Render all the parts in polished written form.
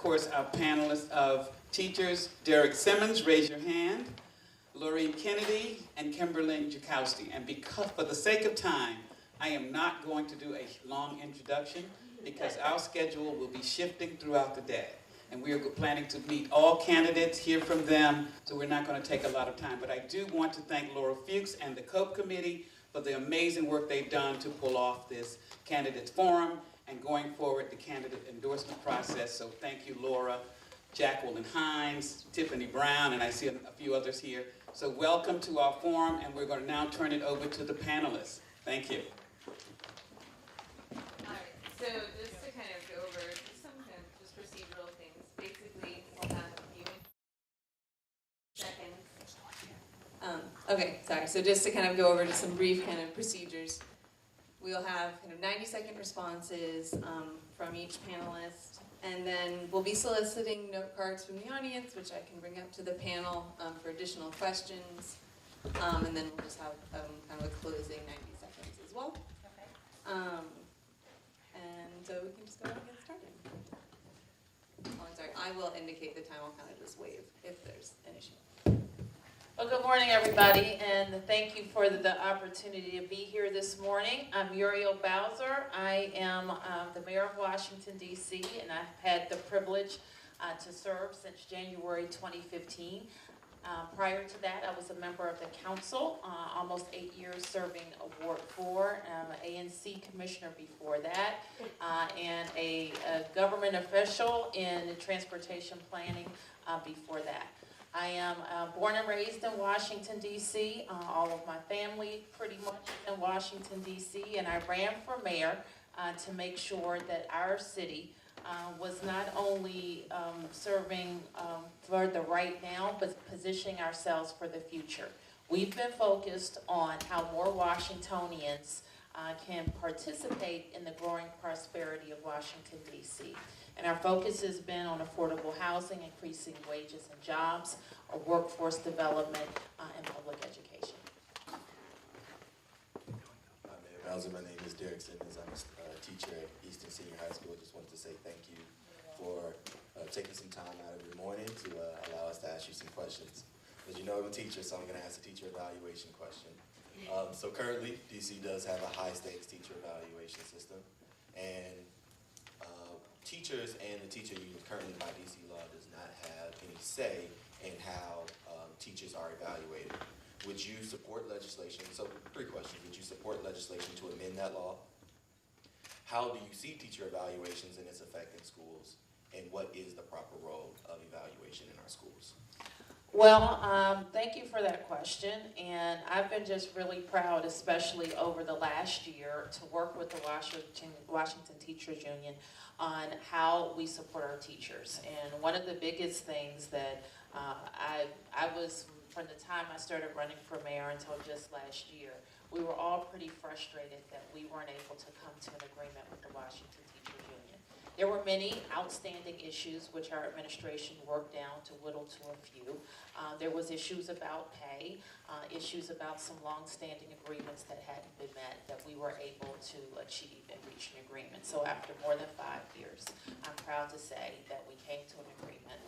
course, our panelists of teachers, Derek Simmons, raise your hand, Lorraine Kennedy, and Kimberly Jakowski. And because, for the sake of time, I am not going to do a long introduction because our schedule will be shifting throughout the day. And we are planning to meet all candidates, hear from them, so we're not going to take a lot of time. But I do want to thank Laura Fuchs and the COPE Committee for the amazing work they've done to pull off this candidates forum and going forward the candidate endorsement process. So thank you, Laura, Jacqueline Hines, Tiffany Brown, and I see a few others here. So welcome to our forum, and we're going to now turn it over to the panelists. Thank you. All right, so just to kind of go over just some kind of just procedural things. Basically, we'll have a few seconds. Okay, sorry. So just to kind of go over just some brief kind of procedures. We'll have kind of 90-second responses from each panelist, and then we'll be soliciting note cards from the audience, which I can bring up to the panel for additional questions, and then we'll just have kind of a closing 90 seconds as well. Okay. And so we can just go ahead and get started. Oh, I'm sorry. I will indicate the time. I'll kind of just wave if there's an issue. Well, good morning, everybody, and thank you for the opportunity to be here this morning. I'm Muriel Bowser. I am the mayor of Washington, D.C., and I've had the privilege to serve since January 2015. Prior to that, I was a member of the council, almost 8 years serving Ward 4, ANC commissioner before that, and a government official in transportation planning before that. I am born and raised in Washington, D.C. All of my family pretty much in Washington, D.C. And I ran for mayor to make sure that our city was not only serving for the right now, but positioning ourselves for the future. We've been focused on how more Washingtonians can participate in the growing prosperity of Washington, D.C. And our focus has been on affordable housing, increasing wages and jobs, or workforce development, and public education. Hi, Mayor Bowser. My name is Derek Simmons. I'm a teacher at Eastern Senior High School. I just wanted to say thank you for taking some time out of your morning to allow us to ask you some questions. As you know, I'm a teacher, so I'm going to ask a teacher evaluation question. So currently, DC does have a high-stakes teacher evaluation system, and teachers and the teacher union currently by DC law does not have any say in how teachers are evaluated. Would you support legislation? So 3 questions. Would you support legislation to amend that law? How do you see teacher evaluations and its effect in schools? And what is the proper role of evaluation in our schools? Well, thank you for that question, and I've been just really proud, especially over the last year, to work with the Washington Teachers Union on how we support our teachers. And one of the biggest things that I was, from the time I started running for mayor until just last year, we were all pretty frustrated that we weren't able to come to an agreement with the Washington Teachers Union. There were many outstanding issues which our administration worked down to whittle to a few. There was issues about pay, issues about some long-standing agreements that hadn't been met that we were able to achieve and reach an agreement. So after more than 5 years, I'm proud to say that we came to an agreement.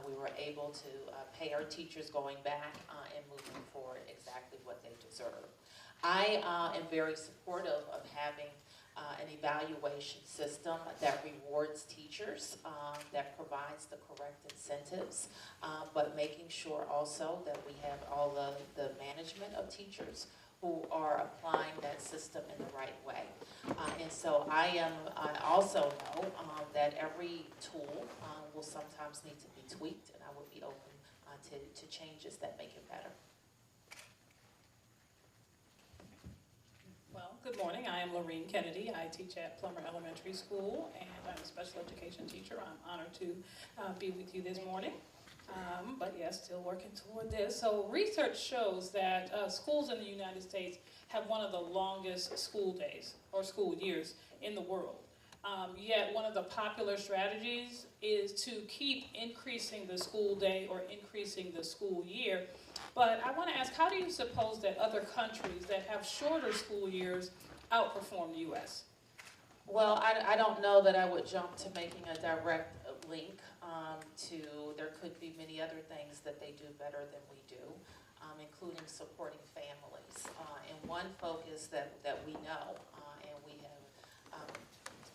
We were able to pay our teachers going back and moving forward exactly what they deserve. I am very supportive of having an evaluation system that rewards teachers, that provides the correct incentives, but making sure also that we have all the management of teachers who are applying that system in the right way. And so I also know that every tool will sometimes need to be tweaked, and I would be open to changes that make it better. Well, good morning. I am Lorraine Kennedy. I teach at Plummer Elementary School, and I'm a special education teacher. I'm honored to be with you this morning. But yes, still working toward this. So research shows that schools in the United States have one of the longest school days or school years in the world. Yet one of the popular strategies is to keep increasing the school day or increasing the school year. But I want to ask, how do you suppose that other countries that have shorter school years outperform the U.S.? Well, I don't know that I would jump to making a direct link. there could be many other things that they do better than we do, including supporting families. And one focus that we know, and we have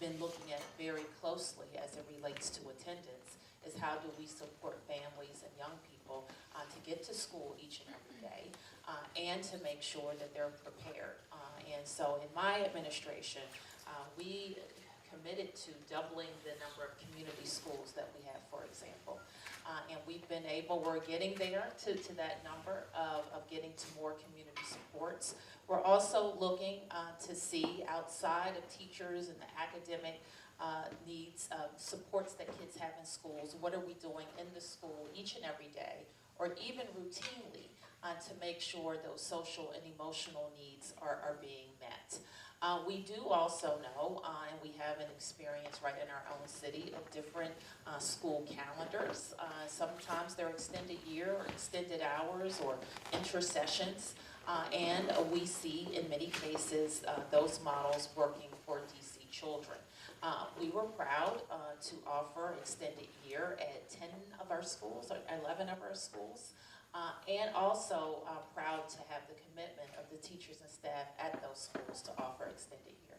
been looking at very closely as it relates to attendance, is how do we support families and young people to get to school each and every day, and to make sure that they're prepared. And so in my administration, we committed to doubling the number of community schools that we have, for example. And we're getting there to that number of getting to more community supports. We're also looking to see outside of teachers and the academic needs, supports that kids have in schools. What are we doing in the school each and every day, or even routinely, to make sure those social and emotional needs are being met. We do also know, and we have an experience right in our own city of different school calendars. Sometimes they're extended year or extended hours or inter-sessions, and we see in many cases those models working for DC children. We were proud to offer extended year at 10 of our schools, or 11 of our schools. And also proud to have the commitment of the teachers and staff at those schools to offer extended year.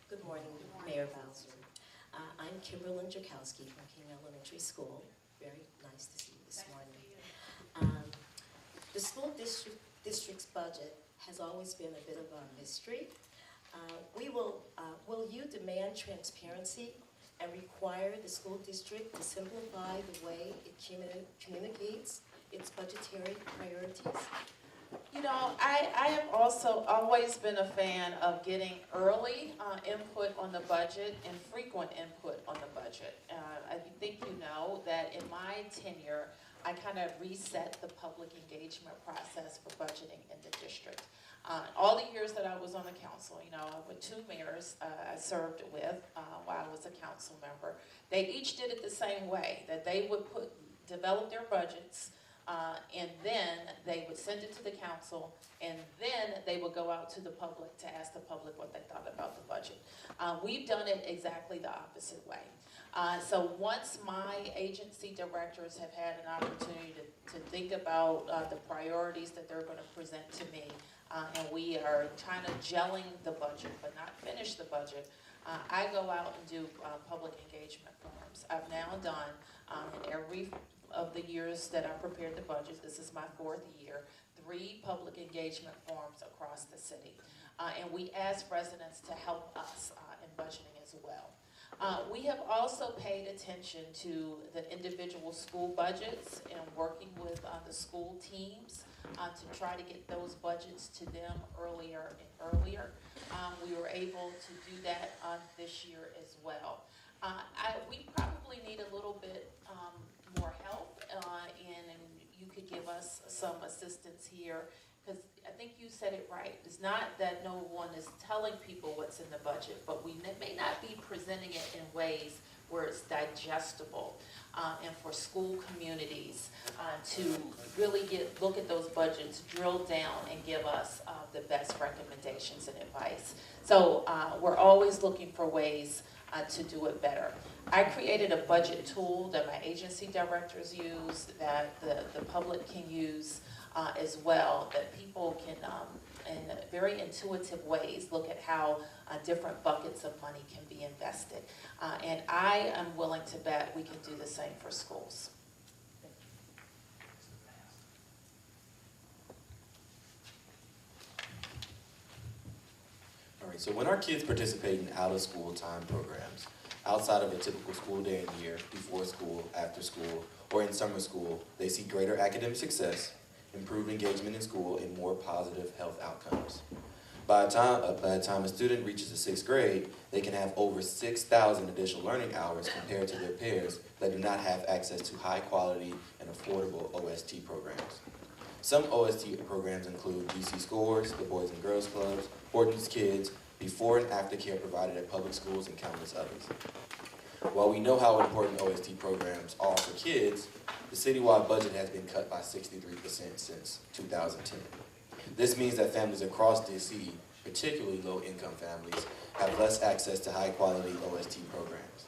Good morning, Mayor Bowser. I'm Kimberlyn Jakowski from King Elementary School. Very nice to see you this morning. The school district's budget has always been a bit of a mystery. Will you demand transparency and require the school district to simplify the way it communicates its budgetary priorities? You know, I have also always been a fan of getting early input on the budget and frequent input on the budget. I think you know that in my tenure, I kind of reset the public engagement process for budgeting in the district. All the years that I was on the council, you know, with 2 mayors I served with while I was a council member, they each did it the same way, that they would develop their budgets, and then they would send it to the council, and then they would go out to the public to ask the public what they thought about the budget. We've done it exactly the opposite way. So once my agency directors have had an opportunity to think about the priorities that they're going to present to me, and we are kind of gelling the budget, but not finish the budget, I go out and do public engagement forums. I've now done, in every of the years that I prepared the budget, this is my 4th year, 3 public engagement forums across the city. And we ask residents to help us in budgeting as well. We have also paid attention to the individual school budgets and working with the school teams to try to get those budgets to them earlier and earlier. We were able to do that this year as well. We probably need a little bit more help, and you could give us some assistance here, because I think you said it right. It's not that no one is telling people what's in the budget, but we may not be presenting it in ways where it's digestible, and for school communities to really look at those budgets, drill down, and give us the best recommendations and advice. So we're always looking for ways to do it better. I created a budget tool that my agency directors use, that the public can use as well, that people can, in very intuitive ways, look at how different buckets of money can be invested. And I am willing to bet we can do the same for schools. All right, so when our kids participate in out-of-school time programs, outside of a typical school day and year, before school, after school, or in summer school, they see greater academic success, improved engagement in school, and more positive health outcomes. By the time a student reaches the 6th grade, they can have over 6,000 additional learning hours compared to their peers that do not have access to high-quality and affordable OST programs. Some OST programs include DC Scores, the Boys and Girls Clubs, Horton's Kids, before and after care provided at public schools, and countless others. While we know how important OST programs are for kids, the citywide budget has been cut by 63% since 2010. This means that families across DC, particularly low-income families, have less access to high-quality OST programs.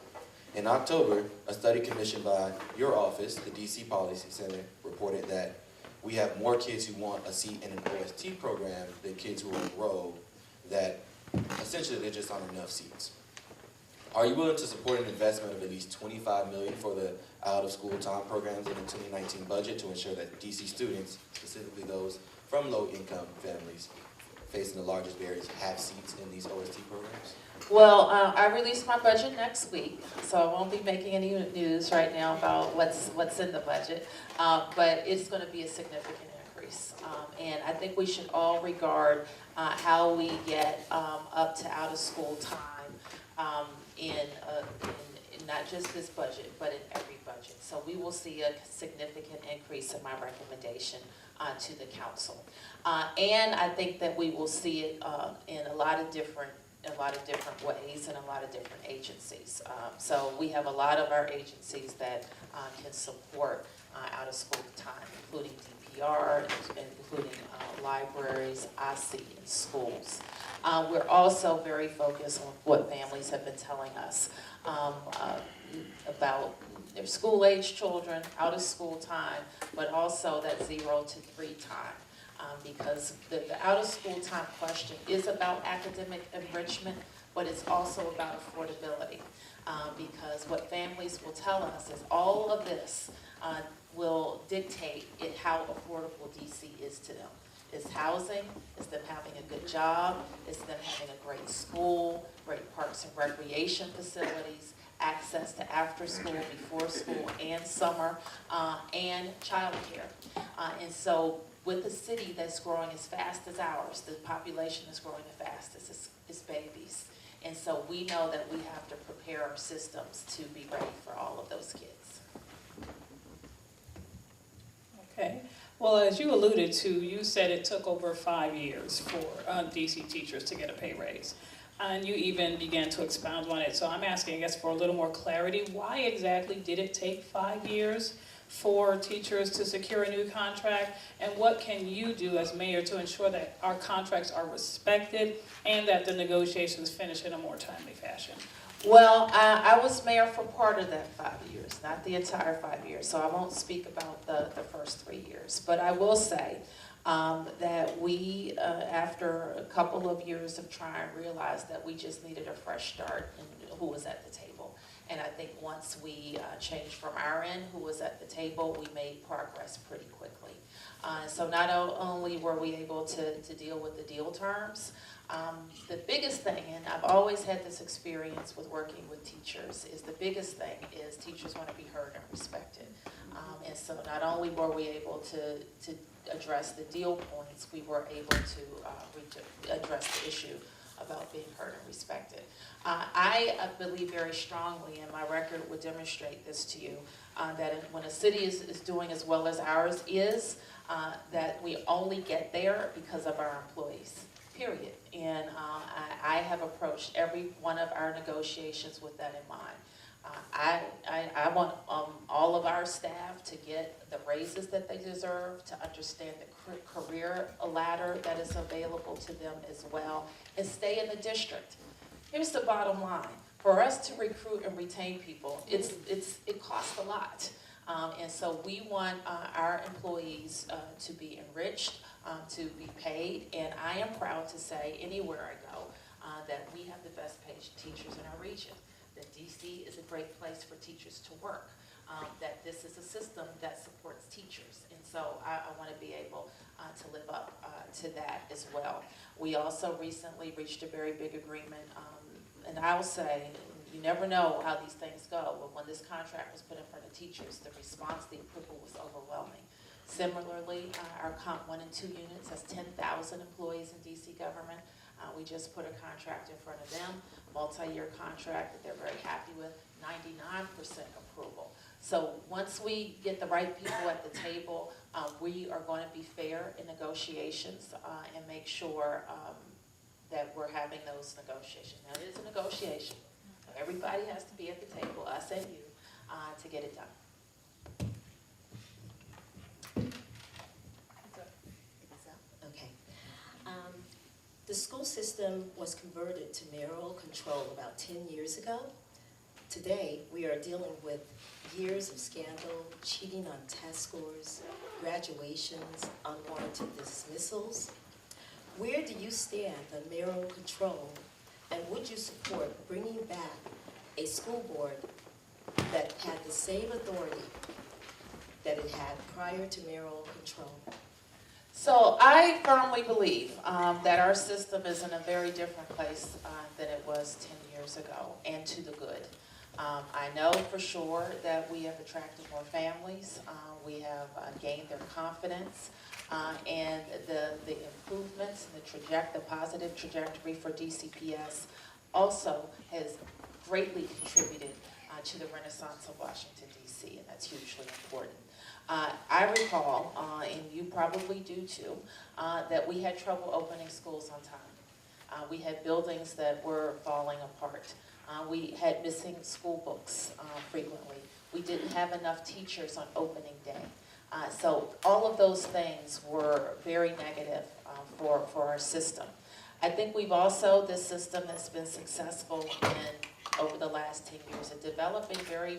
In October, a study commissioned by your office, the DC Policy Center, reported that we have more kids who want a seat in an OST program than kids who are enrolled, that essentially there just aren't enough seats. Are you willing to support an investment of at least $25 million for the out-of-school time programs in the 2019 budget to ensure that DC students, specifically those from low-income families facing the largest barriers, have seats in these OST programs? Well, I release my budget next week, so I won't be making any news right now about what's in the budget, but it's going to be a significant increase. And I think we should all regard how we get up to out-of-school time in not just this budget, but in every budget. So we will see a significant increase in my recommendation to the council. And I think that we will see it in a lot of different ways and a lot of different agencies. So we have a lot of our agencies that can support out-of-school time, including DPR, including libraries, IC, and schools. We're also very focused on what families have been telling us about their school-age children, out-of-school time, but also that 0 to 3 time. Because the out-of-school time question is about academic enrichment, but it's also about affordability. Because what families will tell us is all of this will dictate how affordable DC is to them. It's housing, it's them having a good job, it's them having a great school, great parks and recreation facilities, access to after school, before school, and summer, and childcare. And so with a city that's growing as fast as ours, the population is growing the fastest is babies. And so we know that we have to prepare our systems to be ready for all of those kids. Okay. Well, as you alluded to, you said it took over 5 years for DC teachers to get a pay raise. And you even began to expound on it. So I'm asking, I guess, for a little more clarity. Why exactly did it take 5 years for teachers to secure a new contract? And what can you do as mayor to ensure that our contracts are respected and that the negotiations finish in a more timely fashion? Well, I was mayor for part of that 5 years, not the entire 5 years, so I won't speak about the first 3 years. But I will say that we, after a couple of years of trying, realized that we just needed a fresh start in who was at the table. And I think once we changed from our end, who was at the table, we made progress pretty quickly. So not only were we able to deal with the deal terms, the biggest thing, and I've always had this experience with working with teachers, is the biggest thing is teachers want to be heard and respected. And so not only were we able to address the deal points, we were able to address the issue about being heard and respected. I believe very strongly, and my record would demonstrate this to you, that when a city is doing as well as ours is, that we only get there because of our employees, period. And I have approached every one of our negotiations with that in mind. I want all of our staff to get the raises that they deserve, to understand the career ladder that is available to them as well, and stay in the district. Here's the bottom line. For us to recruit and retain people, it costs a lot. And so we want our employees to be enriched, to be paid, and I am proud to say anywhere I go that we have the best paid teachers in our region, that DC is a great place for teachers to work, that this is a system that supports teachers, and so I want to be able to live up to that as well. We also recently reached a very big agreement, and I'll say, you never know how these things go, but when this contract was put in front of teachers, the response, the approval was overwhelming. Similarly, our Comp 1 and 2 units has 10,000 employees in DC government. We just put a contract in front of them, multi-year contract that they're very happy with, 99% approval. So once we get the right people at the table, we are going to be fair in negotiations and make sure that we're having those negotiations. Now, it is a negotiation. Everybody has to be at the table, us and you, to get it done. Okay. The school system was converted to mayoral control about 10 years ago. Today, we are dealing with years of scandal, cheating on test scores, graduations, unwarranted dismissals. Where do you stand on mayoral control, and would you support bringing back a school board that had the same authority that it had prior to mayoral control? So I firmly believe that our system is in a very different place than it was 10 years ago, and to the good. I know for sure that we have attracted more families. We have gained their confidence, and the improvements and the positive trajectory for DCPS also has greatly contributed to the renaissance of Washington, D.C., and that's hugely important. I recall, and you probably do too, that we had trouble opening schools on time. We had buildings that were falling apart. We had missing school books frequently. We didn't have enough teachers on opening day. So all of those things were very negative for our system. I think we've also, this system has been successful over the last 10 years at developing very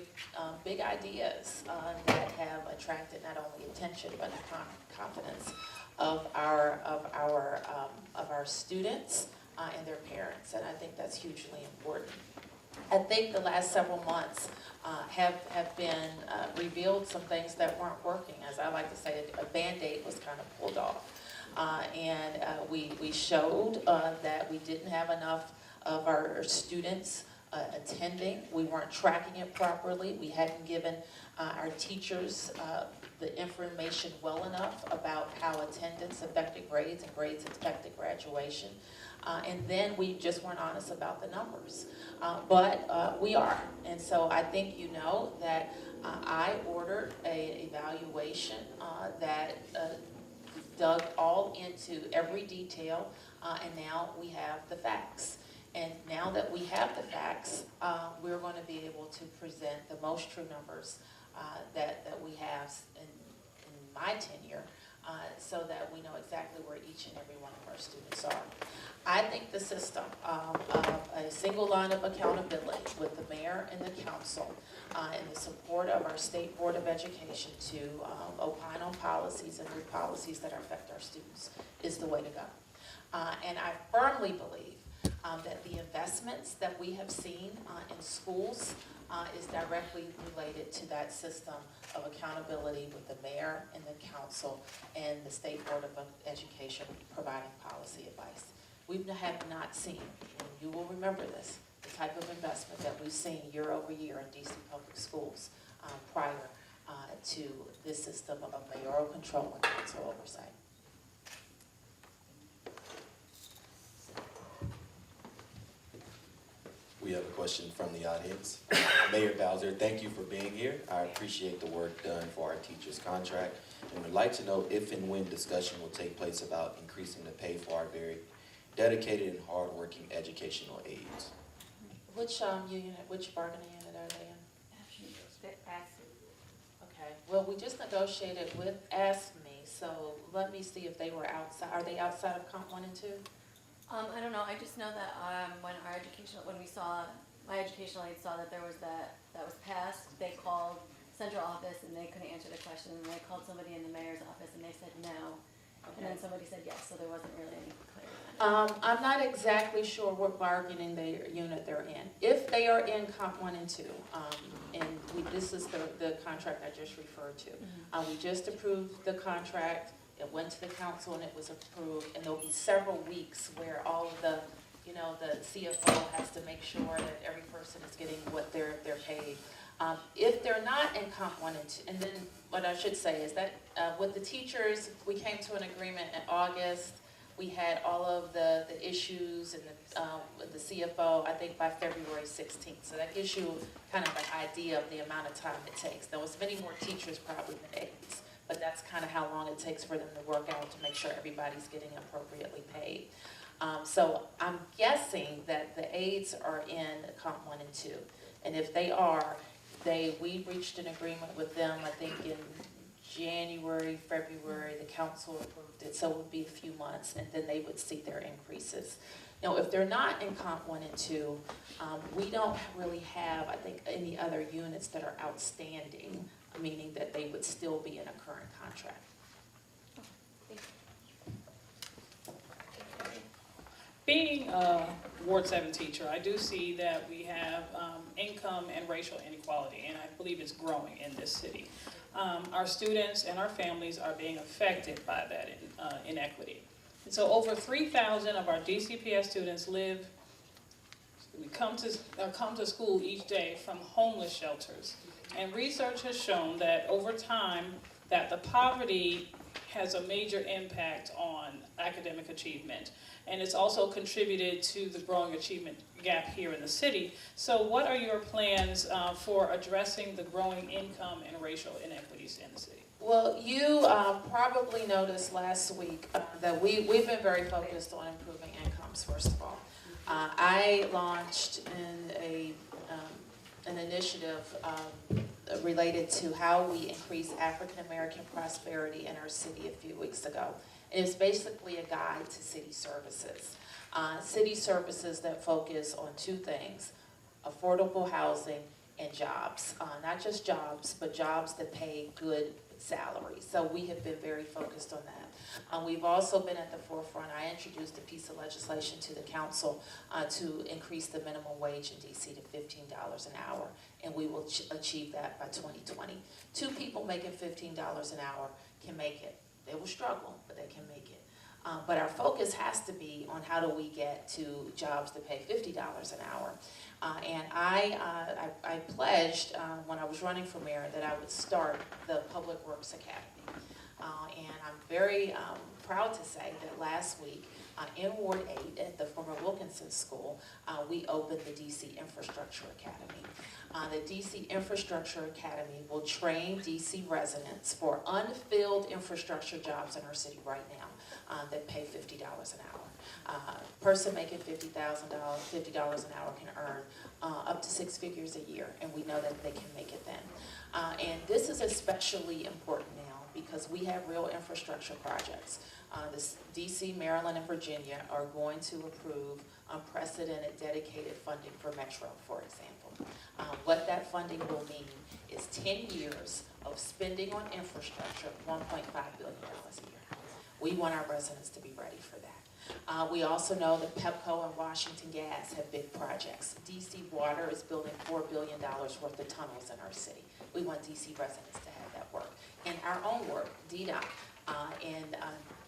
big ideas that have attracted not only attention but the confidence of our students and their parents, and I think that's hugely important. I think the last several months have been revealed some things that weren't working. As I like to say, a Band-Aid was kind of pulled off. We showed that we didn't have enough of our students attending. We weren't tracking it properly. We hadn't given our teachers the information well enough about how attendance affected grades and grades affected graduation. And then we just weren't honest about the numbers. But we are. And so I think you know that I ordered an evaluation that dug all into every detail, and now we have the facts. And now that we have the facts, we're going to be able to present the most true numbers that we have in my tenure, so that we know exactly where each and every one of our students are. I think the system of a single line of accountability with the mayor and the council and the support of our State Board of Education to opine on policies and new policies that affect our students is the way to go. And I firmly believe that the investments that we have seen in schools is directly related to that system of accountability with the mayor and the council and the State Board of Education providing policy advice. We have not seen, and you will remember this, the type of investment that we've seen year over year in DC public schools prior to this system of mayoral control and council oversight. We have a question from the audience. Mayor Bowser, thank you for being here. I appreciate the work done for our teachers' contract, and would like to know if and when discussion will take place about increasing the pay for our very dedicated and hardworking educational aides. Which unit, which bargaining unit are they in? Okay, well, we just negotiated with ASME, so let me see if they were outside. Are they outside of Comp 1 and 2? I don't know, I just know that when my educational aide saw that there was that was passed, they called central office and they couldn't answer the question, and they called somebody in the mayor's office and they said no. Okay. And then somebody said yes, so there wasn't really any clarity. I'm not exactly sure what bargaining unit they're in. If they are in Comp 1 and 2, this is the contract I just referred to. Mm-hmm. We just approved the contract. It went to the council and it was approved, and there'll be several weeks where all of the CFO has to make sure that every person is getting what they're paid. If they're not in Comp 1 and 2, and then what I should say is that with the teachers, we came to an agreement in August. We had all of the issues and with the CFO, I think by February 16th. So that gives you kind of an idea of the amount of time it takes. There was many more teachers probably than aides, but that's kind of how long it takes for them to work out to make sure everybody's getting appropriately paid. So I'm guessing that the aides are in Comp 1 and 2. And if they are, we reached an agreement with them, I think in January, February, the council approved it, so it would be a few months, and then they would see their increases. Now, if they're not in comp 1 and 2, we don't really have, I think, any other units that are outstanding, meaning that they would still be in a current contract. Being a Ward 7 teacher, I do see that we have income and racial inequality, and I believe it's growing in this city. Our students and our families are being affected by that inequity. And so over 3,000 of our DCPS students come to school each day from homeless shelters. And research has shown that over time, that the poverty has a major impact on academic achievement. And it's also contributed to the growing achievement gap here in the city. So what are your plans for addressing the growing income and racial inequities in the city? Well, you probably noticed last week that we've been very focused on improving incomes, first of all. I launched an initiative related to how we increase African American prosperity in our city a few weeks ago. It's basically a guide to city services. City services that focus on two things: affordable housing and jobs. Not just jobs, but jobs that pay good salaries. So we have been very focused on that. We've also been at the forefront. I introduced a piece of legislation to the council to increase the minimum wage in DC to $15 an hour, and we will achieve that by 2020. Two people making $15 an hour can make it. They will struggle, but they can make it. But our focus has to be on how do we get to jobs that pay $50 an hour. And I pledged when I was running for mayor that I would start the Public Works Academy. And I'm very proud to say that last week in Ward 8 at the former Wilkinson School, we opened the DC Infrastructure Academy. The DC Infrastructure Academy will train DC residents for unfilled infrastructure jobs in our city right now that pay $50 an hour. A person making $50 an hour can earn up to 6 figures a year, and we know that they can make it then. And this is especially important now because we have real infrastructure projects. DC, Maryland, and Virginia are going to approve unprecedented dedicated funding for Metro, for example. What that funding will mean is 10 years of spending on infrastructure, $1.5 billion a year. We want our residents to be ready for that. We also know that Pepco and Washington Gas have big projects. DC Water is building $4 billion worth of tunnels in our city. We want DC residents to have that work. And our own work, DDOT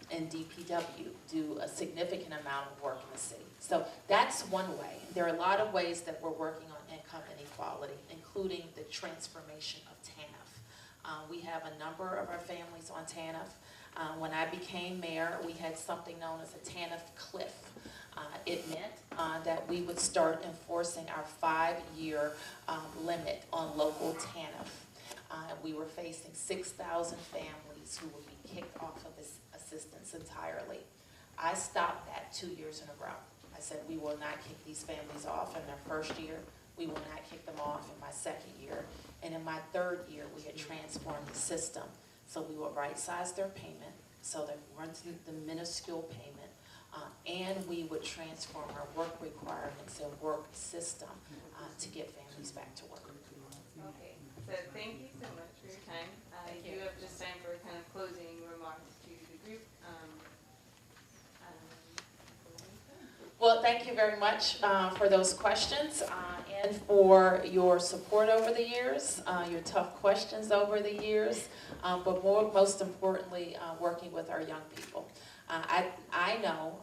and DPW do a significant amount of work in the city. So that's one way. There are a lot of ways that we're working on income inequality, including the transformation of TANF. We have a number of our families on TANF. When I became mayor, we had something known as a TANF cliff. It meant that we would start enforcing our 5-year limit on local TANF. We were facing 6,000 families who would be kicked off of this assistance entirely. I stopped that 2 years in a row. I said we will not kick these families off in their first year. We will not kick them off in my second year. And in my third year, we had transformed the system. So we would right-size their payment so that we weren't the minuscule payment, and we would transform our work requirements and work system to get families back to work. Okay, so thank you so much for your time. You have just time for kind of closing remarks to the group. Well, thank you very much for those questions and for your support over the years, your tough questions over the years, but most importantly, working with our young people. I know,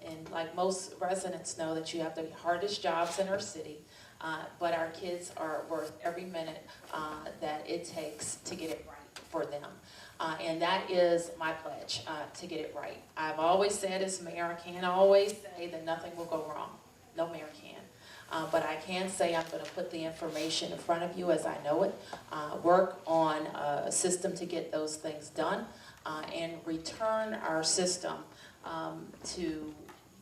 and like most residents know, that you have the hardest jobs in our city, but our kids are worth every minute that it takes to get it right for them. And that is my pledge, to get it right. I've always said as mayor, I can't always say that nothing will go wrong. No mayor can. But I can say I'm going to put the information in front of you as I know it, work on a system to get those things done, and return our system to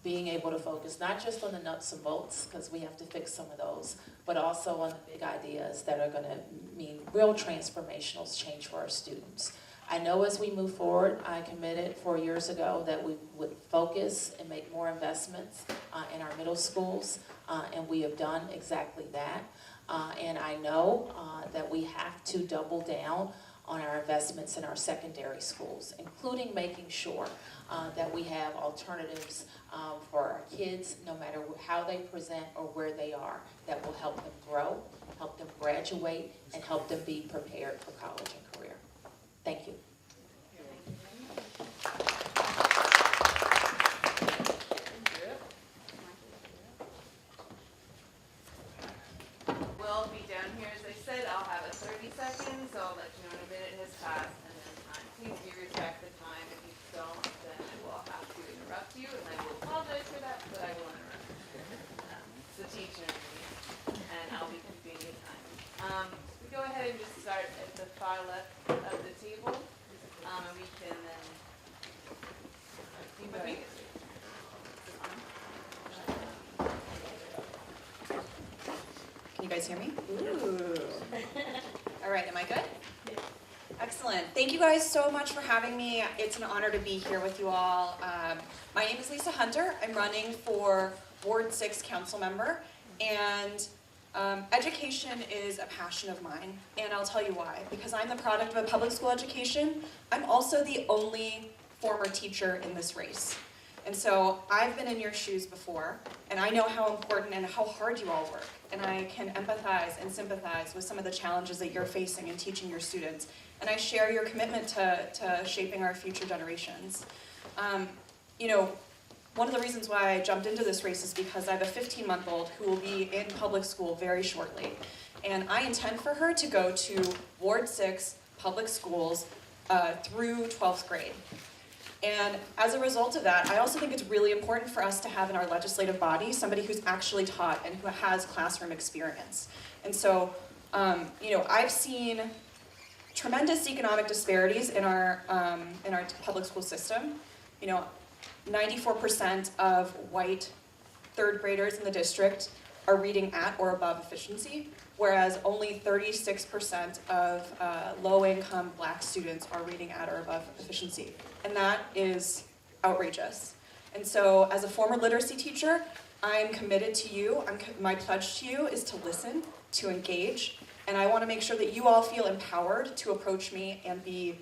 being able to focus not just on the nuts and bolts, because we have to fix some of those, but also on the big ideas that are going to mean real transformational change for our students. I know as we move forward, I committed 4 years ago that we would focus and make more investments in our middle schools, and we have done exactly that. And I know that we have to double down on our investments in our secondary schools, including making sure that we have alternatives for our kids, no matter how they present or where they are, that will help them grow, help them graduate, and help them be prepared for college and career. Thank you. We'll be down here, as I said, I'll have a 30 seconds, so I'll let you know when a minute has passed, and then please do respect the time. If you don't, then I will have to interrupt you, and I will apologize for that, but I will interrupt. It's the teacher in me, and I'll be keeping the time. We go ahead and just start at the far left of the table, and we can then, but we can. Can you guys hear me? Ooh. All right, am I good? Excellent. Thank you guys so much for having me. It's an honor to be here with you all. My name is Lisa Hunter. I'm running for Ward 6 council member, and education is a passion of mine, and I'll tell you why. Because I'm the product of a public school education, I'm also the only former teacher in this race. And so I've been in your shoes before, and I know how important and how hard you all work. And I can empathize and sympathize with some of the challenges that you're facing in teaching your students. And I share your commitment to shaping our future generations. You know, one of the reasons why I jumped into this race is because I have a 15-month-old who will be in public school very shortly. And I intend for her to go to Ward 6 public schools through 12th grade. And as a result of that, I also think it's really important for us to have in our legislative body somebody who's actually taught and who has classroom experience. And so, you know, I've seen tremendous economic disparities in our public school system. You know, 94% of white third graders in the district are reading at or above efficiency, whereas only 36% of low-income Black students are reading at or above efficiency. And that is outrageous. And so as a former literacy teacher, I'm committed to you. My pledge to you is to listen, to engage, and I want to make sure that you all feel empowered to approach me and be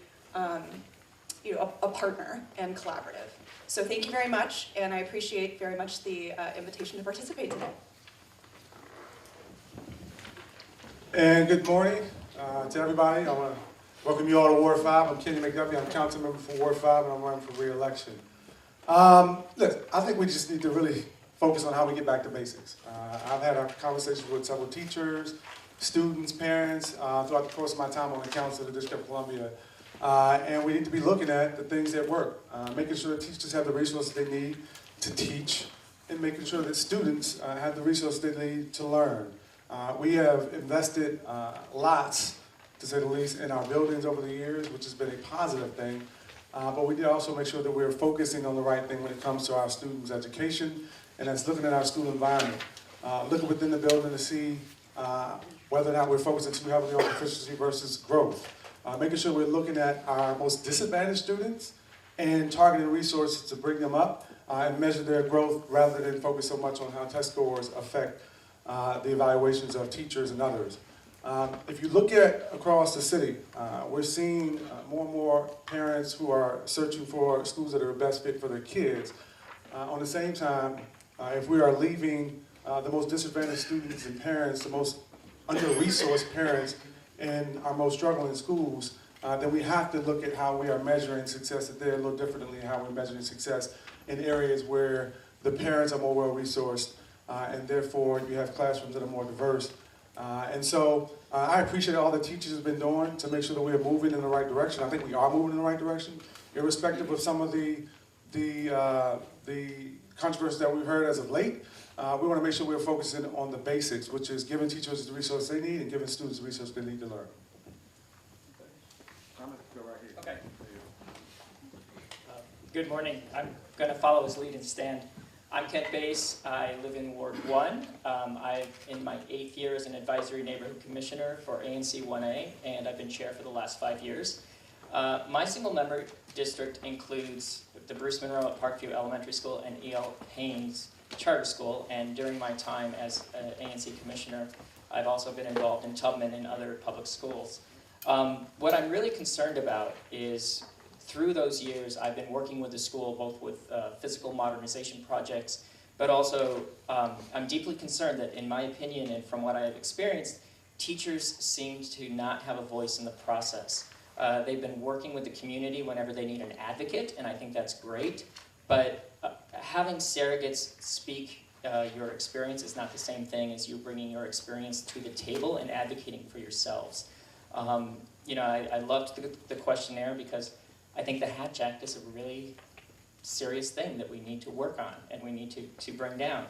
you know, a partner and collaborative. So thank you very much, and I appreciate very much the invitation to participate today. And good morning to everybody. I want to welcome you all to Ward 5. I'm Kenny McDuffie. I'm council member for Ward 5, and I'm running for re-election. Look, I think we just need to really focus on how we get back to basics. I've had conversations with several teachers, students, parents, throughout the course of my time on the council of the District of Columbia. And we need to be looking at the things that work, making sure that teachers have the resources they need to teach, and making sure that students have the resources they need to learn. We have invested lots, to say the least, in our buildings over the years, which has been a positive thing. But we did also make sure that we're focusing on the right thing when it comes to our students' education, and that's looking at our school environment. Looking within the building to see whether or not we're focusing too heavily on efficiency versus growth. Making sure we're looking at our most disadvantaged students and targeting resources to bring them up and measure their growth rather than focus so much on how test scores affect the evaluations of teachers and others. If you look at across the city, we're seeing more and more parents who are searching for schools that are best fit for their kids. On the same time, if we are leaving the most disadvantaged students and parents, the most under-resourced parents in our most struggling schools, then we have to look at how we are measuring success there a little differently, how we're measuring success in areas where the parents are more well-resourced, and therefore you have classrooms that are more diverse. And so I appreciate all the teachers have been doing to make sure that we are moving in the right direction. I think we are moving in the right direction, irrespective of some of the controversies that we've heard as of late. We want to make sure we're focusing on the basics, which is giving teachers the resources they need and giving students the resources they need to learn. I'm going to go right here. Okay. Good morning. I'm going to follow his lead and stand. I'm Kent Bass. I live in Ward 1. I'm in my 8th year as an advisory neighborhood commissioner for ANC 1A, and I've been chair for the last 5 years. My single member district includes the Bruce Monroe at Parkview Elementary School and E.L. Haynes Charter School, and during my time as ANC Commissioner, I've also been involved in Tubman and other public schools. What I'm really concerned about is, through those years, I've been working with the school both with physical modernization projects, but also I'm deeply concerned that, in my opinion and from what I've experienced, teachers seem to not have a voice in the process. They've been working with the community whenever they need an advocate, and I think that's great, but having surrogates speak your experience is not the same thing as you bringing your experience to the table and advocating for yourselves. I loved the questionnaire because I think the Hatch Act is a really serious thing that we need to work on and we need to bring down.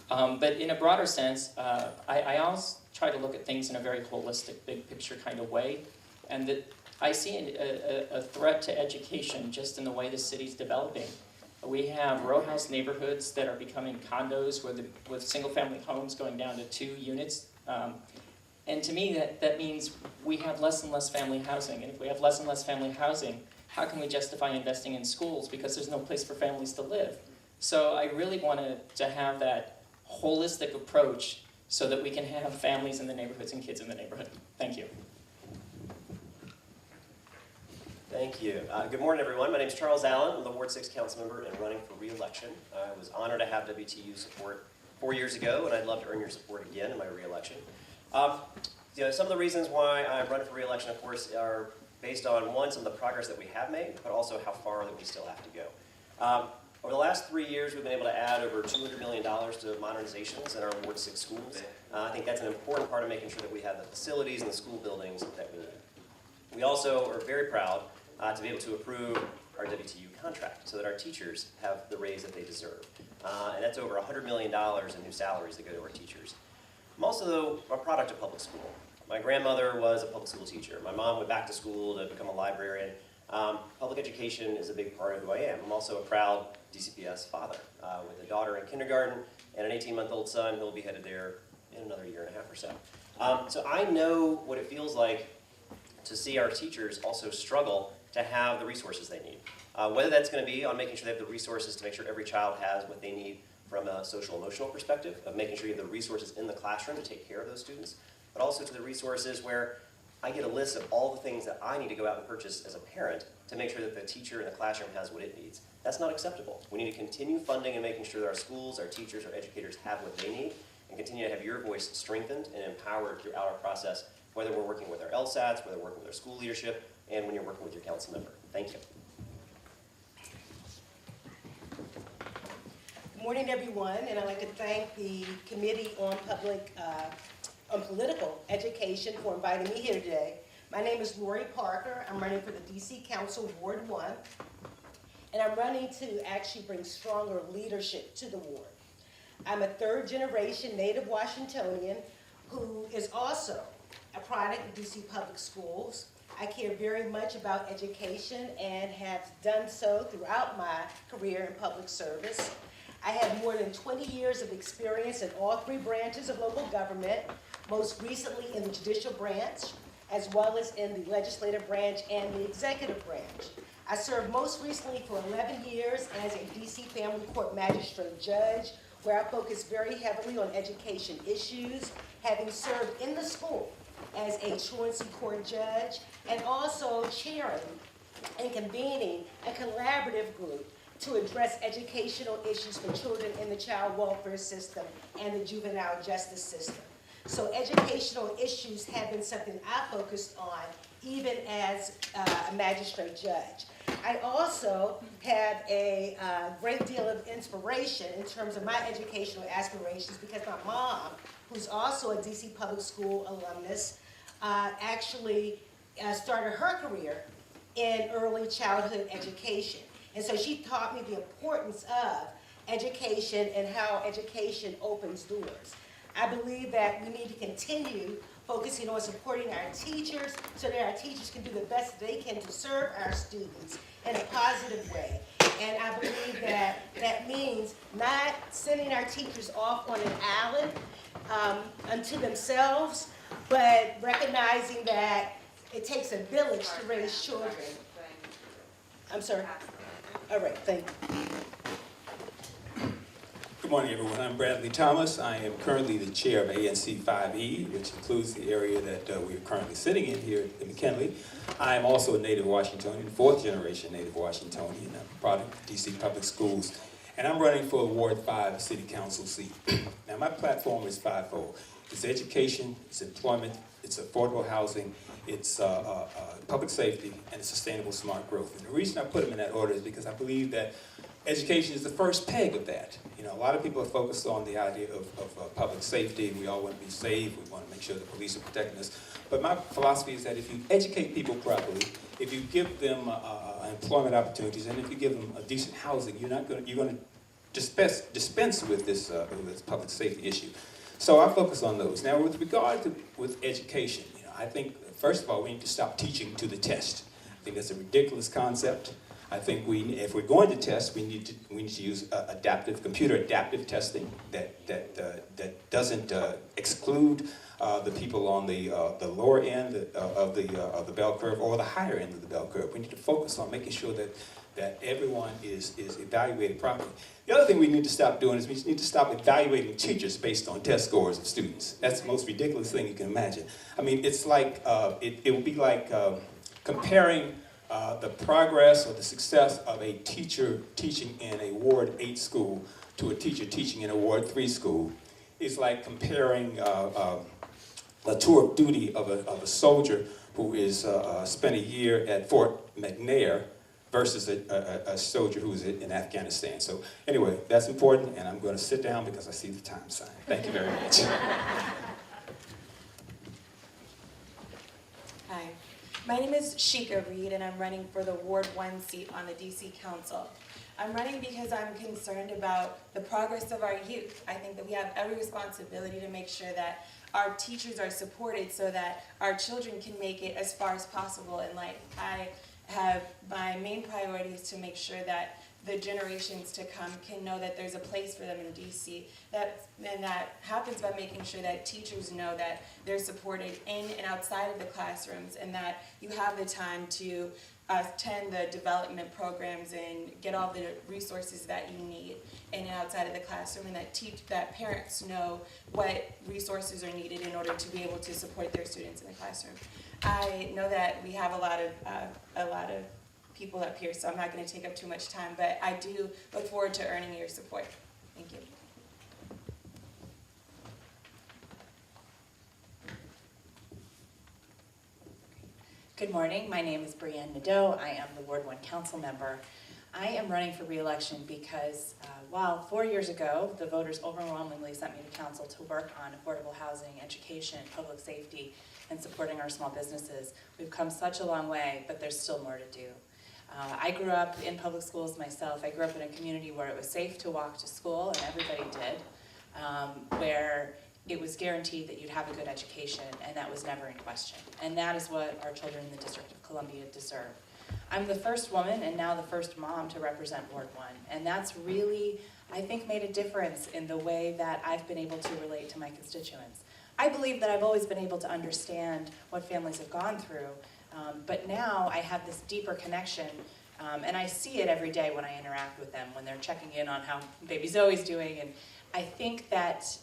But in a broader sense, I always try to look at things in a very holistic, big picture kind of way, and that I see a threat to education just in the way the city's developing. We have row house neighborhoods that are becoming condos with single-family homes going down to 2 units. And to me, that means we have less and less family housing. And if we have less and less family housing, how can we justify investing in schools? Because there's no place for families to live. So I really wanted to have that holistic approach so that we can have families in the neighborhoods and kids in the neighborhood. Thank you. Thank you. Good morning, everyone. My name is Charles Allen. I'm the Ward 6 council member and running for re-election. I was honored to have WTU support 4 years ago, and I'd love to earn your support again in my re-election. Some of the reasons why I'm running for re-election, of course, are based on, one, some of the progress that we have made, but also how far that we still have to go. Over the last 3 years, we've been able to add over $200 million to modernizations in our Ward 6 schools. I think that's an important part of making sure that we have the facilities and the school buildings that we need. We also are very proud to be able to approve our WTU contract so that our teachers have the raise that they deserve. And that's over $100 million in new salaries that go to our teachers. I'm also a product of public school. My grandmother was a public school teacher. My mom went back to school to become a librarian. Public education is a big part of who I am. I'm also a proud DCPS father with a daughter in kindergarten and an 18-month-old son who will be headed there in another year and a half or so. So I know what it feels like to see our teachers also struggle to have the resources they need. Whether that's going to be on making sure they have the resources to make sure every child has what they need from a social-emotional perspective, of making sure you have the resources in the classroom to take care of those students, but also to the resources where I get a list of all the things that I need to go out and purchase as a parent to make sure that the teacher in the classroom has what it needs. That's not acceptable. We need to continue funding and making sure that our schools, our teachers, our educators have what they need, and continue to have your voice strengthened and empowered throughout our process, whether we're working with our LSATs, whether we're working with our school leadership, and when you're working with your council member. Thank you. Good morning, everyone, and I'd like to thank the Committee on Political Education for inviting me here today. My name is Lori Parker. I'm running for the DC Council Ward 1, and I'm running to actually bring stronger leadership to the ward. I'm a third-generation native Washingtonian who is also a product of DC Public Schools. I care very much about education and have done so throughout my career in public service. I have more than 20 years of experience in all 3 branches of local government, most recently in the judicial branch, as well as in the legislative branch and the executive branch. I served most recently for 11 years as a DC Family Court Magistrate Judge, where I focused very heavily on education issues, having served in the school as a truancy court judge, and also chairing and convening a collaborative group to address educational issues for children in the child welfare system and the juvenile justice system. So educational issues have been something I focused on even as a magistrate judge. I also have a great deal of inspiration in terms of my educational aspirations because my mom, who's also a DC Public School alumnus, actually started her career in early childhood education. And so she taught me the importance of education and how education opens doors. I believe that we need to continue focusing on supporting our teachers so that our teachers can do the best they can to serve our students in a positive way. And I believe that that means not sending our teachers off on an island unto themselves, but recognizing that it takes a village to raise children. I'm sorry. All right, thank you. Good morning, everyone. I'm Bradley Thomas. I am currently the chair of ANC 5E, which includes the area that we are currently sitting in here in McKinley. I am also a native Washingtonian, fourth generation native Washingtonian. I'm a product of DC Public Schools. And I'm running for Ward 5 City Council seat. Now, my platform is fivefold. It's education, it's employment, it's affordable housing, it's public safety, and sustainable smart growth. And the reason I put them in that order is because I believe that education is the first peg of that. You know, a lot of people are focused on the idea of public safety. We all want to be safe. We want to make sure the police are protecting us. But my philosophy is that if you educate people properly, if you give them employment opportunities, and if you give them a decent housing, you're going to dispense with this public safety issue. So I focus on those. Now, with regard to education, you know, I think first of all we need to stop teaching to the test. I think that's a ridiculous concept. I think if we're going to test, we need to use computer adaptive testing that doesn't exclude the people on the lower end of the bell curve or the higher end of the bell curve. We need to focus on making sure that everyone is evaluated properly. The other thing we need to stop doing is we need to stop evaluating teachers based on test scores of students. That's the most ridiculous thing you can imagine. I mean, it's like it would be like comparing the progress or the success of a teacher teaching in a Ward 8 school to a teacher teaching in a Ward 3 school. It's like comparing a tour of duty of a soldier who is spent a year at Fort McNair versus a soldier who's in Afghanistan. So anyway, that's important, and I'm going to sit down because I see the time sign. Thank you very much. Hi, my name is Sheikah Reed, and I'm running for the Ward 1 seat on the DC Council. I'm running because I'm concerned about the progress of our youth. I think that we have every responsibility to make sure that our teachers are supported so that our children can make it as far as possible in life. My main priority is to make sure that the generations to come can know that there's a place for them in DC. And that happens by making sure that teachers know that they're supported in and outside of the classrooms, and that you have the time to attend the development programs and get all the resources that you need in and outside of the classroom, and that parents know what resources are needed in order to be able to support their students in the classroom. I know that we have a lot of people up here, so I'm not going to take up too much time, but I do look forward to earning your support. Thank you. Good morning. My name is Brianne Nadeau. I am the Ward 1 Council member. I am running for re-election because while 4 years ago the voters overwhelmingly sent me to council to work on affordable housing, education, public safety, and supporting our small businesses, we've come such a long way, but there's still more to do. I grew up in public schools myself. I grew up in a community where it was safe to walk to school, and everybody did, where it was guaranteed that you'd have a good education, and that was never in question. And that is what our children in the District of Columbia deserve. I'm the first woman and now the first mom to represent Ward 1, and that's really, I think, made a difference in the way that I've been able to relate to my constituents. I believe that I've always been able to understand what families have gone through, but now I have this deeper connection, and I see it every day when I interact with them, when they're checking in on how baby Zoe's doing, and I think that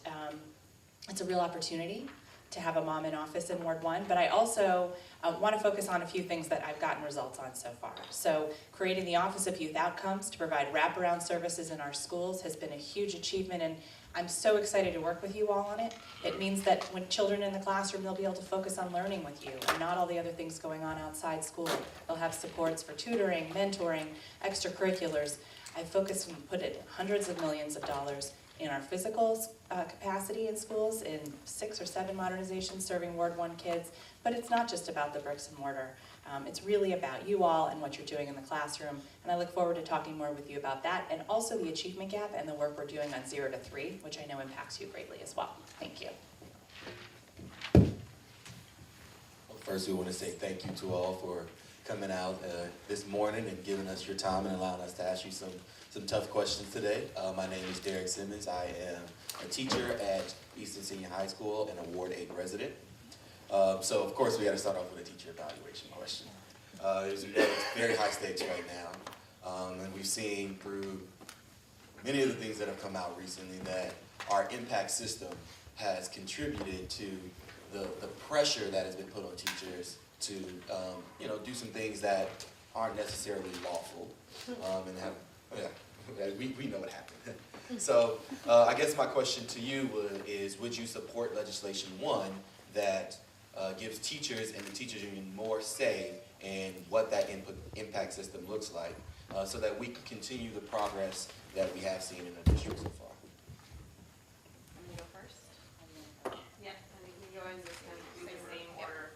it's a real opportunity to have a mom in office in Ward 1, but I also want to focus on a few things that I've gotten results on so far. So creating the Office of Youth Outcomes to provide wraparound services in our schools has been a huge achievement, and I'm so excited to work with you all on it. It means that when children in the classroom, they'll be able to focus on learning with you and not all the other things going on outside school. They'll have supports for tutoring, mentoring, extracurriculars. I focused and put it hundreds of millions of dollars in our physical capacity in schools, in 6 or 7 modernizations serving Ward 1 kids, but it's not just about the bricks and mortar. It's really about you all and what you're doing in the classroom, and I look forward to talking more with you about that, and also the achievement gap and the work we're doing on 0 to 3, which I know impacts you greatly as well. Thank you. Well, first, we want to say thank you to all for coming out this morning and giving us your time and allowing us to ask you some tough questions today. My name is Derek Simmons. I am a teacher at Easton Senior High School and a Ward 8 resident. So of course we got to start off with a teacher evaluation question. As you know, it's very high stakes right now. And we've seen through many of the things that have come out recently that our impact system has contributed to the pressure that has been put on teachers to do some things that aren't necessarily lawful and have, we know what happened. So I guess my question to you is, would you support legislation 1 that gives teachers and the teachers union more say in what that impact system looks like so that we can continue the progress that we have seen in the district so far? I'm gonna go first. Yeah, I think we go in this kind of the same order.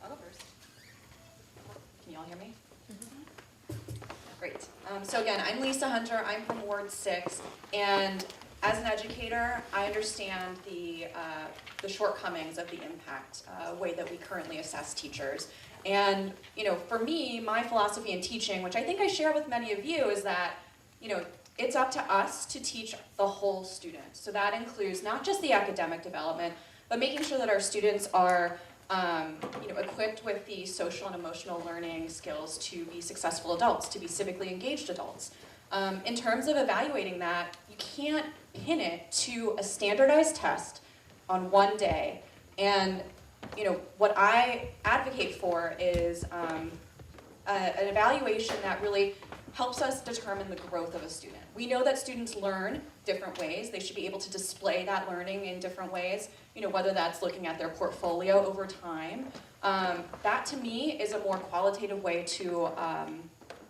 I'll go first. Can you all hear me? Great. So again, I'm Lisa Hunter. I'm from Ward 6, and as an educator, I understand the shortcomings of the impact way that we currently assess teachers. And for me, my philosophy in teaching, which I think I share with many of you, is that it's up to us to teach the whole student. So that includes not just the academic development, but making sure that our students are equipped with the social and emotional learning skills to be successful adults, to be civically engaged adults. In terms of evaluating that, you can't pin it to a standardized test on one day. And what I advocate for is an evaluation that really helps us determine the growth of a student. We know that students learn different ways. They should be able to display that learning in different ways, whether that's looking at their portfolio over time. That to me is a more qualitative way to,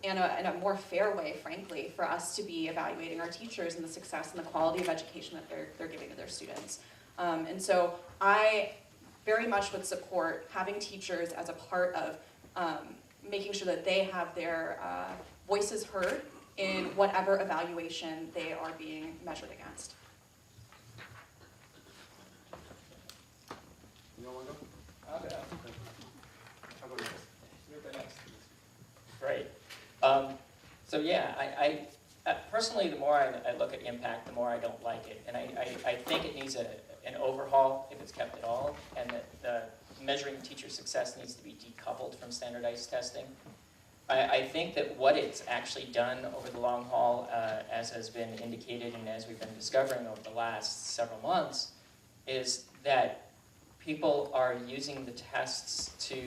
and a more fair way, frankly, for us to be evaluating our teachers and the success and the quality of education that they're giving to their students. And so I very much would support having teachers as a part of making sure that they have their voices heard in whatever evaluation they are being measured against. You don't want to go? I'll go. I'll go next. You'll go next. Great. So yeah, I personally, the more I look at impact, the more I don't like it. And I think it needs an overhaul if it's kept at all, and that the measuring teacher success needs to be decoupled from standardized testing. I think that what it's actually done over the long haul, as has been indicated and as we've been discovering over the last several months, is that people are using the tests to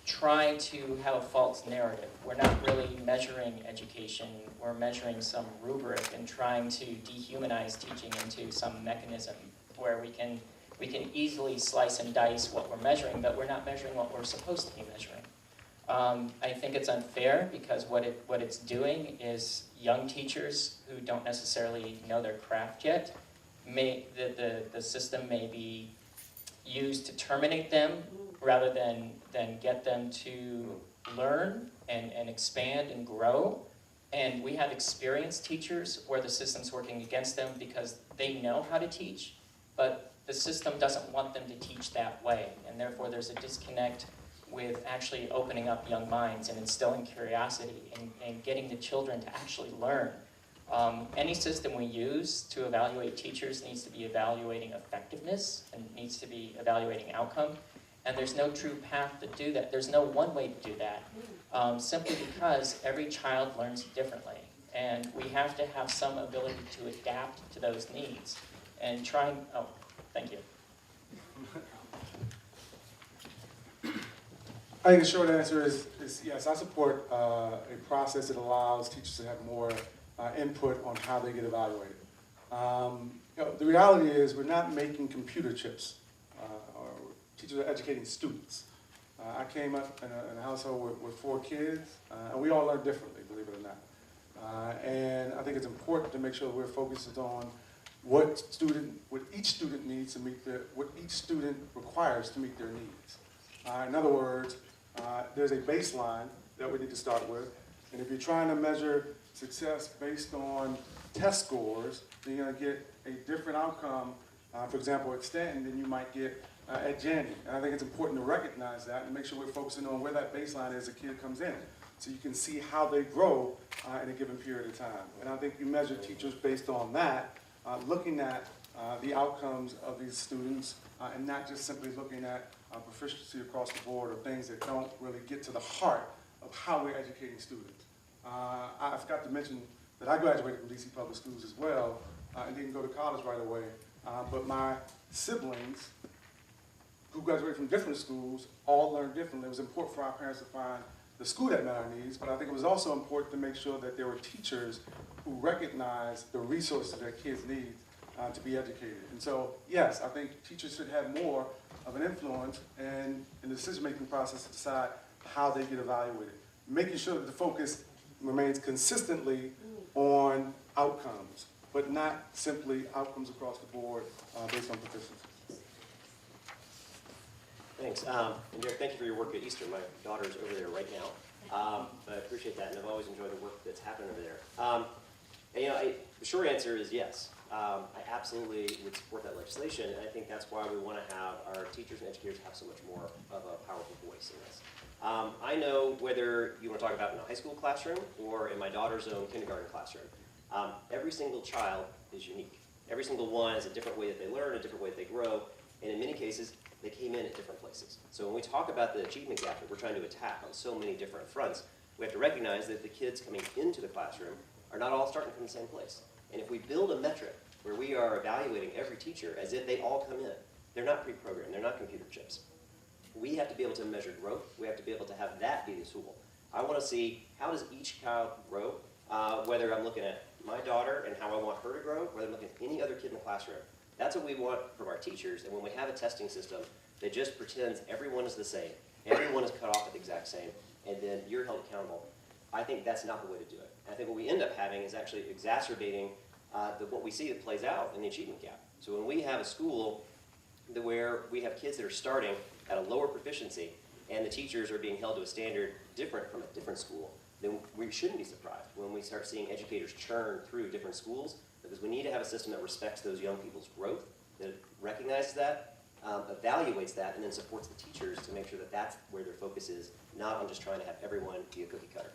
try to have a false narrative. We're not really measuring education, we're measuring some rubric and trying to dehumanize teaching into some mechanism where we can easily slice and dice what we're measuring, but we're not measuring what we're supposed to be measuring. I think it's unfair because what it's doing is young teachers who don't necessarily know their craft yet, the system may be used to terminate them rather than get them to learn and expand and grow. And we have experienced teachers where the system's working against them because they know how to teach, but the system doesn't want them to teach that way. And therefore there's a disconnect with actually opening up young minds and instilling curiosity and getting the children to actually learn. Any system we use to evaluate teachers needs to be evaluating effectiveness and needs to be evaluating outcome. And there's no true path to do that. There's no one way to do that, simply because every child learns differently. And we have to have some ability to adapt to those needs and try and, oh, thank you. I think the short answer is yes, I support a process that allows teachers to have more input on how they get evaluated. The reality is we're not making computer chips. Teachers are educating students. I came up in a household with 4 kids, and we all learn differently, believe it or not. And I think it's important to make sure that we're focused on what each student needs to meet what each student requires to meet their needs. In other words, there's a baseline that we need to start with, and if you're trying to measure success based on test scores, then you're going to get a different outcome, for example, at Stanton, than you might get at Jandy. And I think it's important to recognize that and make sure we're focusing on where that baseline is as a kid comes in, so you can see how they grow in a given period of time. And I think you measure teachers based on that, looking at the outcomes of these students, and not just simply looking at proficiency across the board or things that don't really get to the heart of how we're educating students. I forgot to mention that I graduated from DC Public Schools as well, and didn't go to college right away, but my siblings who graduated from different schools all learned differently. It was important for our parents to find the school that met our needs, but I think it was also important to make sure that there were teachers who recognized the resources their kids need to be educated. And so, yes, I think teachers should have more of an influence in the decision-making process to decide how they get evaluated. Making sure that the focus remains consistently on outcomes, but not simply outcomes across the board based on proficiency. Thanks. And Derek, thank you for your work at Eastern. My daughter's over there right now. But I appreciate that, and I've always enjoyed the work that's happened over there. And, the short answer is yes. I absolutely would support that legislation, and I think that's why we want to have our teachers and educators have so much more of a powerful voice in this. I know whether you want to talk about in a high school classroom or in my daughter's own kindergarten classroom, every single child is unique. Every single one has a different way that they learn, a different way that they grow, and in many cases, they came in at different places. So when we talk about the achievement gap that we're trying to attack on so many different fronts, we have to recognize that the kids coming into the classroom are not all starting from the same place. And if we build a metric where we are evaluating every teacher as if they all come in, they're not pre-programmed, they're not computer chips. We have to be able to measure growth. We have to be able to have that be the tool. I want to see how does each child grow, whether I'm looking at my daughter and how I want her to grow, whether I'm looking at any other kid in the classroom. That's what we want from our teachers, and when we have a testing system that just pretends everyone is the same, everyone is cut off at the exact same, and then you're held accountable, I think that's not the way to do it. I think what we end up having is actually exacerbating what we see that plays out in the achievement gap. So when we have a school where we have kids that are starting at a lower proficiency and the teachers are being held to a standard different from a different school, then we shouldn't be surprised when we start seeing educators churn through different schools, because we need to have a system that respects those young people's growth, that recognizes that, evaluates that, and then supports the teachers to make sure that that's where their focus is, not on just trying to have everyone be a cookie cutter.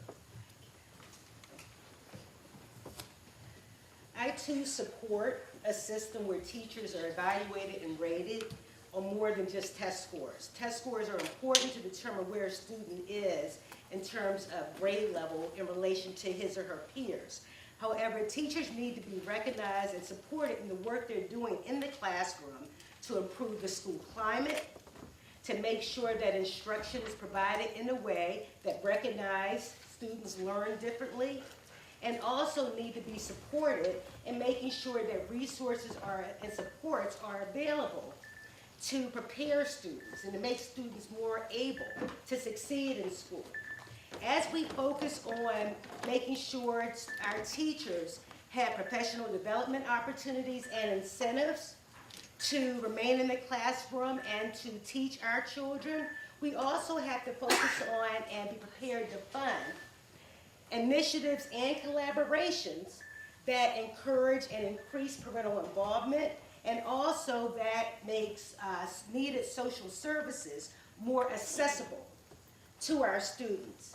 I too support a system where teachers are evaluated and rated on more than just test scores. Test scores are important to determine where a student is in terms of grade level in relation to his or her peers. However, teachers need to be recognized and supported in the work they're doing in the classroom to improve the school climate, to make sure that instruction is provided in a way that recognizes students learn differently, and also need to be supported in making sure that resources and supports are available to prepare students and to make students more able to succeed in school. As we focus on making sure our teachers have professional development opportunities and incentives to remain in the classroom and to teach our children, we also have to focus on and be prepared to fund initiatives and collaborations that encourage and increase parental involvement, and also that makes needed social services more accessible to our students.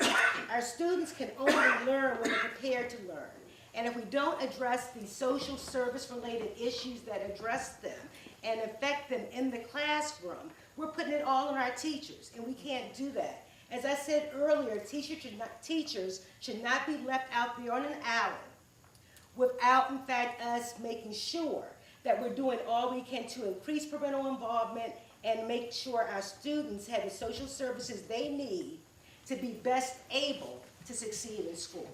Our students can only learn when they're prepared to learn. And if we don't address the social service related issues that address them and affect them in the classroom, we're putting it all on our teachers, and we can't do that. As I said earlier, teachers should not be left out there on an island without, in fact, us making sure that we're doing all we can to increase parental involvement and make sure our students have the social services they need to be best able to succeed in school.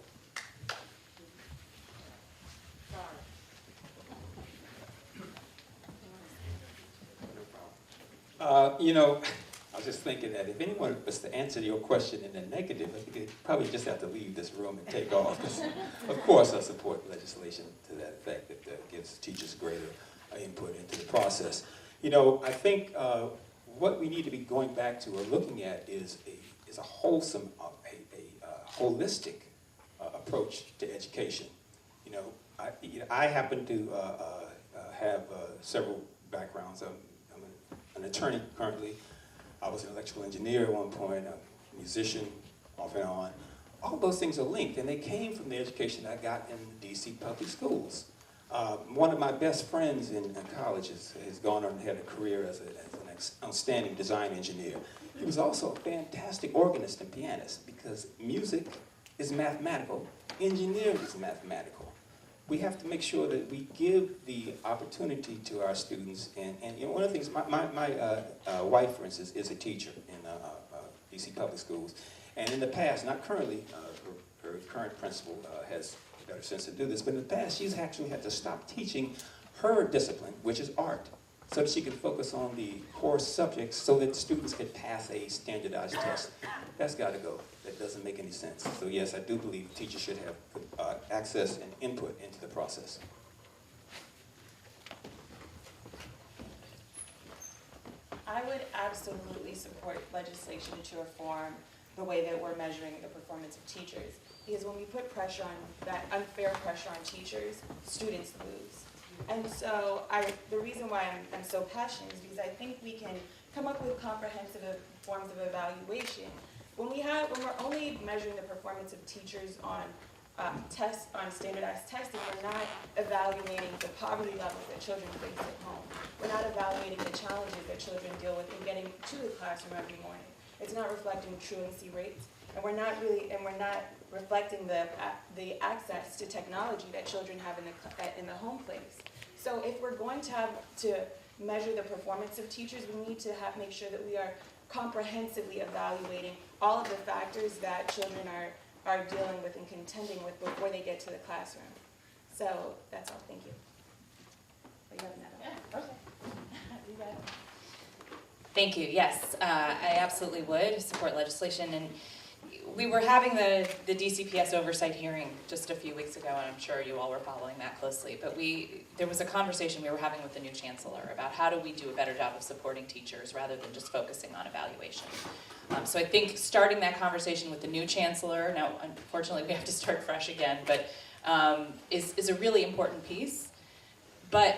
I was just thinking that if anyone was to answer your question in the negative, I think they'd probably just have to leave this room and take off. Of course, I support legislation to that effect that gives teachers greater input into the process. I think what we need to be going back to or looking at is a wholesome, holistic approach to education. I happen to have several backgrounds. I'm an attorney currently. I was an electrical engineer at one point, a musician, off and on. All those things are linked, and they came from the education I got in DC public schools. One of my best friends in college has gone on and had a career as an outstanding design engineer. He was also a fantastic organist and pianist because music is mathematical, engineering is mathematical. We have to make sure that we give the opportunity to our students, and you know, one of the things, my wife, for instance, is a teacher in DC Public Schools, and in the past, not currently, her current principal has better sense to do this, but in the past, she's actually had to stop teaching her discipline, which is art, so that she could focus on the core subjects so that students could pass a standardized test. That's got to go. That doesn't make any sense. So yes, I do believe teachers should have access and input into the process. I would absolutely support legislation to reform the way that we're measuring the performance of teachers. Because when we put pressure on, that unfair pressure on teachers, students lose. And so the reason why I'm so passionate is because I think we can come up with comprehensive forms of evaluation. When we're only measuring the performance of teachers on standardized testing, we're not evaluating the poverty levels that children face at home. We're not evaluating the challenges that children deal with in getting to the classroom every morning. It's not reflecting truancy rates, and we're not reflecting the access to technology that children have in the home place. So if we're going to have to measure the performance of teachers, we need to make sure that we are comprehensively evaluating all of the factors that children are dealing with and contending with before they get to the classroom. So that's all. Thank you. Oh, you have another one? Okay. You got it. Thank you. Yes, I absolutely would support legislation. And we were having the DCPS oversight hearing just a few weeks ago, and I'm sure you all were following that closely. But there was a conversation we were having with the new chancellor about how do we do a better job of supporting teachers rather than just focusing on evaluation. So I think starting that conversation with the new chancellor, now unfortunately we have to start fresh again, but is a really important piece. But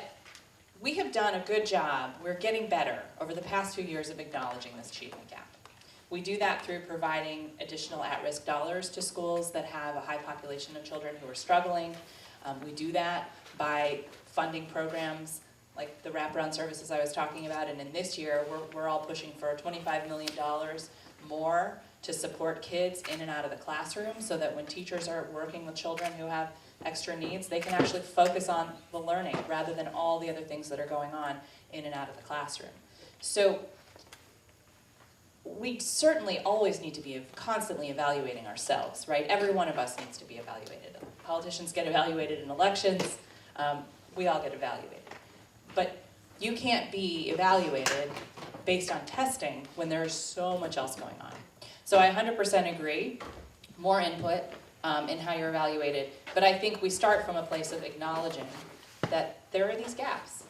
we have done a good job, we're getting better over the past few years of acknowledging this achievement gap. We do that through providing additional at-risk dollars to schools that have a high population of children who are struggling. We do that by funding programs like the wraparound services I was talking about, and in this year, we're all pushing for $25 million more to support kids in and out of the classroom so that when teachers are working with children who have extra needs, they can actually focus on the learning rather than all the other things that are going on in and out of the classroom. So we certainly always need to be constantly evaluating ourselves, right? Every one of us needs to be evaluated. Politicians get evaluated in elections. We all get evaluated. But you can't be evaluated based on testing when there's so much else going on. So I 100% agree, more input in how you're evaluated. But I think we start from a place of acknowledging that there are these gaps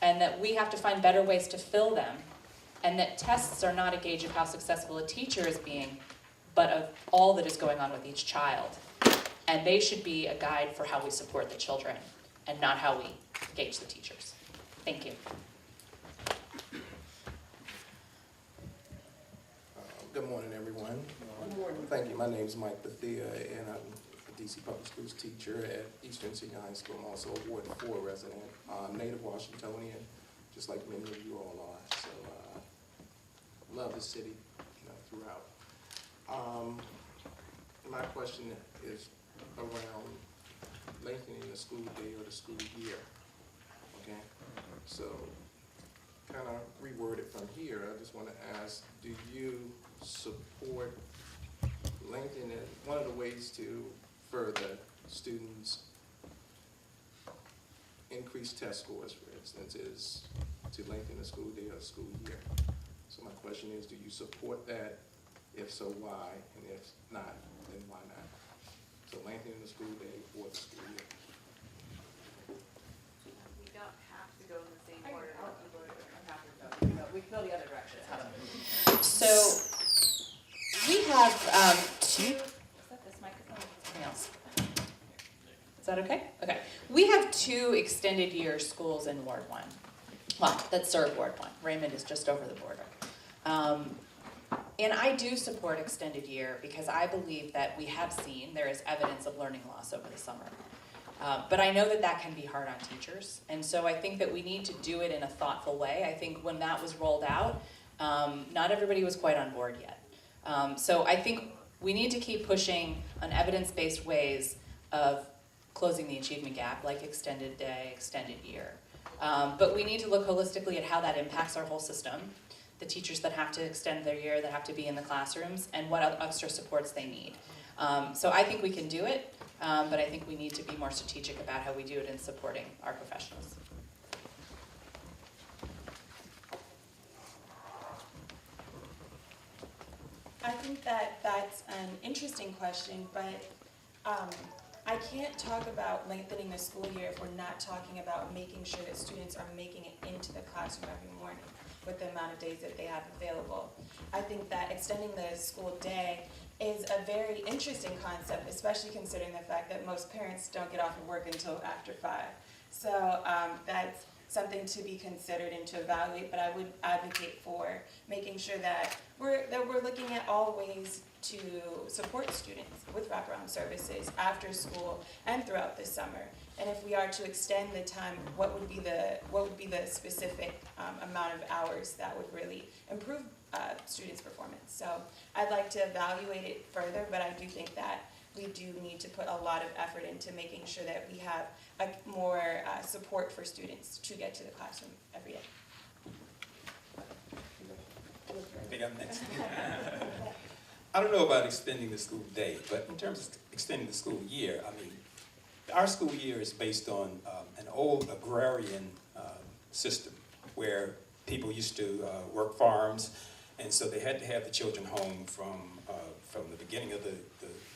and that we have to find better ways to fill them, and that tests are not a gauge of how successful a teacher is being, but of all that is going on with each child. And they should be a guide for how we support the children and not how we gauge the teachers. Thank you. Good morning, everyone. Good morning. Thank you. My name is Mike Bethia, and I'm a DC Public Schools teacher at Eastern Senior High School. I'm also a Ward 4 resident. I'm native Washingtonian, just like many of you all are. So love the city, throughout. My question is around lengthening the school day or the school year. Okay, so kind of reword it from here. I just want to ask, do you support lengthening it? One of the ways to further students' increase test scores, for instance, is to lengthen the school day or school year. So my question is, do you support that? If so, why? And if not, then why not? So lengthening the school day or the school year. We don't have to go in the same order. We can go the other direction. So we have two. Is that this microphone or something else? Is that okay? Okay. We have two extended year schools in Ward 1. Well, that serve Ward 1. Raymond is just over the border. And I do support extended year because I believe that we have seen there is evidence of learning loss over the summer. But I know that that can be hard on teachers, and so I think that we need to do it in a thoughtful way. I think when that was rolled out, not everybody was quite on board yet. So I think we need to keep pushing on evidence-based ways of closing the achievement gap, like extended day, extended year. But we need to look holistically at how that impacts our whole system, the teachers that have to extend their year, that have to be in the classrooms, and what extra supports they need. So I think we can do it, but I think we need to be more strategic about how we do it in supporting our professionals. I think that that's an interesting question, but I can't talk about lengthening the school year if we're not talking about making sure that students are making it into the classroom every morning with the amount of days that they have available. I think that extending the school day is a very interesting concept, especially considering the fact that most parents don't get off of work until after 5. So that's something to be considered and to evaluate, but I would advocate for making sure that we're looking at all ways to support students with wraparound services after school and throughout the summer. And if we are to extend the time, what would be the specific amount of hours that would really improve students' performance? So I'd like to evaluate it further, but I do think that we do need to put a lot of effort into making sure that we have more support for students to get to the classroom every day. I think I'm next. I don't know about extending the school day, but in terms of extending the school year, I mean, our school year is based on an old agrarian system where people used to work farms, and so they had to have the children home from the beginning of the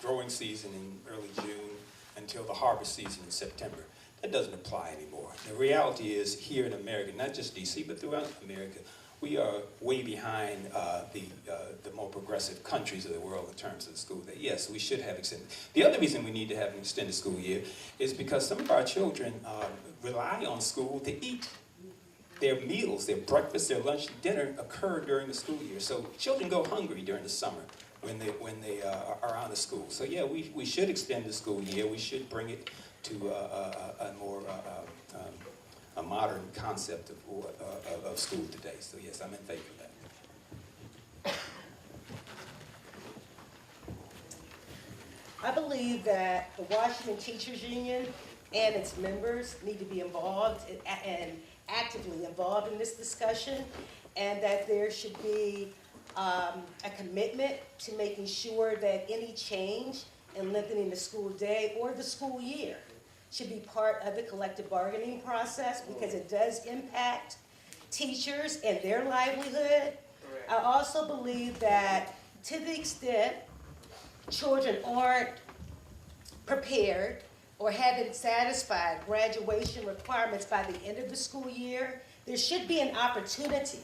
growing season in early June until the harvest season in September. That doesn't apply anymore. The reality is here in America, not just DC, but throughout America, we are way behind the more progressive countries of the world in terms of the school day. Yes, we should have extended. The other reason we need to have an extended school year is because some of our children rely on school to eat. Their meals, their breakfast, their lunch, dinner occur during the school year. So children go hungry during the summer when they are out of school. So yeah, we should extend the school year. We should bring it to a more a modern concept of school today. So yes, I'm in favor of that. I believe that the Washington Teachers Union and its members need to be involved and actively involved in this discussion, and that there should be a commitment to making sure that any change in lengthening the school day or the school year should be part of the collective bargaining process, because it does impact teachers and their livelihood. I also believe that to the extent children aren't prepared or haven't satisfied graduation requirements by the end of the school year, there should be an opportunity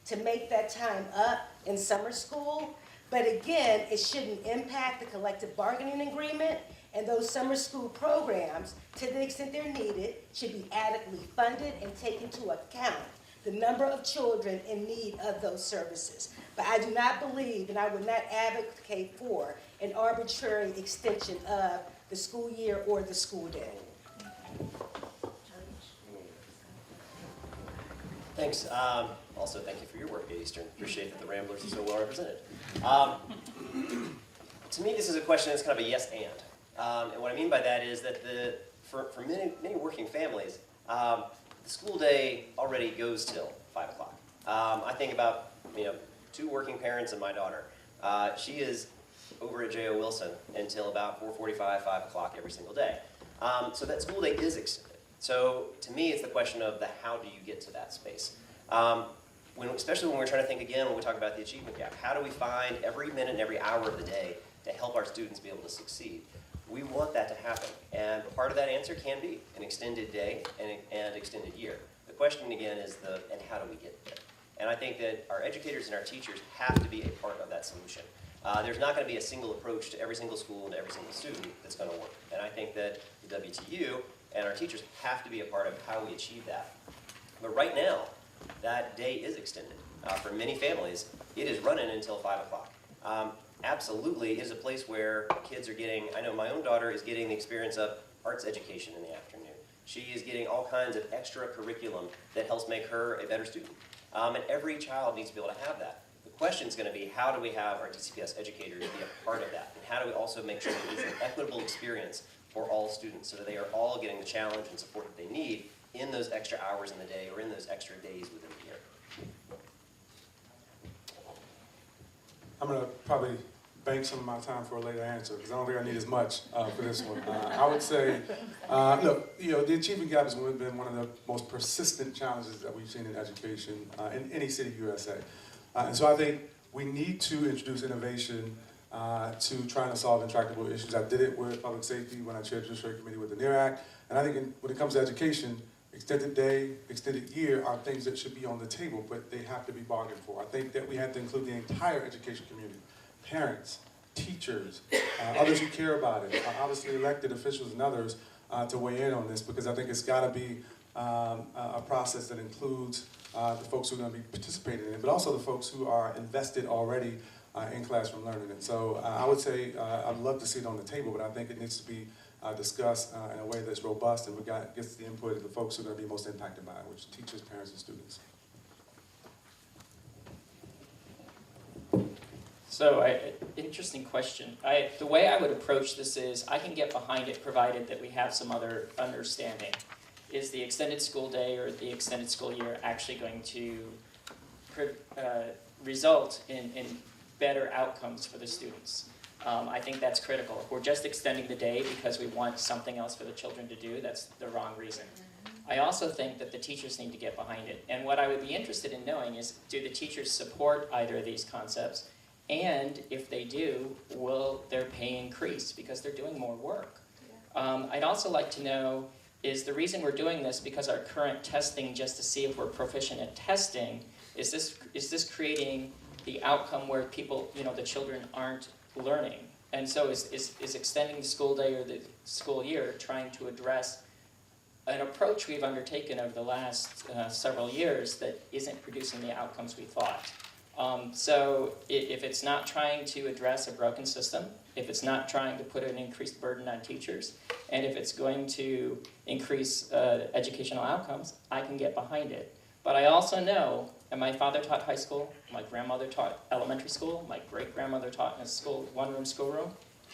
to make that time up in summer school. But again, it shouldn't impact the collective bargaining agreement, and those summer school programs, to the extent they're needed, should be adequately funded and take into account the number of children in need of those services. But I do not believe, and I would not advocate for, an arbitrary extension of the school year or the school day. Thanks. Also, thank you for your work at Eastern. Appreciate that the Ramblers are so well represented. To me, this is a question that's kind of a yes and. And what I mean by that is that for many working families, the school day already goes till 5 o'clock. I think about 2 working parents and my daughter. She is over at J.O. Wilson until about 4:45, 5 o'clock every single day. So that school day is extended. So to me, it's the question of the how do you get to that space? Especially when we're trying to think again, when we talk about the achievement gap, how do we find every minute and every hour of the day to help our students be able to succeed? We want that to happen, and part of that answer can be an extended day and extended year. The question again is and how do we get there? And I think that our educators and our teachers have to be a part of that solution. There's not going to be a single approach to every single school and every single student that's going to work. And I think that the WTU and our teachers have to be a part of how we achieve that. But right now, that day is extended. For many families, it is running until 5 o'clock. Absolutely, it is a place where kids are getting, I know my own daughter is getting the experience of arts education in the afternoon. She is getting all kinds of extra curriculum that helps make her a better student. And every child needs to be able to have that. The question is going to be, how do we have our DCPS educators be a part of that? And how do we also make sure that it's an equitable experience for all students so that they are all getting the challenge and support that they need in those extra hours in the day or in those extra days within the year? I'm going to probably bank some of my time for a later answer because I don't think I need as much for this one. I would say, look, the achievement gap has been one of the most persistent challenges that we've seen in education in any city USA. And so I think we need to introduce innovation to trying to solve intractable issues. I did it with public safety when I chaired the Judiciary Committee with the NEAR Act. And I think when it comes to education, extended day, extended year are things that should be on the table, but they have to be bargained for. I think that we have to include the entire education community, parents, teachers, others who care about it, obviously elected officials and others to weigh in on this, because I think it's got to be a process that includes the folks who are going to be participating in it, but also the folks who are invested already in classroom learning. And so I would say I'd love to see it on the table, but I think it needs to be discussed in a way that's robust and gets the input of the folks who are going to be most impacted by it, which are teachers, parents, and students. So, interesting question. The way I would approach this is I can get behind it provided that we have some other understanding. Is the extended school day or the extended school year actually going to result in better outcomes for the students? I think that's critical. If we're just extending the day because we want something else for the children to do, that's the wrong reason. I also think that the teachers need to get behind it. And what I would be interested in knowing is, do the teachers support either of these concepts? And if they do, will their pay increase because they're doing more work? I'd also like to know, is the reason we're doing this because our current testing, just to see if we're proficient at testing, is this creating the outcome where people, the children aren't learning? And so is extending the school day or the school year trying to address an approach we've undertaken over the last several years that isn't producing the outcomes we thought? So if it's not trying to address a broken system, if it's not trying to put an increased burden on teachers, and if it's going to increase educational outcomes, I can get behind it. But I also know, and my father taught high school, my grandmother taught elementary school, my great-grandmother taught in a school, one-room schoolroom.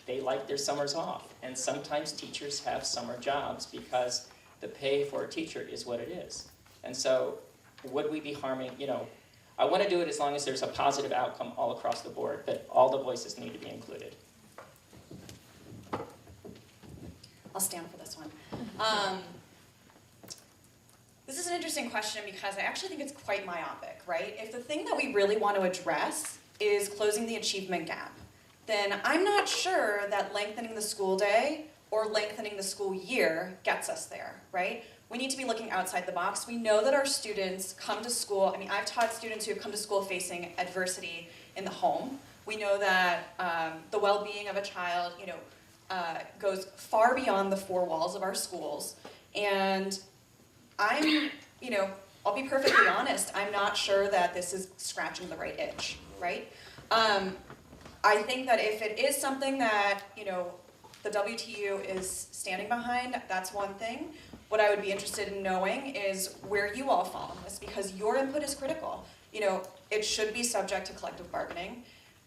They like their summers off. And sometimes teachers have summer jobs because the pay for a teacher is what it is. And so would we be harming, I want to do it as long as there's a positive outcome all across the board, but all the voices need to be included. I'll stand for this one. This is an interesting question because I actually think it's quite myopic, right? If the thing that we really want to address is closing the achievement gap, then I'm not sure that lengthening the school day or lengthening the school year gets us there, right? We need to be looking outside the box. We know that our students come to school, I've taught students who have come to school facing adversity in the home. We know that the well-being of a child, goes far beyond the four walls of our schools. And I'll be perfectly honest, I'm not sure that this is scratching the right itch, right? I think that if it is something that, the WTU is standing behind, that's one thing. What I would be interested in knowing is where you all fall on this, because your input is critical. It should be subject to collective bargaining.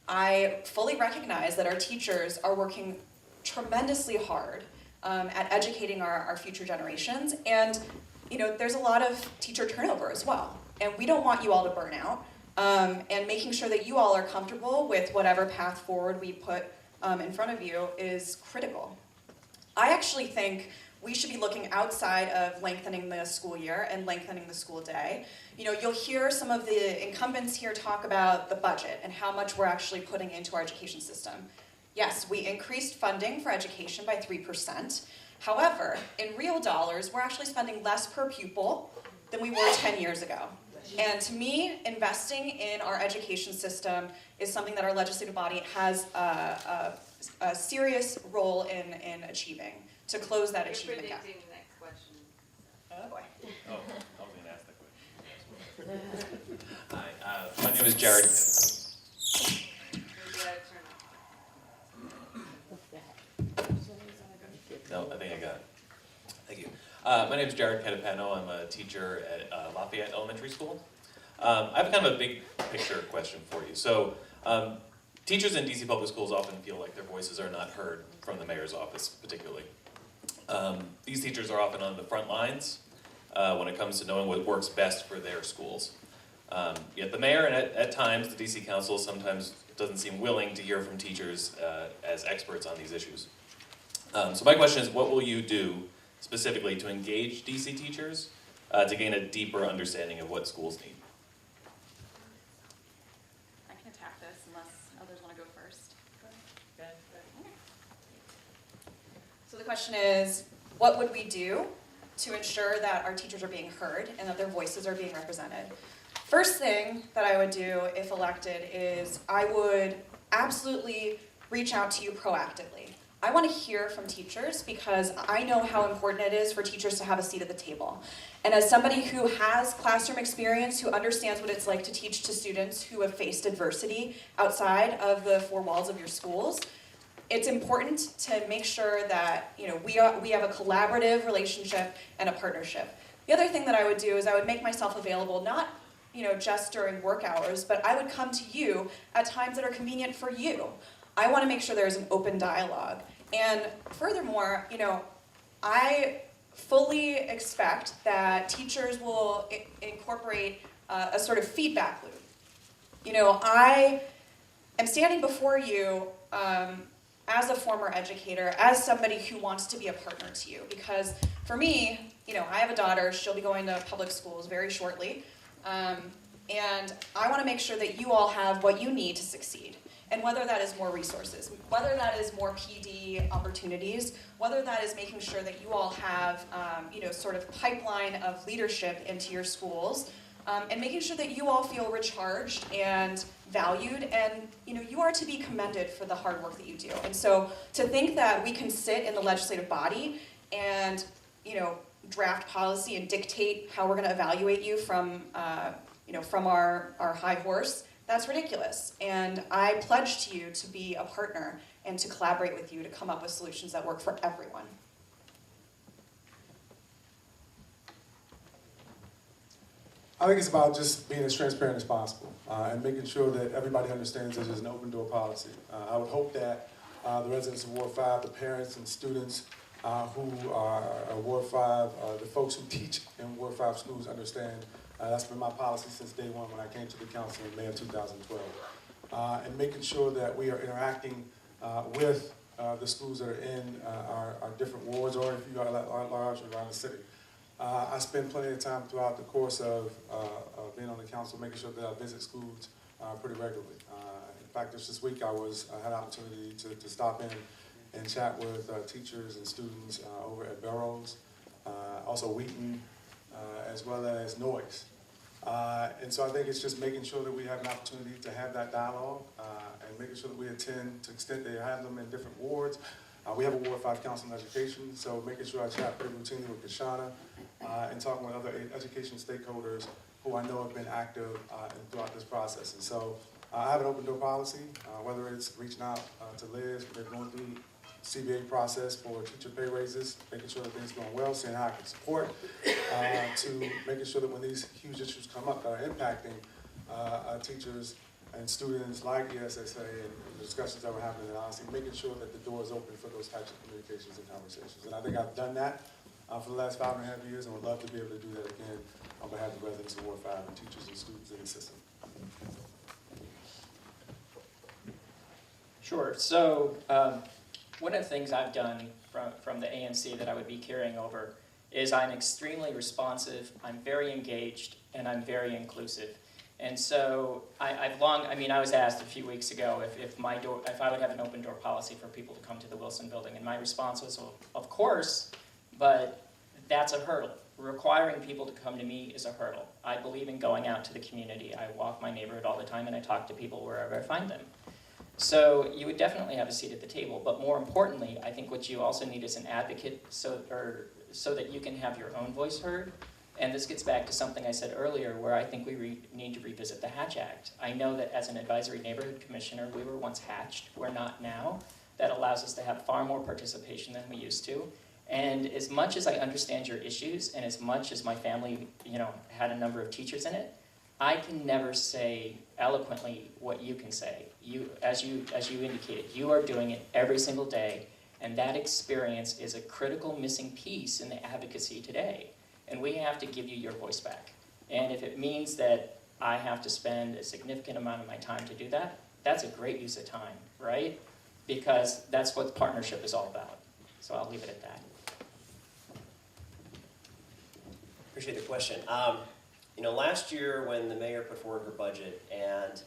I fully recognize that our teachers are working tremendously hard at educating our future generations, and there's a lot of teacher turnover as well, and we don't want you all to burn out, and making sure that you all are comfortable with whatever path forward we put in front of you is critical. I actually think we should be looking outside of lengthening the school year and lengthening the school day. You'll hear some of the incumbents here talk about the budget and how much we're actually putting into our education system. Yes, we increased funding for education by 3%. However, in real dollars, we're actually spending less per pupil than we were 10 years ago. And to me, investing in our education system is something that our legislative body has a serious role in achieving, to close that achievement gap. You're predicting the next question. Oh boy. Oh, I was going to ask that question. Hi, my name is Jared. No, I think I got it. My name is Jared Catapano. I'm a teacher at Lafayette Elementary School. I have kind of a big picture question for you. So, teachers in DC public schools often feel like their voices are not heard from the mayor's office, particularly. These teachers are often on the front lines when it comes to knowing what works best for their schools. Yet the mayor, and at times the DC Council, sometimes doesn't seem willing to hear from teachers as experts on these issues. So my question is, what will you do specifically to engage DC teachers to gain a deeper understanding of what schools need? I can attack this unless others want to go first. So the question is, what would we do to ensure that our teachers are being heard and that their voices are being represented? First thing that I would do if elected is I would absolutely reach out to you proactively. I want to hear from teachers because I know how important it is for teachers to have a seat at the table. And as somebody who has classroom experience, who understands what it's like to teach to students who have faced adversity outside of the four walls of your schools, it's important to make sure that we have a collaborative relationship and a partnership. The other thing that I would do is I would make myself available, not just during work hours, but I would come to you at times that are convenient for you. I want to make sure there's an open dialogue. And furthermore, I fully expect that teachers will incorporate a sort of feedback loop. I am standing before you as a former educator, as somebody who wants to be a partner to you. Because for me, I have a daughter, she'll be going to public schools very shortly. And I want to make sure that you all have what you need to succeed. And whether that is more resources, whether that is more PD opportunities, whether that is making sure that you all have, sort of pipeline of leadership into your schools, and making sure that you all feel recharged and valued, and you are to be commended for the hard work that you do. And so to think that we can sit in the legislative body and draft policy and dictate how we're going to evaluate you from from our high horse, that's ridiculous. And I pledge to you to be a partner and to collaborate with you to come up with solutions that work for everyone. I think it's about just being as transparent as possible and making sure that everybody understands that there's an open door policy. I would hope that the residents of Ward 5, the parents and students who are Ward 5, the folks who teach in Ward 5 schools understand that's been my policy since day one when I came to the council in May of 2012. And making sure that we are interacting with the schools that are in our different wards, or if you are large around the city. I spend plenty of time throughout the course of being on the council making sure that I visit schools pretty regularly. In fact, just this week I had an opportunity to stop in and chat with teachers and students over at Burroughs, also Wheaton, as well as Noyes. And so I think it's just making sure that we have an opportunity to have that dialogue and making sure that we attend to the extent they have them in different wards. We have a Ward 5 Council on Education, so making sure I chat pretty routinely with Kashana and talking with other education stakeholders who I know have been active throughout this process. And so I have an open door policy, whether it's reaching out to Liz, they're going through CBA process for teacher pay raises, making sure that things are going well, seeing how I can support, to making sure that when these huge issues come up that are impacting teachers and students like ESSA and the discussions that were happening in Odyssey, making sure that the door is open for those types of communications and conversations. And I think I've done that for the last 5.5 years and would love to be able to do that again on behalf of the residents of Ward 5 and teachers and students in the system. Sure. So one of the things I've done from the ANC that I would be carrying over is I'm extremely responsive, I'm very engaged, and I'm very inclusive. And so I was asked a few weeks ago if I would have an open door policy for people to come to the Wilson building, and my response was, well, of course, but that's a hurdle. Requiring people to come to me is a hurdle. I believe in going out to the community. I walk my neighborhood all the time, and I talk to people wherever I find them. So you would definitely have a seat at the table, but more importantly, I think what you also need is an advocate so that you can have your own voice heard. And this gets back to something I said earlier where I think we need to revisit the Hatch Act. I know that as an advisory neighborhood commissioner, we were once hatched. We're not now. That allows us to have far more participation than we used to. And as much as I understand your issues, and as much as my family, had a number of teachers in it, I can never say eloquently what you can say. As you indicated, you are doing it every single day, and that experience is a critical missing piece in the advocacy today. And we have to give you your voice back. And if it means that I have to spend a significant amount of my time to do that, that's a great use of time, right? Because that's what partnership is all about. So I'll leave it at that. Appreciate the question. Last year when the mayor put forward her budget and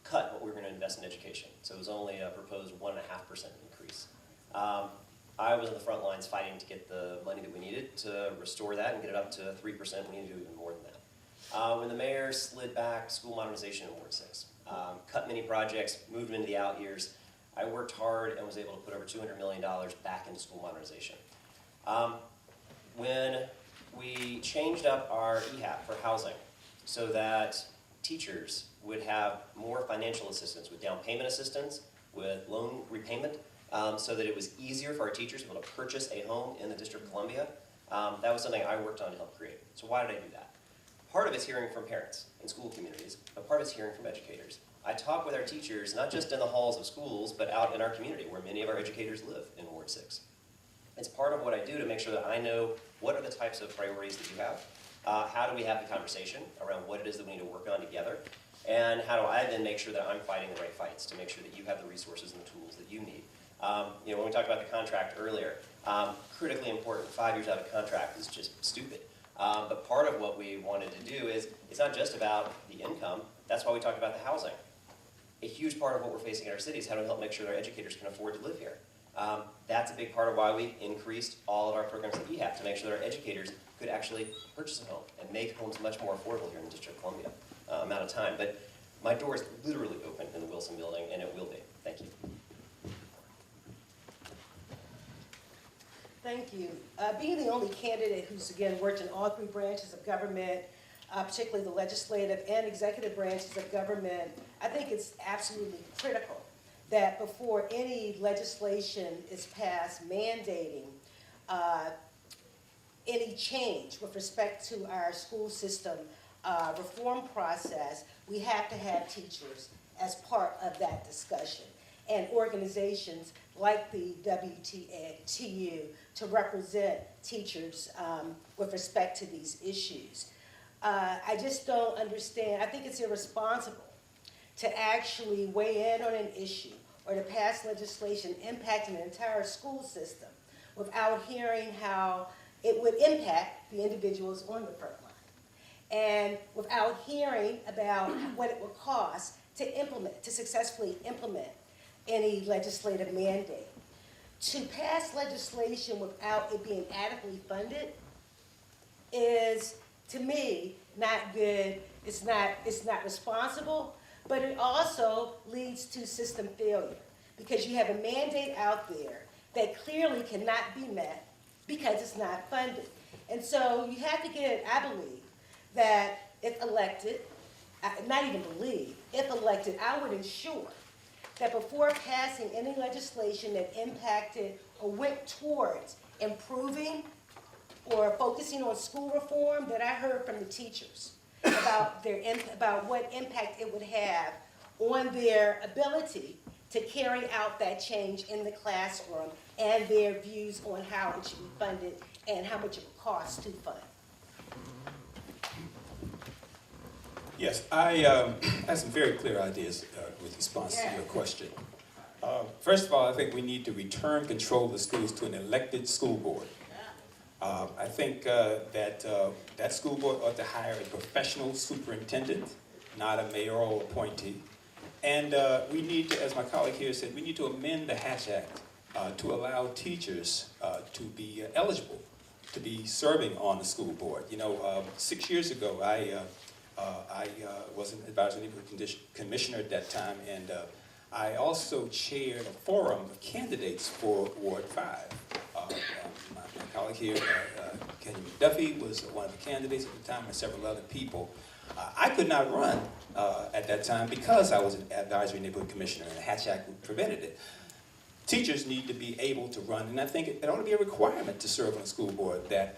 cut what we were going to invest in education, so it was only a proposed 1.5% increase. I was on the front lines fighting to get the money that we needed to restore that and get it up to 3%. We need to do even more than that. When the mayor slid back school modernization in Ward 6, cut many projects, moved them into the out years, I worked hard and was able to put over $200 million back into school modernization. When we changed up our EHAP for housing so that teachers would have more financial assistance with down payment assistance, with loan repayment, so that it was easier for our teachers to be able to purchase a home in the District of Columbia. That was something I worked on to help create. So why did I do that? Part of it's hearing from parents in school communities, but part of it's hearing from educators. I talk with our teachers, not just in the halls of schools, but out in our community where many of our educators live in Ward 6. It's part of what I do to make sure that I know what are the types of priorities that you have, how do we have the conversation around what it is that we need to work on together, and how do I then make sure that I'm fighting the right fights to make sure that you have the resources and the tools that you need. When we talked about the contract earlier, critically important, 5 years out of contract is just stupid. But part of what we wanted to do is, it's not just about the income, that's why we talked about the housing. A huge part of what we're facing in our city is how do we help make sure that our educators can afford to live here. That's a big part of why we increased all of our programs at EHAP to make sure that our educators could actually purchase a home and make homes much more affordable here in the District of Columbia amount of time. But my door is literally open in the Wilson building, and it will be. Thank you. Thank you. Being the only candidate who's, again, worked in all 3 branches of government, particularly the legislative and executive branches of government, I think it's absolutely critical that before any legislation is passed mandating any change with respect to our school system reform process, we have to have teachers as part of that discussion, and organizations like the WTU to represent teachers with respect to these issues. I just don't understand. I think it's irresponsible to actually weigh in on an issue or to pass legislation impacting the entire school system without hearing how it would impact the individuals on the front line, and without hearing about what it would cost to successfully implement any legislative mandate. To pass legislation without it being adequately funded is, to me, not good. It's not responsible, but it also leads to system failure because you have a mandate out there that clearly cannot be met because it's not funded. And so you have to get, I believe, that if elected, not even believe, if elected, I would ensure that before passing any legislation that impacted or went towards improving or focusing on school reform, that I heard from the teachers about what impact it would have on their ability to carry out that change in the classroom and their views on how it should be funded and how much it would cost to fund. Yes, I have some very clear ideas with response to your question. First of all, I think we need to return control of the schools to an elected school board. I think that school board ought to hire a professional superintendent, not a mayoral appointee. And we need to, as my colleague here said, we need to amend the Hatch Act to allow teachers to be eligible to be serving on the school board. 6 years ago, I was an advisory neighborhood commissioner at that time, and I also chaired a forum of candidates for Ward 5. My colleague here, Kenny McDuffie, was one of the candidates at the time, and several other people. I could not run at that time because I was an advisory neighborhood commissioner, and the Hatch Act prevented it. teachers need to be able to run, and I think it ought to be a requirement to serve on a school board that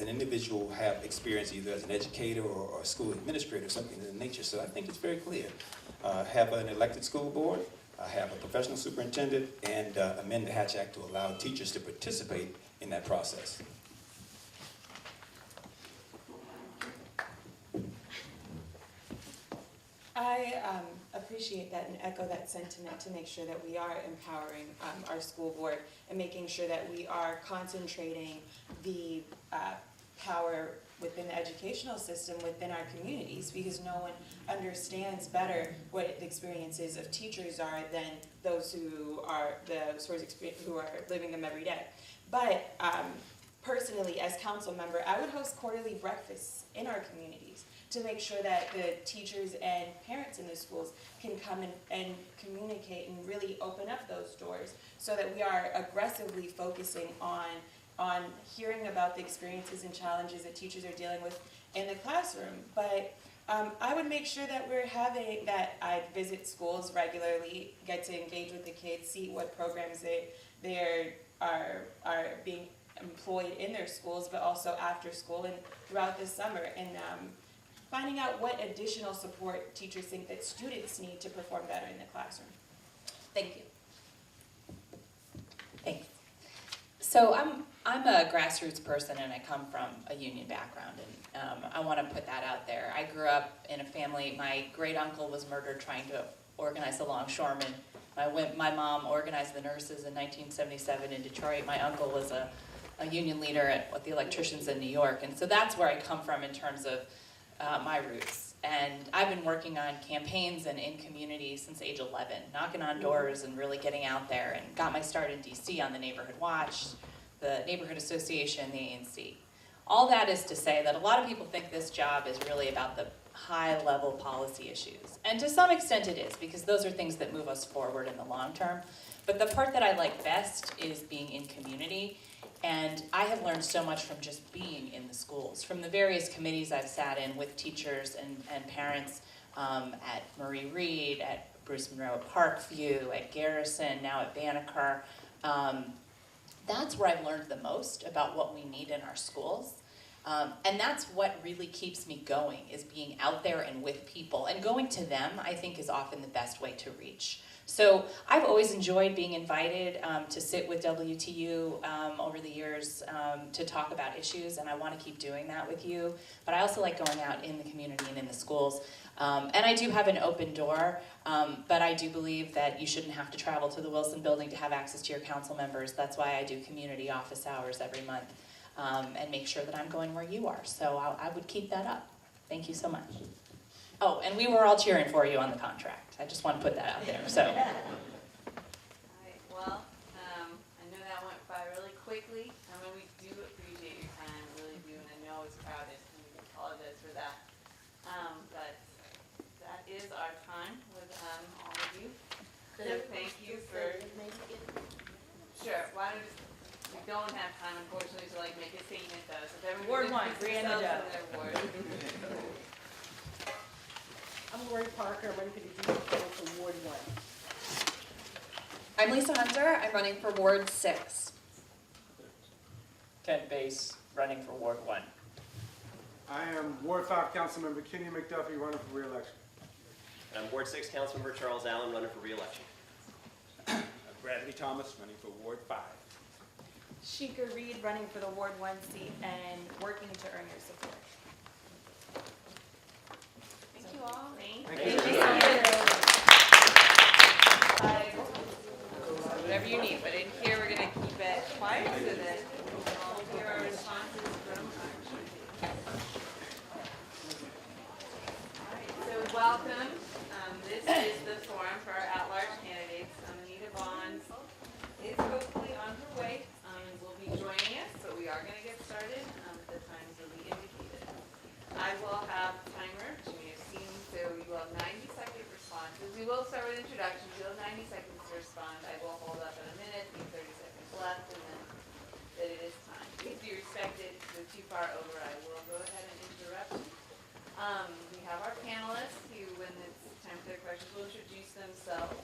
an individual have experience either as an educator or a school administrator, something of that nature. So I think it's very clear. Have an elected school board, have a professional superintendent, and amend the Hatch Act to allow teachers to participate in that process. I appreciate that and echo that sentiment to make sure that we are empowering our school board and making sure that we are concentrating the power within the educational system within our communities, because no one understands better what the experiences of teachers are than those who are who are living them every day. But personally, as council member, I would host quarterly breakfasts in our communities to make sure that the teachers and parents in the schools can come and communicate and really open up those doors so that we are aggressively focusing on hearing about the experiences and challenges that teachers are dealing with in the classroom. But I would make sure that that I visit schools regularly, get to engage with the kids, see what programs they are being employed in their schools, but also after school and throughout the summer, and finding out what additional support teachers think that students need to perform better in the classroom. Thank you. Thanks. So I'm a grassroots person and I come from a union background, and I want to put that out there. I grew up in a family, my great uncle was murdered trying to organize the longshoremen. My mom organized the nurses in 1977 in Detroit. My uncle was a union leader with the electricians in New York, and so that's where I come from in terms of my roots. And I've been working on campaigns and in communities since age 11, knocking on doors and really getting out there, and got my start in DC on the Neighborhood Watch, the Neighborhood Association, the ANC. All that is to say that a lot of people think this job is really about the high-level policy issues. And to some extent it is, because those are things that move us forward in the long term. But the part that I like best is being in community. And I have learned so much from just being in the schools, from the various committees I've sat in with teachers and parents at Murray Reed, at Bruce Monroe at Parkview, at Garrison, now at Banneker. That's where I've learned the most about what we need in our schools. And that's what really keeps me going, is being out there and with people. And going to them, I think, is often the best way to reach. So I've always enjoyed being invited to sit with WTU over the years to talk about issues, and I want to keep doing that with you. But I also like going out in the community and in the schools. And I do have an open door, but I do believe that you shouldn't have to travel to the Wilson Building to have access to your council members. That's why I do community office hours every month and make sure that I'm going where you are. So I would keep that up. Thank you so much. Oh, and we were all cheering for you on the contract. I just want to put that out there. So. All right, well, I know that went by really quickly. I mean, we do appreciate your time, really do, and I know it's crowded, and we apologize for that. But that is our time with all of you. So thank you for. Sure. Why don't we don't have time, unfortunately, to like make a statement though. So if everyone Ward 1, Brianna Doe. I'm Lori Parker, I'm running for the DC Council, Ward 1. I'm Lisa Hunter, I'm running for Ward 6. Kent Bass, running for Ward 1. I am Ward 5 Councilmember Kenny McDuffie, running for re-election. And I'm Ward 6 Councilmember Charles Allen, running for re-election. Bradley Thomas, running for Ward 5. Sheikah Reed, running for the Ward 1 seat and working to earn your support. Thank you all. Thank you. Whatever you need, but in here we're gonna keep it quiet so that we'll hear our responses from our. Alright, so welcome. This is the forum for our at-large candidates. Anita Bonds is hopefully on her way and will be joining us, but we are gonna get started at the times that we indicated. I will have a timer, which you may have seen, so you will have 90-second responses. We will start with introductions. You'll have 90 seconds to respond. I will hold up in a minute, leave 30 seconds left, and then that it is time. Please be respected. If you're too far over, I will go ahead and interrupt. We have our panelists who, when it's time for their questions, will introduce themselves.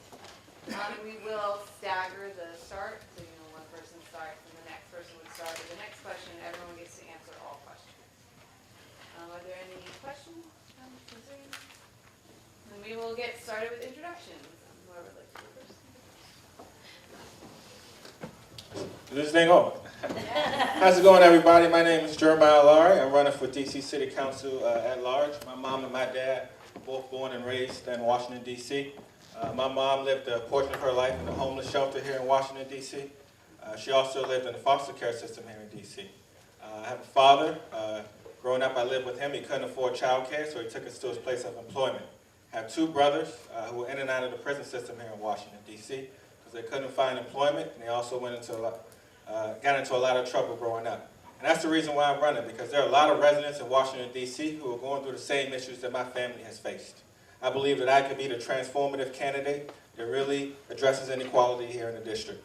And we will stagger the start, so one person starts and the next person would start with the next question, and everyone gets to answer all questions. Are there any questions? Then we will get started with introductions. Whoever would like to go first. This thing on. How's it going, everybody? My name is Jeremiah Laurie. I'm running for DC City Council at large. My mom and my dad were both born and raised in Washington, D.C. My mom lived a portion of her life in a homeless shelter here in Washington, D.C. She also lived in the foster care system here in D.C. I have a father. Growing up, I lived with him. He couldn't afford child care, so he took us to his place of employment. I have two brothers who were in and out of the prison system here in Washington, D.C. because they couldn't find employment, and they also got into a lot of trouble growing up. And that's the reason why I'm running, because there are a lot of residents in Washington, D.C. who are going through the same issues that my family has faced. I believe that I could be the transformative candidate that really addresses inequality here in the district.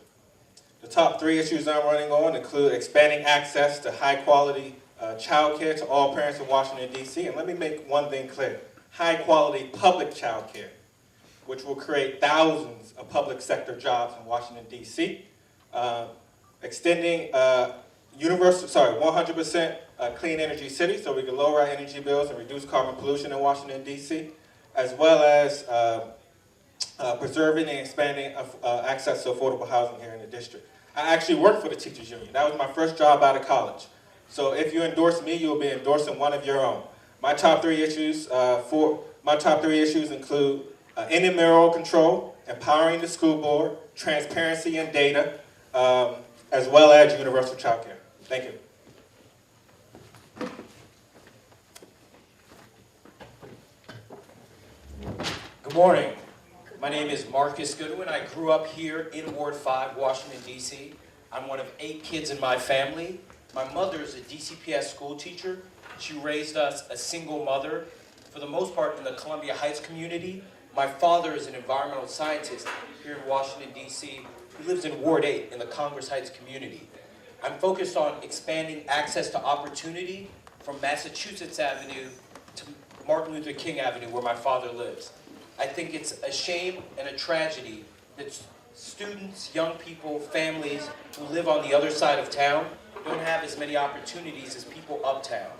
The top 3 issues I'm running on include expanding access to high-quality child care to all parents in Washington, D.C. And let me make one thing clear. High-quality public child care, which will create thousands of public sector jobs in Washington, D.C. Extending 100% clean energy city, so we can lower our energy bills and reduce carbon pollution in Washington, D.C., as well as preserving and expanding access to affordable housing here in the district. I actually work for the teachers union. That was my first job out of college. So if you endorse me, you'll be endorsing one of your own. My top 3 issues include intramural control, empowering the school board, transparency and data, as well as universal child care. Thank you. Good morning. My name is Marcus Goodwin. I grew up here in Ward 5, Washington, D.C. I'm one of 8 kids in my family. My mother is a DCPS school teacher. She raised us a single mother, for the most part in the Columbia Heights community. My father is an environmental scientist here in Washington, D.C. He lives in Ward 8 in the Congress Heights community. I'm focused on expanding access to opportunity from Massachusetts Avenue to Martin Luther King Avenue, where my father lives. I think it's a shame and a tragedy that students, young people, families who live on the other side of town don't have as many opportunities as people uptown.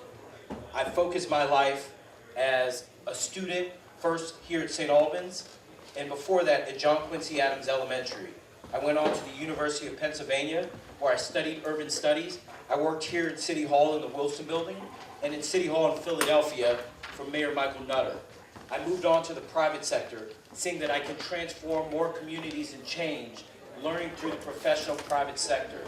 I focused my life as a student, first here at St. Albans, and before that at John Quincy Adams Elementary. I went on to the University of Pennsylvania, where I studied urban studies. I worked here at City Hall in the Wilson Building, and at City Hall in Philadelphia for Mayor Michael Nutter. I moved on to the private sector, seeing that I can transform more communities and change, learning through the professional private sector.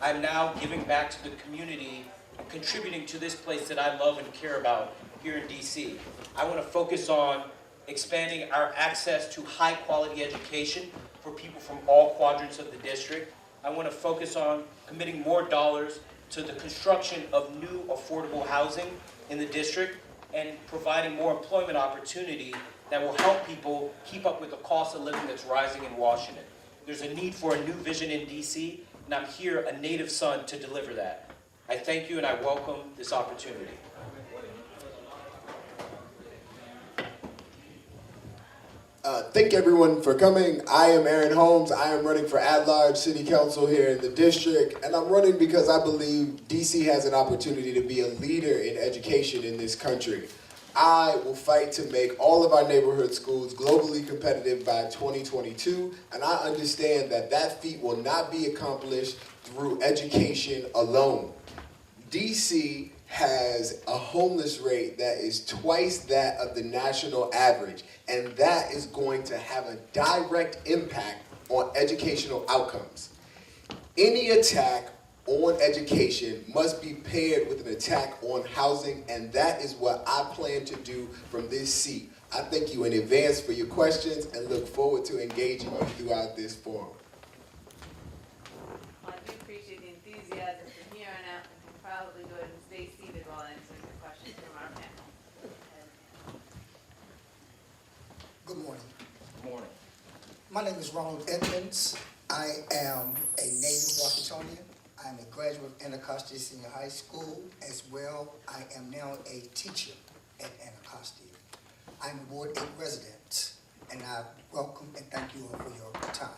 I'm now giving back to the community, contributing to this place that I love and care about here in DC. I want to focus on expanding our access to high quality education for people from all quadrants of the district. I want to focus on committing more dollars to the construction of new affordable housing in the district and providing more employment opportunity that will help people keep up with the cost of living that's rising in Washington. There's a need for a new vision in DC, and I'm here, a native son, to deliver that. I thank you and I welcome this opportunity. Thank everyone for coming. I am Aaron Holmes. I am running for at-large city council here in the district, and I'm running because I believe DC has an opportunity to be a leader in education in this country. I will fight to make all of our neighborhood schools globally competitive by 2022, and I understand that that feat will not be accomplished through education alone. DC has a homeless rate that is twice that of the national average, and that is going to have a direct impact on educational outcomes. Any attack on education must be paired with an attack on housing, and that is what I plan to do from this seat. I thank you in advance for your questions and look forward to engaging you throughout this forum. Well, I do appreciate the enthusiasm from here on out. We can probably go ahead and stay seated while answering the questions from our panel. Good morning. Good morning. My name is Ronald Edmonds. I am a native Washingtonian. I am a graduate of Anacostia Senior High School as well. I am now a teacher at Anacostia. I'm a Ward 8 resident. and I welcome and thank you all for your time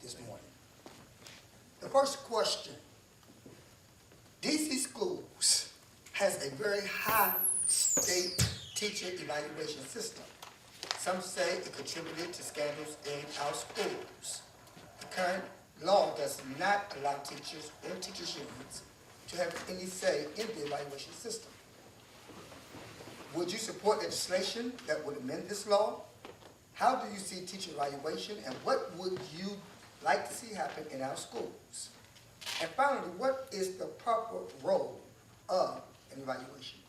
this morning. The first question, DC Schools has a very high state teacher evaluation system. Some say it contributed to scandals in our schools. The current law does not allow teachers or teachers' unions to have any say in the evaluation system. Would you support legislation that would amend this law? How do you see teacher evaluation, and what would you like to see happen in our schools? And finally, what is the proper role of an evaluation?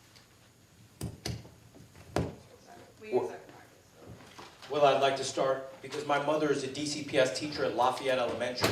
Well, I'd like to start because my mother is a DCPS teacher at Lafayette Elementary,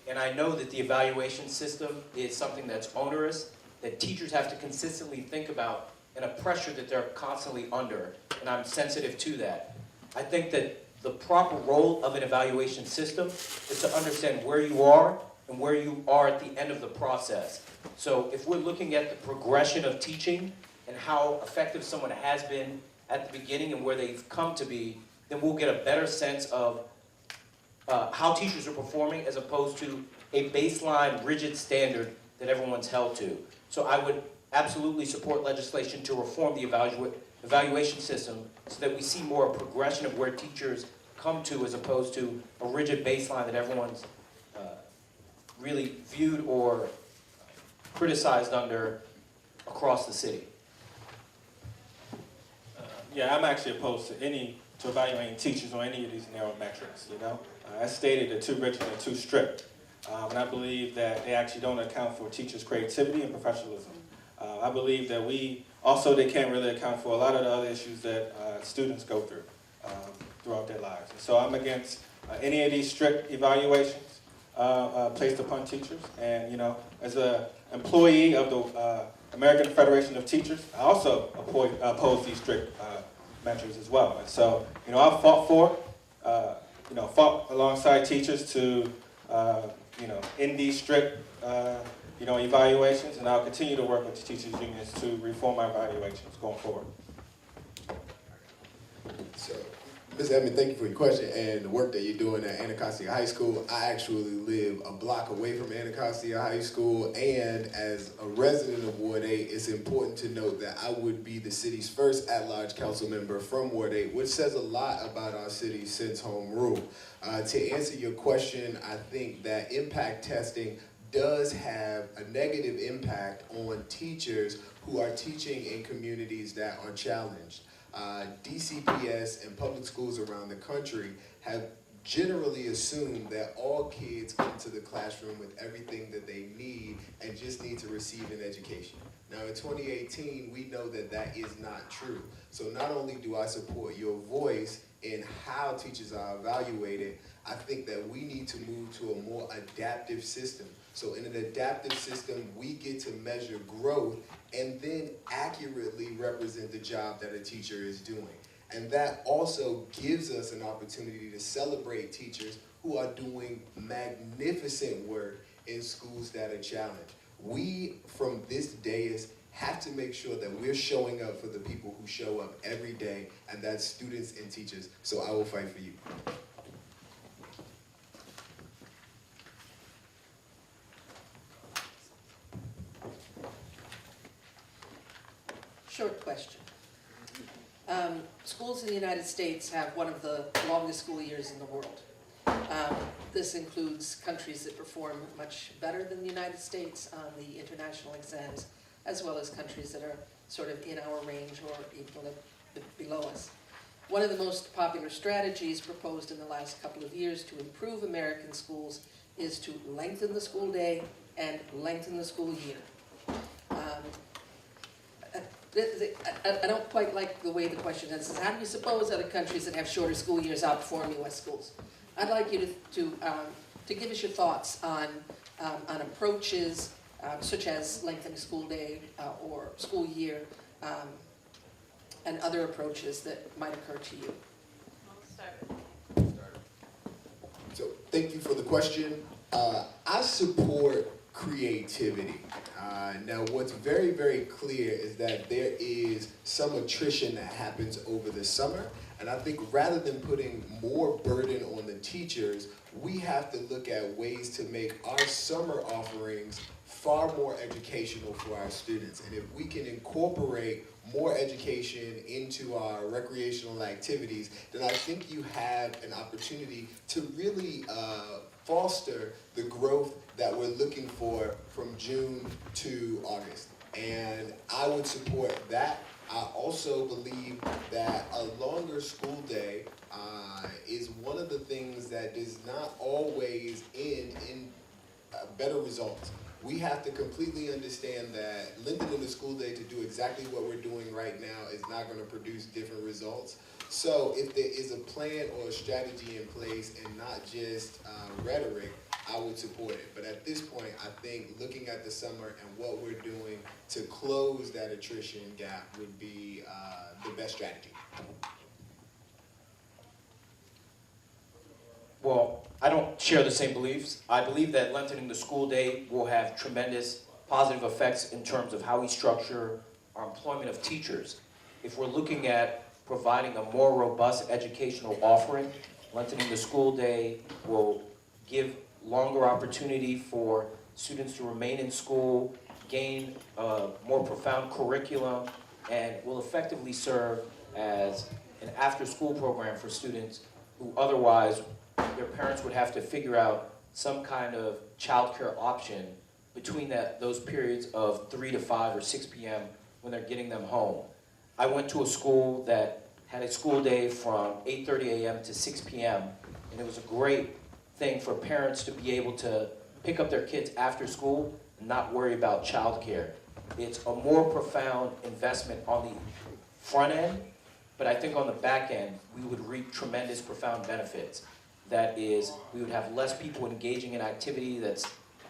and I know that the evaluation system is something that's onerous, that teachers have to consistently think about, and a pressure that they're constantly under, and I'm sensitive to that. I think that the proper role of an evaluation system is to understand where you are and where you are at the end of the process. So if we're looking at the progression of teaching and how effective someone has been at the beginning and where they've come to be, then we'll get a better sense of how teachers are performing as opposed to a baseline rigid standard that everyone's held to. So I would absolutely support legislation to reform the evaluation system so that we see more progression of where teachers come to as opposed to a rigid baseline that everyone's really viewed or criticized under across the city. Yeah, I'm actually opposed to evaluating teachers on any of these narrow metrics, you know? As stated, they're too rigid and too strict. And I believe that they actually don't account for teachers' creativity and professionalism. I believe that they can't really account for a lot of the other issues that students go through throughout their lives. And so I'm against any of these strict evaluations placed upon teachers. And, you know, as an employee of the American Federation of Teachers, I also oppose these strict measures as well. And so, you know, I've fought for it, fought alongside teachers to, end these strict, evaluations, and I'll continue to work with the teachers unions to reform our evaluations going forward. So, Ms. Edmond, thank you for your question and the work that you're doing at Anacostia High School. I actually live a block away from Anacostia High School, and as a resident of Ward 8, it's important to note that I would be the city's first at-large council member from Ward 8, which says a lot about our city since home rule. To answer your question, I think that impact testing does have a negative impact on teachers who are teaching in communities that are challenged. DCPS and public schools around the country have generally assumed that all kids come to the classroom with everything that they need and just need to receive an education. Now in 2018, we know that that is not true. So not only do I support your voice in how teachers are evaluated, I think that we need to move to a more adaptive system. So in an adaptive system, we get to measure growth and then accurately represent the job that a teacher is doing. And that also gives us an opportunity to celebrate teachers who are doing magnificent work in schools that are challenged. We, from this dais, have to make sure that we're showing up for the people who show up every day, and that's students and teachers. So I will fight for you. Short question. Schools in the United States have one of the longest school years in the world. This includes countries that perform much better than the United States on the international exams, as well as countries that are sort of in our range or even below us. One of the most popular strategies proposed in the last couple of years to improve American schools is to lengthen the school day and lengthen the school year. I don't quite like the way the question is. How do you suppose other countries that have shorter school years outperform U.S. schools? I'd like you to give us your thoughts on approaches such as lengthening school day or school year and other approaches that might occur to you. So thank you for the question. I support creativity. Now what's very, very clear is that there is some attrition that happens over the summer, And I think rather than putting more burden on the teachers, we have to look at ways to make our summer offerings far more educational for our students. And if we can incorporate more education into our recreational activities, then I think you have an opportunity to really foster the growth that we're looking for from June to August. And I would support that. I also believe that a longer school day is one of the things that does not always end in better results. We have to completely understand that lengthening the school day to do exactly what we're doing right now is not going to produce different results. So if there is a plan or a strategy in place and not just rhetoric, I would support it. But at this point, I think looking at the summer and what we're doing to close that attrition gap would be the best strategy. Well, I don't share the same beliefs. I believe that lengthening the school day will have tremendous positive effects in terms of how we structure our employment of teachers. If we're looking at providing a more robust educational offering, lengthening the school day will give longer opportunity for students to remain in school, gain a more profound curriculum, and will effectively serve as an after-school program for students who otherwise their parents would have to figure out some kind of childcare option between those periods of 3 to 5 or 6 p.m. when they're getting them home. I went to a school that had a school day from 8:30 a.m. to 6 p.m. and it was a great thing for parents to be able to pick up their kids after school and not worry about childcare. It's a more profound investment on the front end, but I think on the back end, we would reap tremendous profound benefits. That is, we would have less people engaging in activity that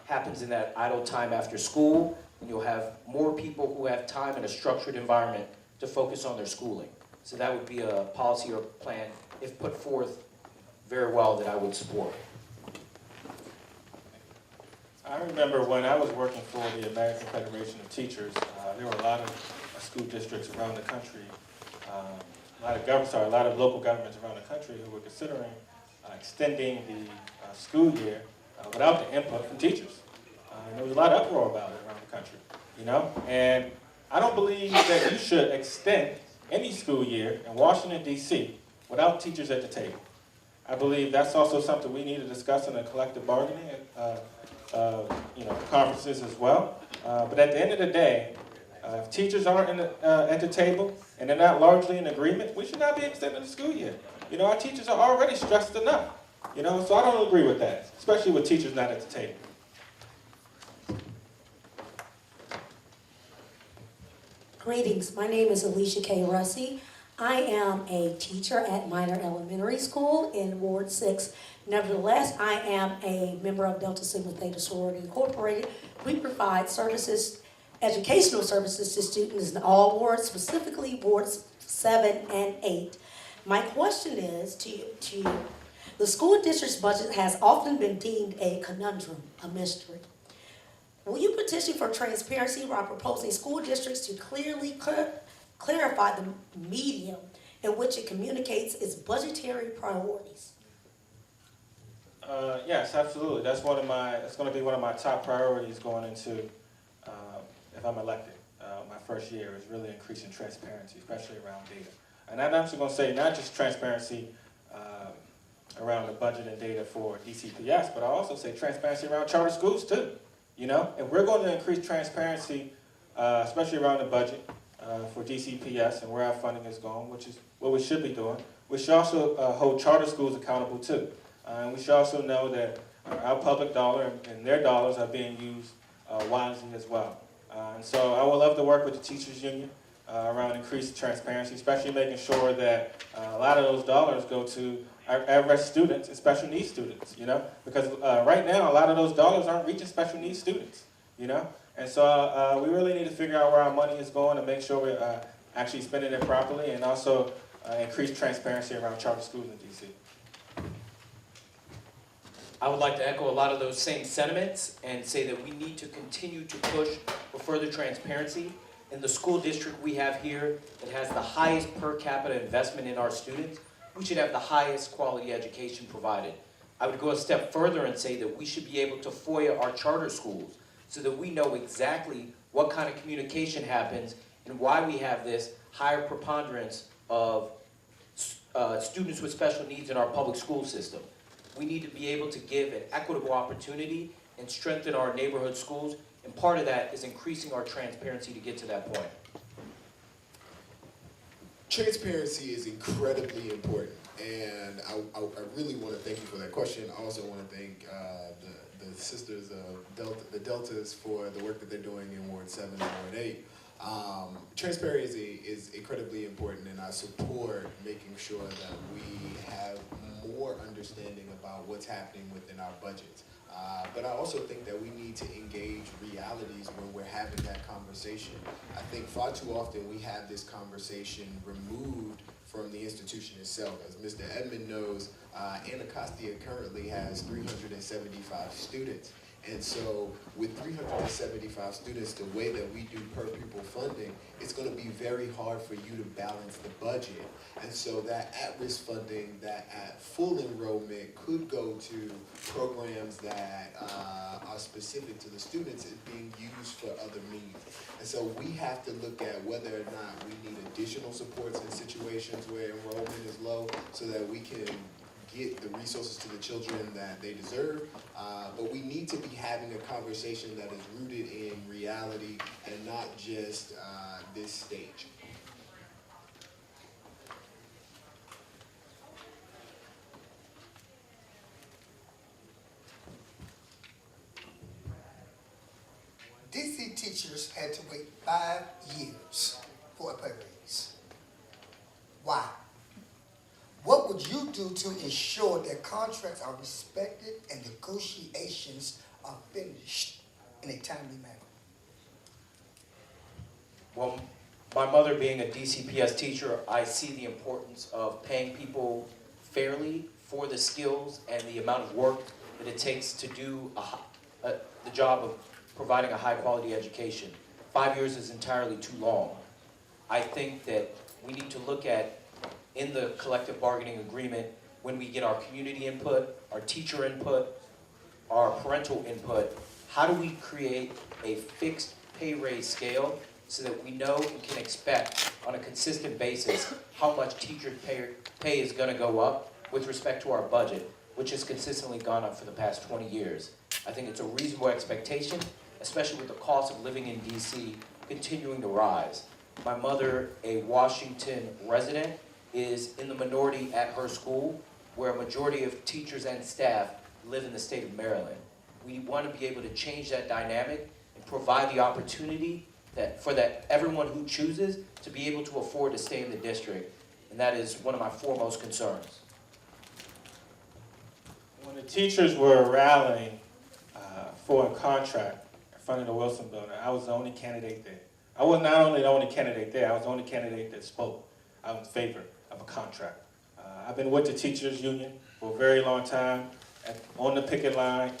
happens in that idle time after school, and you'll have more people who have time in a structured environment to focus on their schooling. So that would be a policy or plan, if put forth very well, that I would support. I remember when I was working for the American Federation of Teachers, there were a lot of school districts around the country, a lot of local governments around the country who were considering extending the school year without the input from teachers. And there was a lot of uproar about it around the country, you know? And I don't believe that you should extend any school year in Washington, D.C. without teachers at the table. I believe that's also something we need to discuss in the collective bargaining conferences as well. But at the end of the day, if teachers aren't at the table and they're not largely in agreement, we should not be extending the school year. You know, our teachers are already stressed enough. You know, so I don't agree with that, especially with teachers not at the table. Greetings, my name is Alicia K. Russey. I am a teacher at Minor Elementary School in Ward 6. Nevertheless, I am a member of Delta Sigma Theta Sorority Incorporated. We provide services, educational services to students in all wards, specifically wards 7 and 8. My question is to you. The school district's budget has often been deemed a conundrum, a mystery. Will you petition for transparency while proposing school districts to clearly clarify the medium in which it communicates its budgetary priorities? Yes, absolutely. That's going to be one of my top priorities going into, if I'm elected, my first year is really increasing transparency, especially around data. And I'm actually going to say not just transparency around the budget and data for DCPS, but I also say transparency around charter schools too. You know, and we're going to increase transparency, especially around the budget for DCPS and where our funding is going, which is what we should be doing. We should also hold charter schools accountable too. And we should also know that our public dollar and their dollars are being used wisely as well. And so I would love to work with the teachers union around increased transparency, especially making sure that a lot of those dollars go to our at-risk students and special needs students, you know, because right now a lot of those dollars aren't reaching special needs students, you know, and so we really need to figure out where our money is going and make sure we're actually spending it properly, and also increase transparency around charter schools in D.C. I would like to echo a lot of those same sentiments and say that we need to continue to push for further transparency in the school district we have here that has the highest per capita investment in our students, we should have the highest quality education provided. I would go a step further and say that we should be able to FOIA our charter schools so that we know exactly what kind of communication happens and why we have this higher preponderance of students with special needs in our public school system. We need to be able to give an equitable opportunity and strengthen our neighborhood schools, and part of that is increasing our transparency to get to that point. Transparency is incredibly important, and I really want to thank you for that question. I also want to thank the sisters of the Deltas for the work that they're doing in Ward 7 and Ward 8. Transparency is incredibly important, and I support making sure that we have more understanding about what's happening within our budgets. But I also think that we need to engage realities when we're having that conversation. I think far too often we have this conversation removed from the institution itself. As Mr. Edmond knows, Anacostia currently has 375 students. And so with 375 students, the way that we do per pupil funding, it's going to be very hard for you to balance the budget. And so that at-risk funding, that at full enrollment could go to programs that are specific to the students is being used for other means. And so we have to look at whether or not we need additional supports in situations where enrollment is low so that we can get the resources to the children that they deserve, but we need to be having a conversation that is rooted in reality and not just this stage. DC teachers had to wait 5 years for a pay raise. Why? What would you do to ensure that contracts are respected and negotiations are finished in a timely manner? Well, my mother being a DCPS teacher, I see the importance of paying people fairly for the skills and the amount of work that it takes to do the job of providing a high-quality education. 5 years is entirely too long. I think that we need to look at, in the collective bargaining agreement, when we get our community input, our teacher input, our parental input, how do we create a fixed pay raise scale so that we know and can expect on a consistent basis how much teacher pay is going to go up with respect to our budget, which has consistently gone up for the past 20 years. I think it's a reasonable expectation, especially with the cost of living in DC continuing to rise. My mother, a Washington resident, is in the minority at her school, where a majority of teachers and staff live in the state of Maryland. We want to be able to change that dynamic and provide the opportunity for everyone who chooses to be able to afford to stay in the district, and that is one of my foremost concerns. When the teachers were rallying for a contract in front of the Wilson Building, I was the only candidate there. I was not only the only candidate there, I was the only candidate that spoke out in favor of a contract. I've been with the teachers union for a very long time, on the picket line,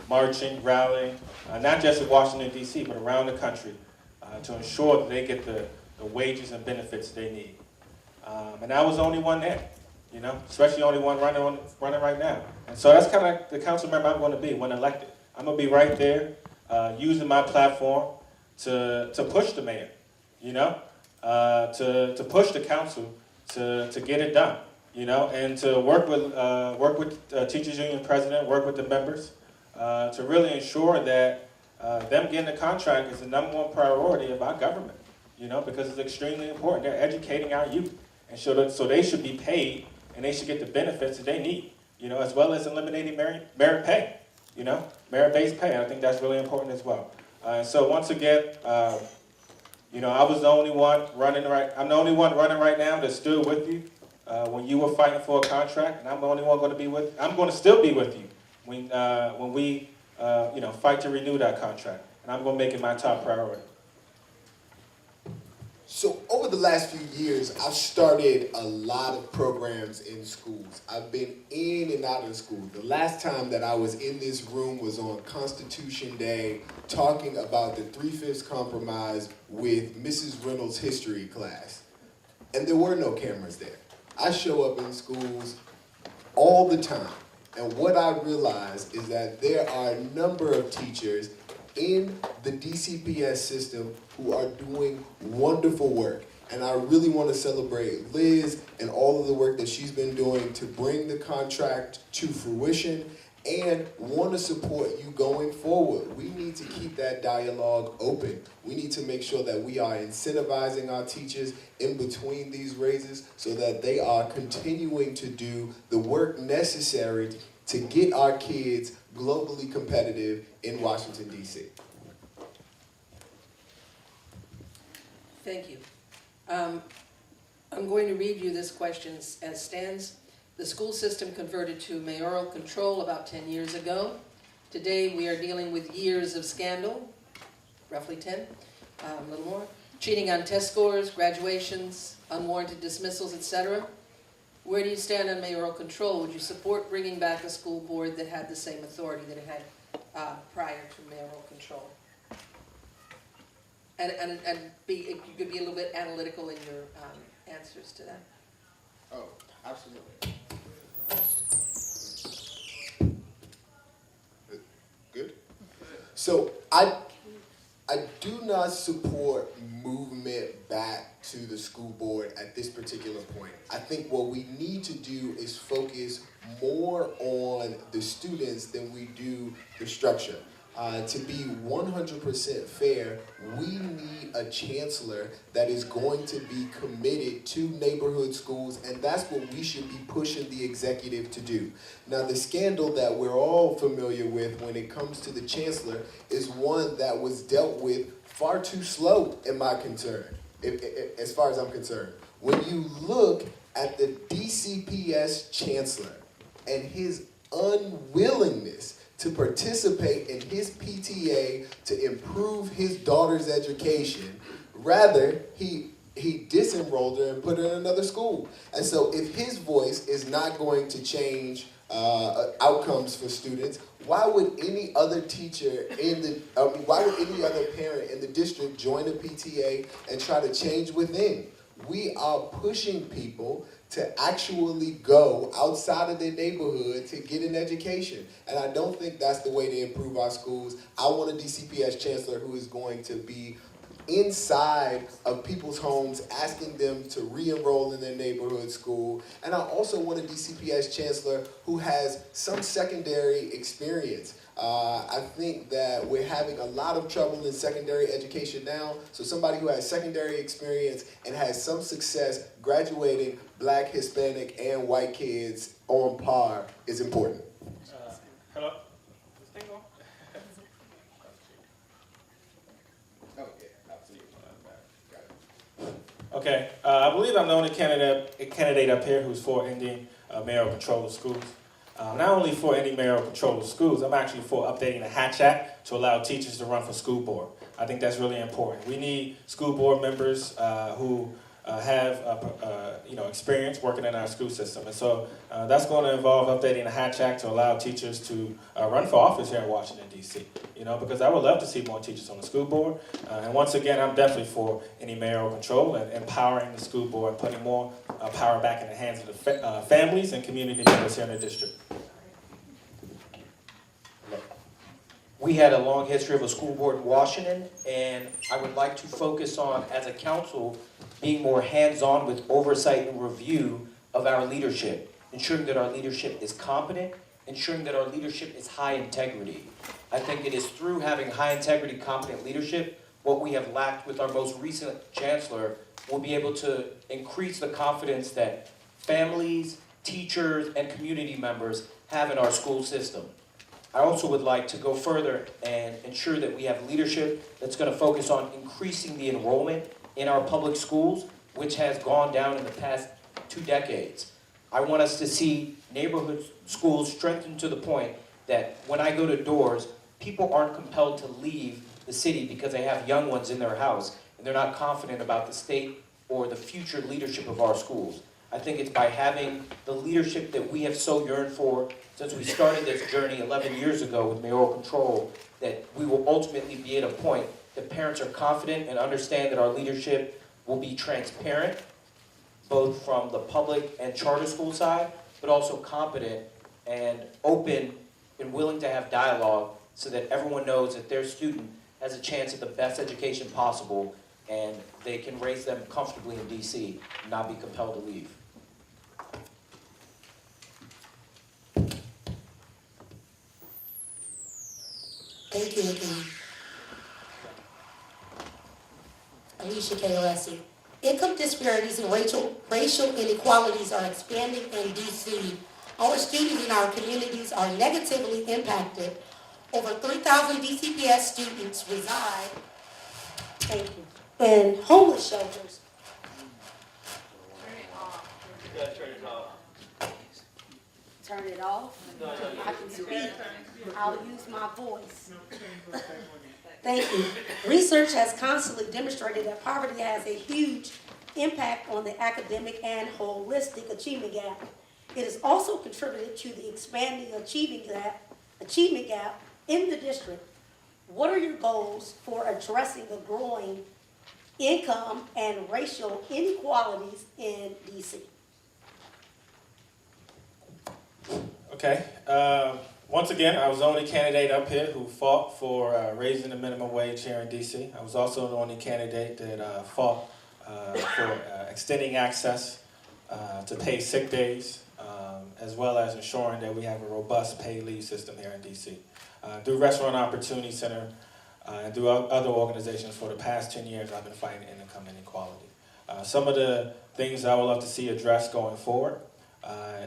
marching, rallying, not just in Washington, D.C., but around the country to ensure that they get the wages and benefits they need. And I was the only one there, you know, especially the only one running right now. And so that's kind of like the council member I'm going to be when elected. I'm going to be right there using my platform to push the mayor, you know, to push the council to get it done, you know, and to work with teachers union president, work with the members to really ensure that them getting a contract is the #1 priority of our government, you know, because it's extremely important. They're educating our youth, and so they should be paid and they should get the benefits that they need, you know, as well as eliminating merit pay, you know, merit-based pay. I think that's really important as well. So once again, you know, I was the only one running I'm the only one running right now that stood with you when you were fighting for a contract, and I'm the only one going to be with. I'm going to still be with you when we you know, fight to renew that contract, and I'm going to make it my top priority. So over the last few years, I've started a lot of programs in schools. I've been in and out of school. The last time that I was in this room was on Constitution Day, talking about the 3/5 compromise with Mrs. Reynolds' history class. And there were no cameras there. I show up in schools all the time. And what I realize is that there are a number of teachers in the DCPS system who are doing wonderful work. And I really want to celebrate Liz and all of the work that she's been doing to bring the contract to fruition, and want to support you going forward. We need to keep that dialogue open. We need to make sure that we are incentivizing our teachers in between these raises so that they are continuing to do the work necessary to get our kids globally competitive in Washington, D.C. Thank you. I'm going to read you this question as stands. The school system converted to mayoral control about 10 years ago. Today we are dealing with years of scandal, roughly 10, a little more, cheating on test scores, graduations, unwarranted dismissals, etc. Where do you stand on mayoral control? Would you support bringing back a school board that had the same authority that it had prior to mayoral control? And you could be a little bit analytical in your answers to that. Oh, absolutely. Good? So I do not support movement back to the school board at this particular point. I think what we need to do is focus more on the students than we do the structure. To be 100% fair, we need a chancellor that is going to be committed to neighborhood schools, and that's what we should be pushing the executive to do. Now, the scandal that we're all familiar with when it comes to the chancellor is one that was dealt with far too slow, in my concern, as far as I'm concerned. When you look at the DCPS chancellor and his unwillingness to participate in his PTA to improve his daughter's education, rather he disenrolled her and put her in another school. And so if his voice is not going to change outcomes for students, why would any other teacher why would any other parent in the district join a PTA and try to change within? We are pushing people to actually go outside of their neighborhood to get an education. And I don't think that's the way to improve our schools. I want a DCPS chancellor who is going to be inside of people's homes, asking them to re-enroll in their neighborhood school. And I also want a DCPS chancellor who has some secondary experience. I think that we're having a lot of trouble in secondary education now, so somebody who has secondary experience and has some success graduating Black, Hispanic, and white kids on par is important. Hello? Okay, I believe I'm the only candidate up here who's for ending mayoral control of schools. Not only for ending mayoral control of schools, I'm actually for updating the Hatch Act to allow teachers to run for school board. I think that's really important. We need school board members who have experience working in our school system. And so that's going to involve updating the Hatch Act to allow teachers to run for office here in Washington, D.C. Because I would love to see more teachers on the school board. And once again, I'm definitely for any mayoral control and empowering the school board, putting more power back in the hands of the families and community members here in the district. We had a long history of a school board in Washington, and I would like to focus on, as a council, being more hands-on with oversight and review of our leadership, ensuring that our leadership is competent, ensuring that our leadership is high integrity. I think it is through having high integrity, competent leadership, what we have lacked with our most recent chancellor, will be able to increase the confidence that families, teachers, and community members have in our school system. I also would like to go further and ensure that we have leadership that's going to focus on increasing the enrollment in our public schools, which has gone down in the past 2 decades. I want us to see neighborhood schools strengthened to the point that when I go to doors, people aren't compelled to leave the city because they have young ones in their house. and they're not confident about the state or the future leadership of our schools. I think it's by having the leadership that we have so yearned for since we started this journey 11 years ago with mayoral control, that we will ultimately be at a point that parents are confident and understand that our leadership will be transparent, both from the public and charter school side, but also competent and open and willing to have dialogue so that everyone knows that their student has a chance at the best education possible and they can raise them comfortably in DC and not be compelled to leave. Thank you again. Alicia K. Alessi. Income disparities and racial inequalities are expanding in DC. Our students in our communities are negatively impacted. Over 3,000 DCPS students reside, thank you, in homeless shelters. Turn it off? I can speak. I'll use my voice. Thank you. Research has constantly demonstrated that poverty has a huge impact on the academic and holistic achievement gap. It has also contributed to the expanding achievement gap in the district. What are your goals for addressing the growing income and racial inequalities in DC? Okay. Once again, I was the only candidate up here who fought for raising the minimum wage here in DC. I was also the only candidate that fought for extending access to paid sick days, as well as ensuring that we have a robust paid leave system here in DC. Through Restaurant Opportunity Center and through other organizations for the past 10 years, I've been fighting income inequality. Some of the things I would love to see addressed going forward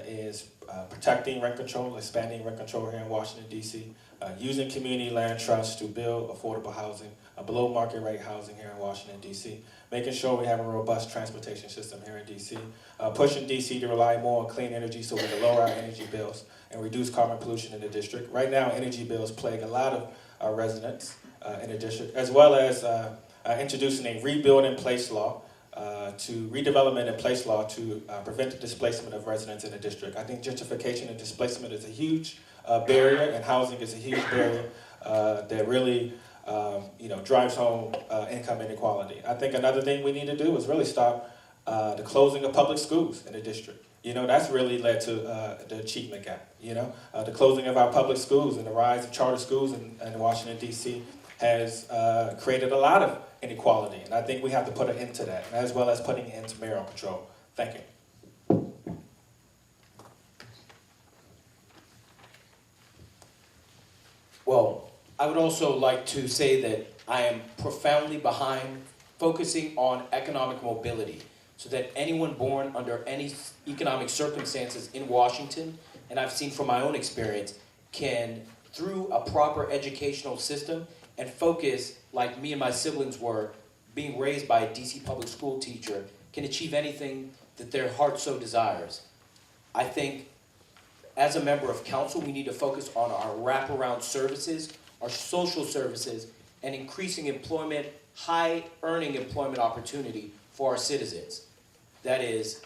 is protecting rent control, expanding rent control here in Washington, D.C., using community land trusts to build affordable housing, below market rate housing here in Washington, D.C., making sure we have a robust transportation system here in D.C., pushing D.C. to rely more on clean energy so we can lower our energy bills and reduce carbon pollution in the district. Right now, energy bills plague a lot of our residents in the district, as well as introducing a rebuild in place law to redevelopment in place law to prevent the displacement of residents in the district. I think gentrification and displacement is a huge barrier, and housing is a huge barrier that really drives home income inequality. I think another thing we need to do is really stop the closing of public schools in the district. That's really led to the achievement gap. The closing of our public schools and the rise of charter schools in Washington, D.C. has created a lot of inequality, and I think we have to put an end to that, as well as putting an end to mayoral control. Thank you. Well, I would also like to say that I am profoundly behind focusing on economic mobility so that anyone born under any economic circumstances in Washington, and I've seen from my own experience, can, through a proper educational system and focus like me and my siblings were, being raised by a DC public school teacher, can achieve anything that their heart so desires. I think as a member of council, we need to focus on our wraparound services, our social services, and increasing employment, high-earning employment opportunity for our citizens. That is,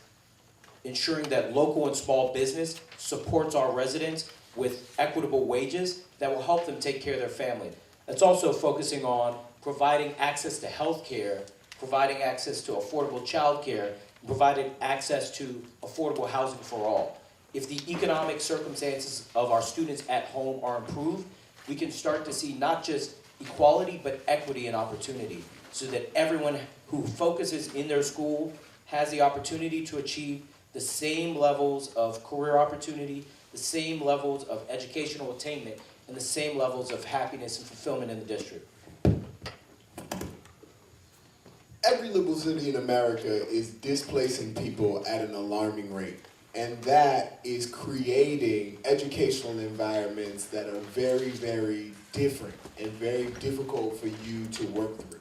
ensuring that local and small business supports our residents with equitable wages that will help them take care of their family. It's also focusing on providing access to health care, providing access to affordable child care, and providing access to affordable housing for all. If the economic circumstances of our students at home are improved, we can start to see not just equality, but equity and opportunity, so that everyone who focuses in their school has the opportunity to achieve the same levels of career opportunity, the same levels of educational attainment, and the same levels of happiness and fulfillment in the district. Every liberal city in America is displacing people at an alarming rate. And that is creating educational environments that are very, very different and very difficult for you to work through.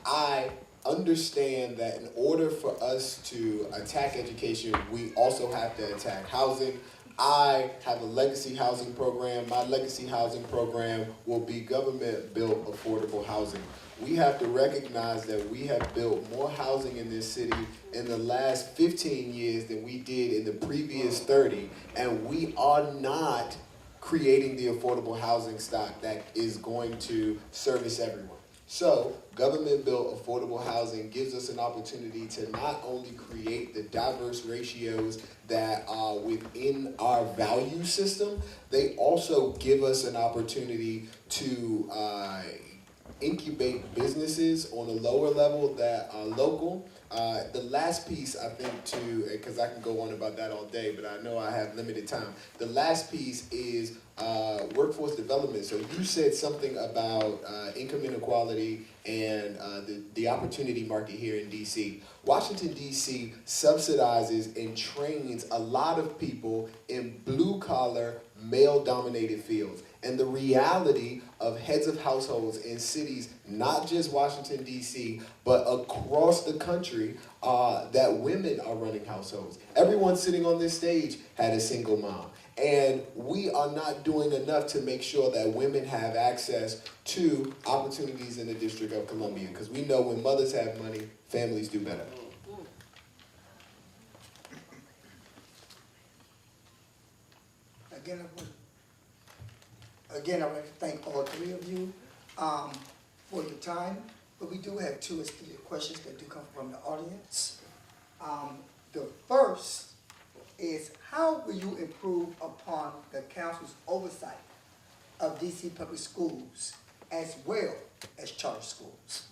I understand that in order for us to attack education, we also have to attack housing. I have a legacy housing program. My legacy housing program will be government-built affordable housing. we have to recognize that we have built more housing in this city in the last 15 years than we did in the previous 30, and we are not creating the affordable housing stock that is going to service everyone. So, government-built affordable housing gives us an opportunity to not only create the diverse ratios that are within our value system, they also give us an opportunity to incubate businesses on a lower level that are local. The last piece, I think, too, because I can go on about that all day, but I know I have limited time. The last piece is workforce development. So you said something about income inequality and the opportunity market here in DC. Washington, DC subsidizes and trains a lot of people in blue-collar, male-dominated fields. And the reality of heads of households in cities, not just Washington, D.C., but across the country, that women are running households. Everyone sitting on this stage had a single mom. And we are not doing enough to make sure that women have access to opportunities in the District of Columbia. Because we know when mothers have money, families do better. Again, I want to thank all three of you for your time, but we do have two immediate questions that do come from the audience. The first is, how will you improve upon the council's oversight of DC public schools as well as charter schools?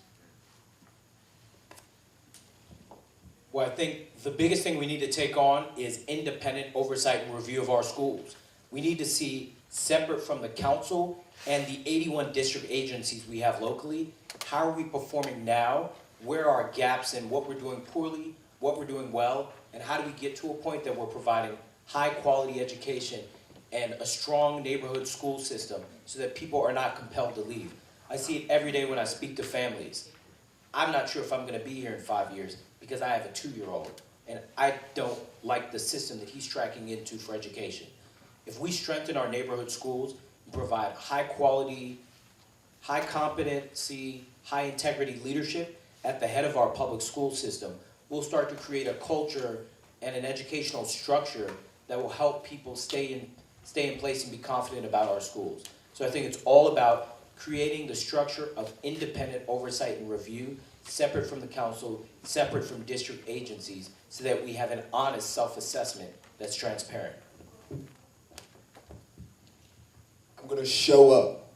Well, I think the biggest thing we need to take on is independent oversight and review of our schools. We need to see, separate from the council and the 81 district agencies we have locally, how are we performing now, where are our gaps in what we're doing poorly, what we're doing well, and how do we get to a point that we're providing high quality education and a strong neighborhood school system so that people are not compelled to leave. I see it every day when I speak to families. I'm not sure if I'm gonna be here in 5 years because I have a 2-year-old and I don't like the system that he's tracking into for education. If we strengthen our neighborhood schools and provide high quality, high competency, high integrity leadership at the head of our public school system, we'll start to create a culture and an educational structure that will help people stay in place and be confident about our schools. So I think it's all about creating the structure of independent oversight and review, separate from the council, separate from district agencies, so that we have an honest self-assessment that's transparent. I'm going to show up,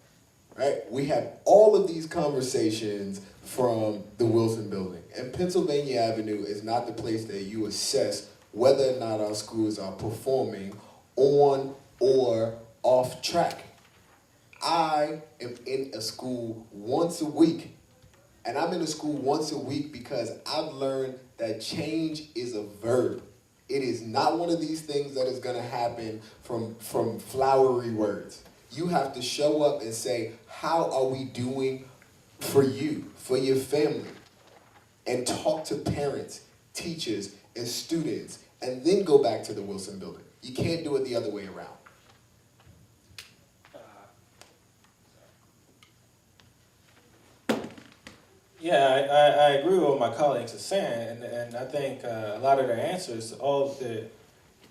right? We have all of these conversations from the Wilson Building. And Pennsylvania Avenue is not the place that you assess whether or not our schools are performing on or off track. I am in a school once a week. And I'm in a school once a week because I've learned that change is a verb. It is not one of these things that is going to happen from flowery words. You have to show up and say, how are we doing for you, for your family? And talk to parents, teachers, and students, and then go back to the Wilson Building. You can't do it the other way around. Yeah, I agree with what my colleagues are saying, and I think a lot of their answers, all of the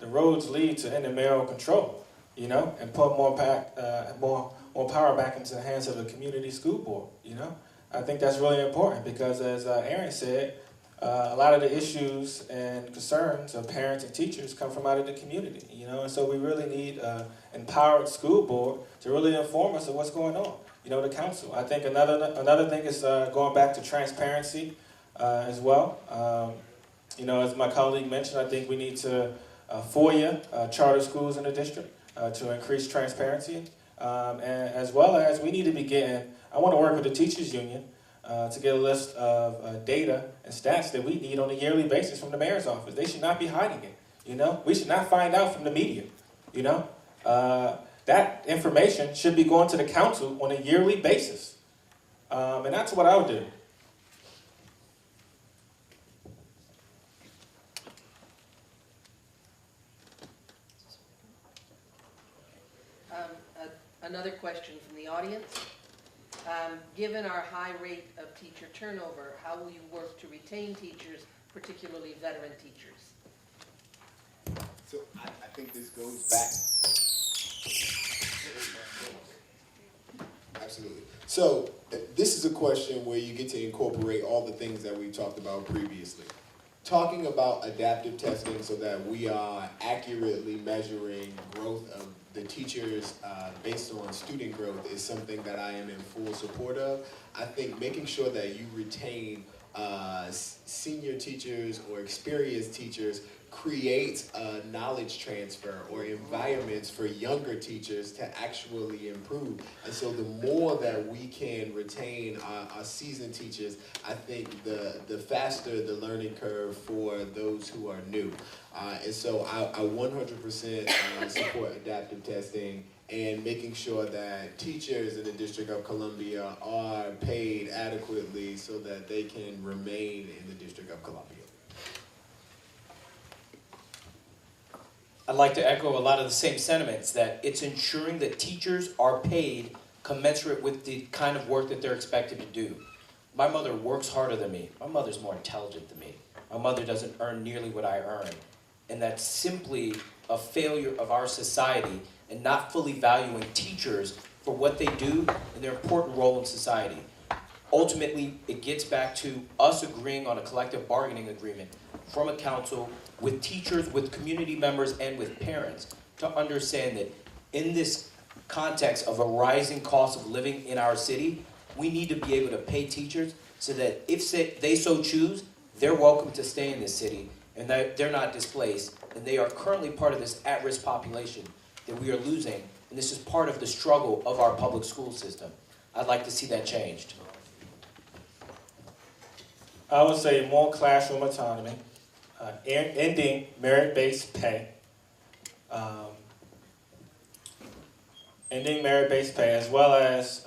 roads lead to intramural control, you know, and put more power back into the hands of the community school board, you know. I think that's really important because, as Aaron said, a lot of the issues and concerns of parents and teachers come from out of the community, you know, and so we really need an empowered school board to really inform us of what's going on. You know, the council. I think another thing is going back to transparency as well. You know, as my colleague mentioned, I think we need to FOIA charter schools in the district to increase transparency, and as well as we need to be getting. I want to work with the teachers union to get a list of data and stats that we need on a yearly basis from the mayor's office. They should not be hiding it. You know, we should not find out from the media. You know. That information should be going to the council on a yearly basis. And that's what I would do. Another question from the audience. Given our high rate of teacher turnover, how will you work to retain teachers, particularly veteran teachers? So I think this goes back. Absolutely. So this is a question where you get to incorporate all the things that we've talked about previously. Talking about adaptive testing so that we are accurately measuring growth of the teachers based on student growth is something that I am in full support of. I think making sure that you retain senior teachers or experienced teachers creates a knowledge transfer or environments for younger teachers to actually improve. And so the more that we can retain our seasoned teachers, I think the faster the learning curve for those who are new. And so I 100% support adaptive testing and making sure that teachers in the District of Columbia are paid adequately so that they can remain in the District of Columbia. I'd like to echo a lot of the same sentiments, that it's ensuring that teachers are paid commensurate with the kind of work that they're expected to do. My mother works harder than me. My mother's more intelligent than me. My mother doesn't earn nearly what I earn. And that's simply a failure of our society and not fully valuing teachers for what they do and their important role in society. Ultimately, it gets back to us agreeing on a collective bargaining agreement from a council with teachers, with community members, and with parents to understand that in this context of a rising cost of living in our city, we need to be able to pay teachers so that if they so choose, they're welcome to stay in this city and that they're not displaced, and they are currently part of this at-risk population that we are losing, and this is part of the struggle of our public school system. I'd like to see that changed. I would say more classroom autonomy, ending merit-based pay, as well as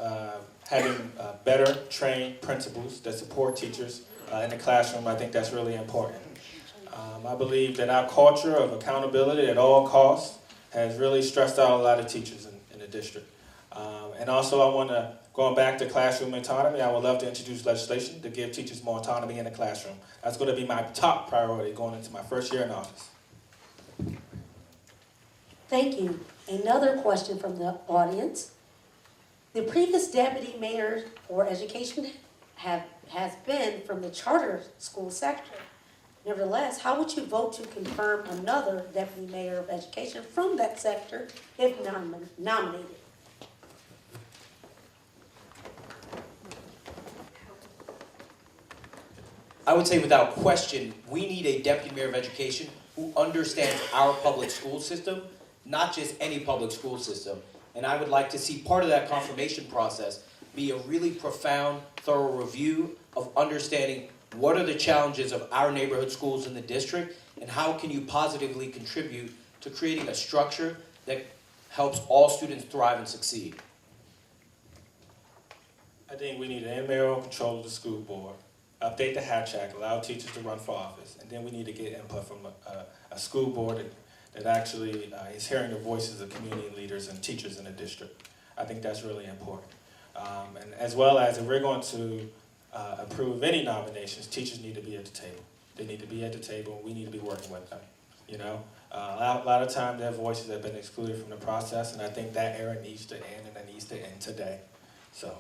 having better trained principals that support teachers in the classroom. I think that's really important. I believe that our culture of accountability at all costs has really stressed out a lot of teachers in the district. And also going back to classroom autonomy, I would love to introduce legislation to give teachers more autonomy in the classroom. That's going to be my top priority going into my first year in office. Thank you. Another question from the audience. The previous deputy mayor for education has been from the charter school sector. Nevertheless, how would you vote to confirm another deputy mayor of education from that sector if nominated? I would say without question, we need a deputy mayor of education who understands our public school system, not just any public school system. And I would like to see part of that confirmation process be a really profound, thorough review of understanding what are the challenges of our neighborhood schools in the district, and how can you positively contribute to creating a structure that helps all students thrive and succeed. I think we need an in-mayoral control of the school board, update the Hatch Act, allow teachers to run for office, and then we need to get input from a school board that actually is hearing the voices of community leaders and teachers in the district. I think that's really important. And as well as if we're going to approve any nominations, teachers need to be at the table. They need to be at the table. We need to be working with them. You know, a lot of times their voices have been excluded from the process, and I think that era needs to end, and it needs to end today. So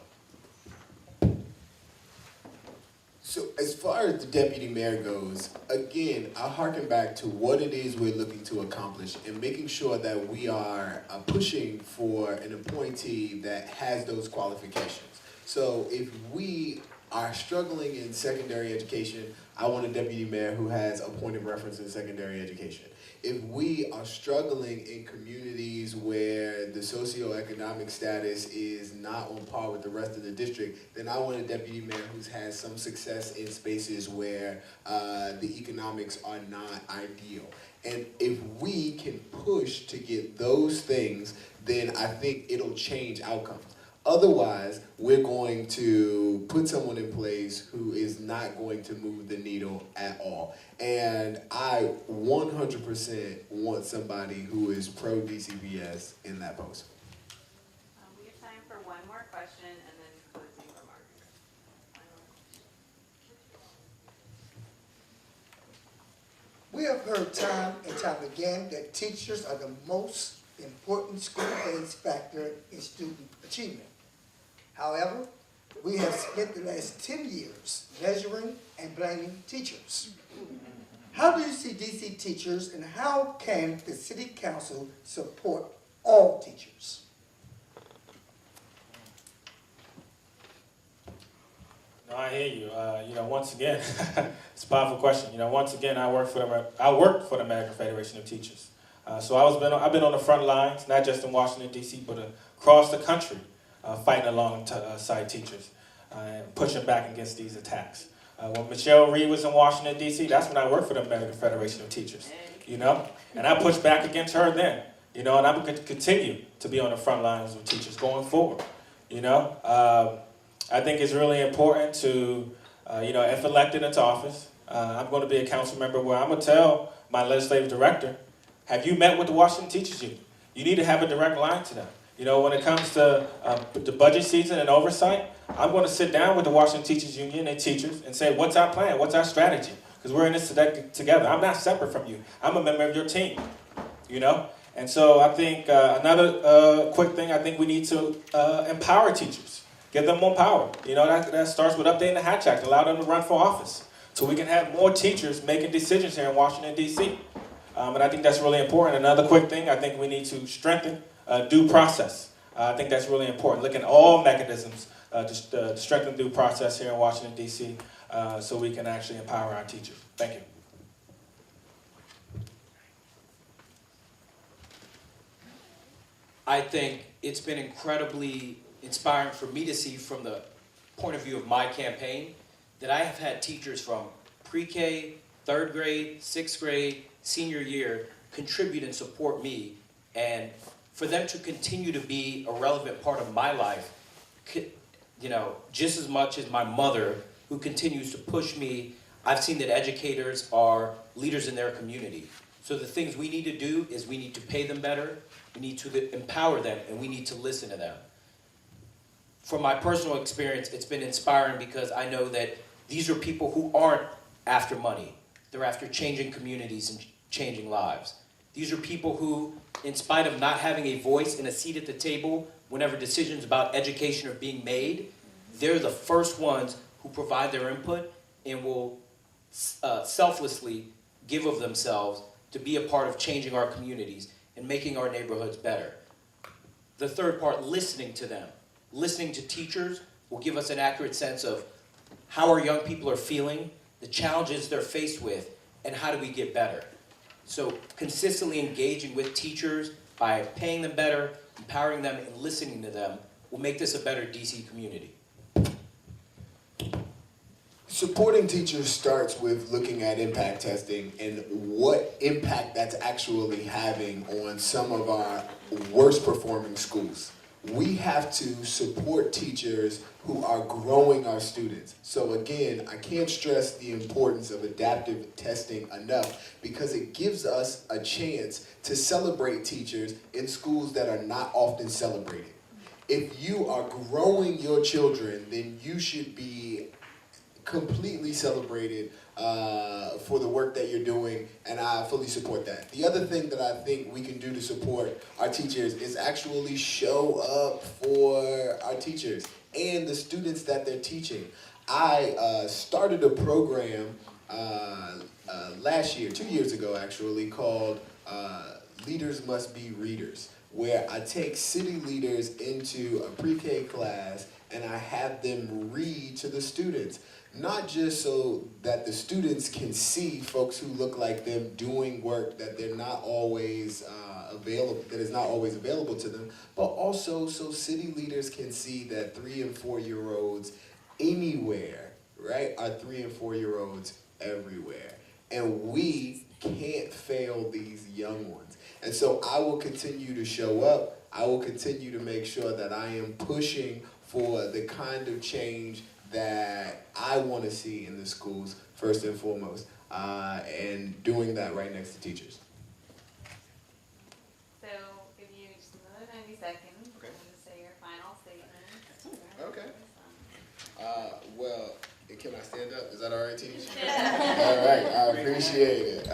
as far as the deputy mayor goes, again, I harken back to what it is we're looking to accomplish and making sure that we are pushing for an appointee that has those qualifications. So if we are struggling in secondary education, I want a deputy mayor who has a point of reference in secondary education. If we are struggling in communities where the socioeconomic status is not on par with the rest of the district, then I want a deputy mayor who's had some success in spaces where the economics are not ideal. And if we can push to get those things, then I think it'll change outcomes. Otherwise, we're going to put someone in place who is not going to move the needle at all. And I 100% want somebody who is pro-DCPS in that post. We have time for one more question and then close We have heard time and time again that teachers are the most important school-based factor in student achievement. However, we have spent the last 10 years measuring and blaming teachers. How do you see DC teachers, and how can the city council support all teachers? No, I hear you. Once again, it's a powerful question. Once again, I worked for the American Federation of Teachers. So I've been on the front lines, not just in Washington, D.C., but across the country, fighting alongside teachers, pushing back against these attacks. When Michelle Reed was in Washington, D.C., that's when I worked for the American Federation of Teachers, and I pushed back against her then, and I'm going to continue to be on the front lines with teachers going forward, I think it's really important to, if elected into office, I'm going to be a council member where I'm going to tell my legislative director, have you met with the Washington Teachers Union? You need to have a direct line to them. When it comes to the budget season and oversight, I'm going to sit down with the Washington Teachers Union and teachers and say, what's our plan? What's our strategy? Because we're in this together. I'm not separate from you. I'm a member of your team, And so I think another quick thing, I think we need to empower teachers. Give them more power. That starts with updating the Hatch Act, allow them to run for office. So we can have more teachers making decisions here in Washington, D.C. And I think that's really important. Another quick thing, I think we need to strengthen due process. I think that's really important. Look at all mechanisms to strengthen due process here in Washington, D.C. So we can actually empower our teachers. Thank you. I think it's been incredibly inspiring for me to see from the point of view of my campaign that I have had teachers from pre-K, 3rd grade, 6th grade, senior year contribute and support me, and for them to continue to be a relevant part of my life, just as much as my mother who continues to push me. I've seen that educators are leaders in their community. So the things we need to do is we need to pay them better, we need to empower them, and we need to listen to them. From my personal experience, it's been inspiring because I know that these are people who aren't after money. They're after changing communities and changing lives. These are people who, in spite of not having a voice and a seat at the table whenever decisions about education are being made, they're the first ones who provide their input and will selflessly give of themselves to be a part of changing our communities and making our neighborhoods better. The third part, listening to them. Listening to teachers will give us an accurate sense of how our young people are feeling, the challenges they're faced with, and how do we get better. So consistently engaging with teachers by paying them better, empowering them, and listening to them will make this a better DC community. Supporting teachers starts with looking at impact testing and what impact that's actually having on some of our worst performing schools. We have to support teachers who are growing our students. So again, I can't stress the importance of adaptive testing enough because it gives us a chance to celebrate teachers in schools that are not often celebrated. If you are growing your children, then you should be completely celebrated for the work that you're doing, and I fully support that. The other thing that I think we can do to support our teachers is actually show up for our teachers and the students that they're teaching. I started a program last year, 2 years ago actually, called Leaders Must Be Readers, where I take city leaders into a pre-K class and I have them read to the students. Not just so that the students can see folks who look like them doing work that they're not always available, that is not always available to them, but also so city leaders can see that 3- and 4-year-olds anywhere, right, are 3- and 4-year-olds everywhere. And we can't fail these young ones. And so I will continue to show up. I will continue to make sure that I am pushing for the kind of change that I want to see in the schools, first and foremost, and doing that right next to teachers. So, give you just another 90 seconds to say your final statement. Okay. Well, can I stay stand up. Is that all right, Teach? All right, I appreciate it.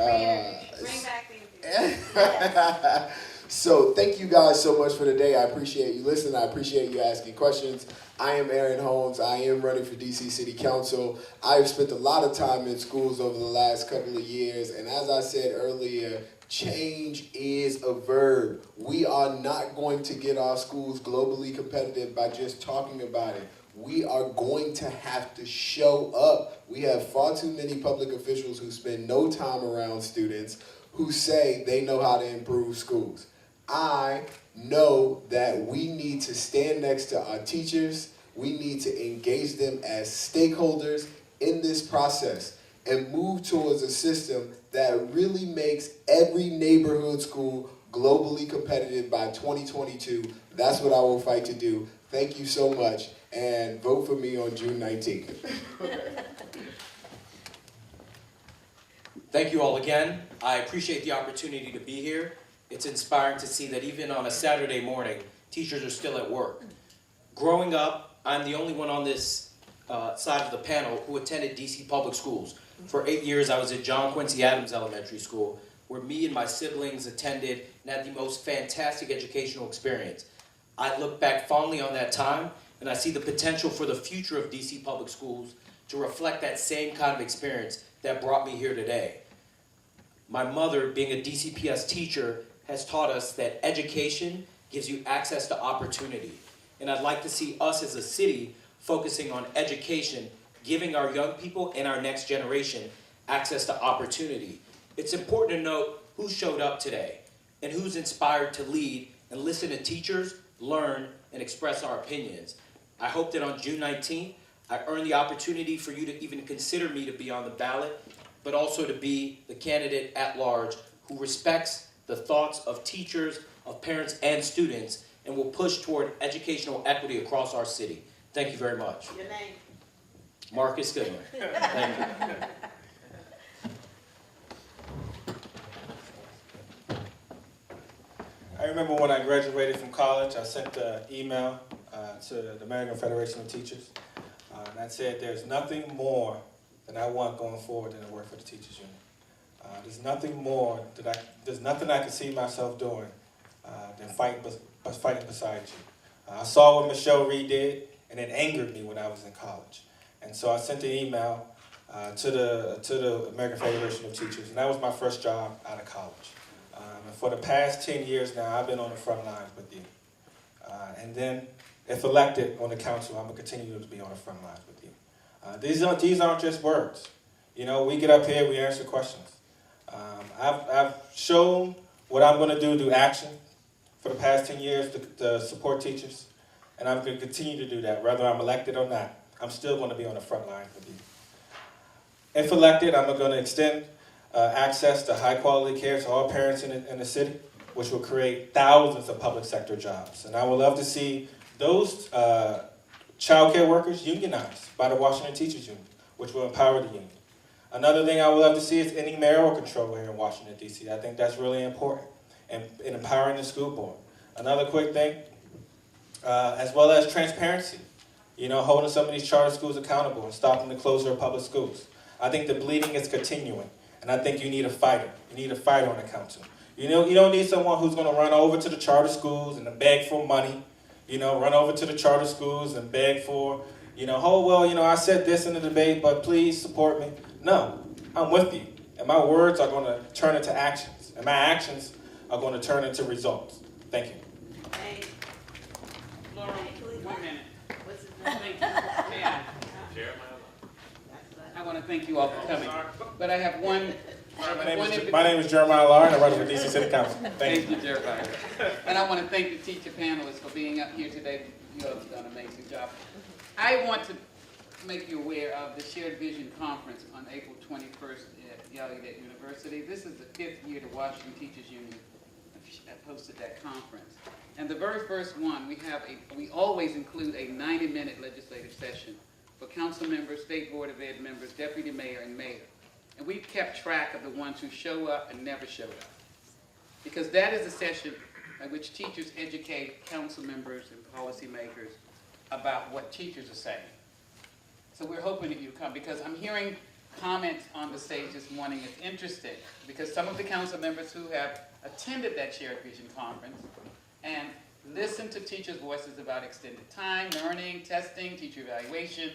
Bring back the So thank you guys so much for today. I appreciate you listening. I appreciate you asking questions. I am Aaron Holmes. I am running for DC City Council. I've spent a lot of time in schools over the last couple of years, and as I said earlier, change is a verb. We are not going to get our schools globally competitive by just talking about it. We are going to have to show up. We have far too many public officials who spend no time around students who say they know how to improve schools. I know that we need to stand next to our teachers. We need to engage them as stakeholders in this process and move towards a system that really makes every neighborhood school globally competitive by 2022. That's what I will fight to do. Thank you so much, and vote for me on June 19th. Thank you all again. I appreciate the opportunity to be here. It's inspiring to see that even on a Saturday morning, teachers are still at work. Growing up, I'm the only one on this side of the panel who attended DC Public Schools. For 8 years, I was at John Quincy Adams Elementary School, where me and my siblings attended and had the most fantastic educational experience. I look back fondly on that time, and I see the potential for the future of DC Public Schools to reflect that same kind of experience that brought me here today. My mother, being a DCPS teacher, has taught us that education gives you access to opportunity. And I'd like to see us as a city focusing on education, giving our young people and our next generation access to opportunity. It's important to note who showed up today and who's inspired to lead and listen to teachers, learn, and express our opinions. I hope that on June 19th, I earn the opportunity for you to even consider me to be on the ballot, but also to be the candidate at large who respects the thoughts of teachers, of parents, and students, and will push toward educational equity across our city. Thank you very much. Your name? Marcus Goodwin. Thank you. I remember when I graduated from college, I sent an email to the American Federation of Teachers, and I said there's nothing more that I want going forward than to work for the Teachers Union. There's nothing I can see myself doing than fighting beside you. I saw what Michelle Reed did, and it angered me when I was in college. And so I sent an email to the American Federation of Teachers, and that was my first job out of college. And for the past 10 years now, I've been on the front lines with you. And then, if elected on the council, I'm going to continue to be on the front lines with you. These aren't just words. You know, we get up here, we answer questions. I've shown what I'm going to do through action for the past 10 years to support teachers, and I'm going to continue to do that, whether I'm elected or not. I'm still going to be on the front line with you. If elected, I'm going to extend access to high-quality care to all parents in the city, which will create thousands of public sector jobs. And I would love to see those child care workers unionized by the Washington Teachers Union, which will empower the union. Another thing I would love to see is any mayoral control here in Washington, D.C. I think that's really important, and in empowering the school board. Another quick thing, as well as transparency. You know, holding some of these charter schools accountable and stopping the closure of public schools. I think the bleeding is continuing, and I think you need a fighter. You need a fighter on the council. You know, you don't need someone who's going to run over to the charter schools and beg for money. You know, run over to the charter schools and beg for, you know, oh, well, you know, I said this in the debate, but please support me. No, I'm with you. And my words are going to turn into actions. And my actions are going to turn into results. Thank you. Hey, Laura, 1 minute. What's his name? Yeah. I want to thank you all for coming. But I have one. My name is Jeremiah Lahr, and I'm running for DC City Council. Thank you, Jeremiah. And I want to thank the teacher panelists for being up here today. You all have done an amazing job. I want to make you aware of the Shared Vision Conference on April 21st at Gallaudet University. This is the 5th year the Washington Teachers Union hosted that conference. And the very first one, we always include a 90-minute legislative session for council members, state board of ed members, deputy mayor, and mayor. And we've kept track of the ones who show up and never showed up. Because that is a session at which teachers educate council members and policymakers about what teachers are saying. So we're hoping that you come, because I'm hearing comments on the stage this morning. It's interesting, because some of the council members who have attended that shared vision conference and listened to teachers' voices about extended time, learning, testing, teacher evaluation,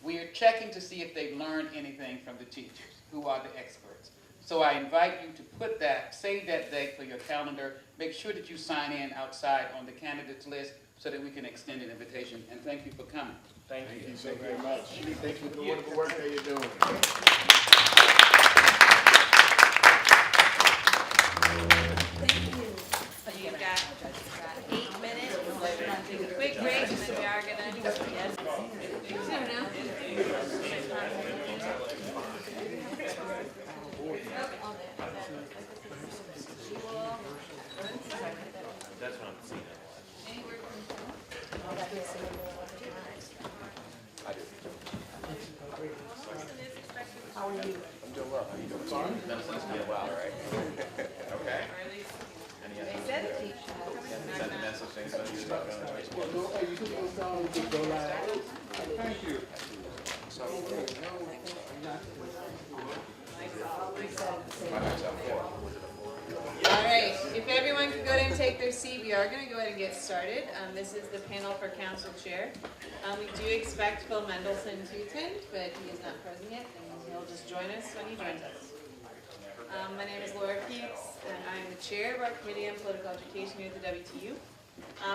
we are checking to see if they've learned anything from the teachers, who are the experts. So I invite you to put that, save that date for your calendar. Make sure that you sign in outside on the candidates list so that we can extend an invitation. And thank you for coming. Thank you. Thank you very much. Thank you for the wonderful work that you're doing. So you've got 8 minutes. We're gonna take a quick break, and then we are gonna, yes. I don't know. That's what I'm seeing. How are you? I'm doing well. How are you doing? Sorry? Medicine's been a while, right? Okay. They said it, teacher. Send a message saying something you're talking about. Thank you. All right, if everyone could go ahead and take their seat, we are going to go ahead and get started. This is the panel for council chair. We do expect Phil Mendelson to attend, but he is not present yet, and he'll just join us when he joins us. My name is Laura Peaks, and I'm the chair of our Committee on Political Education here at the WTU.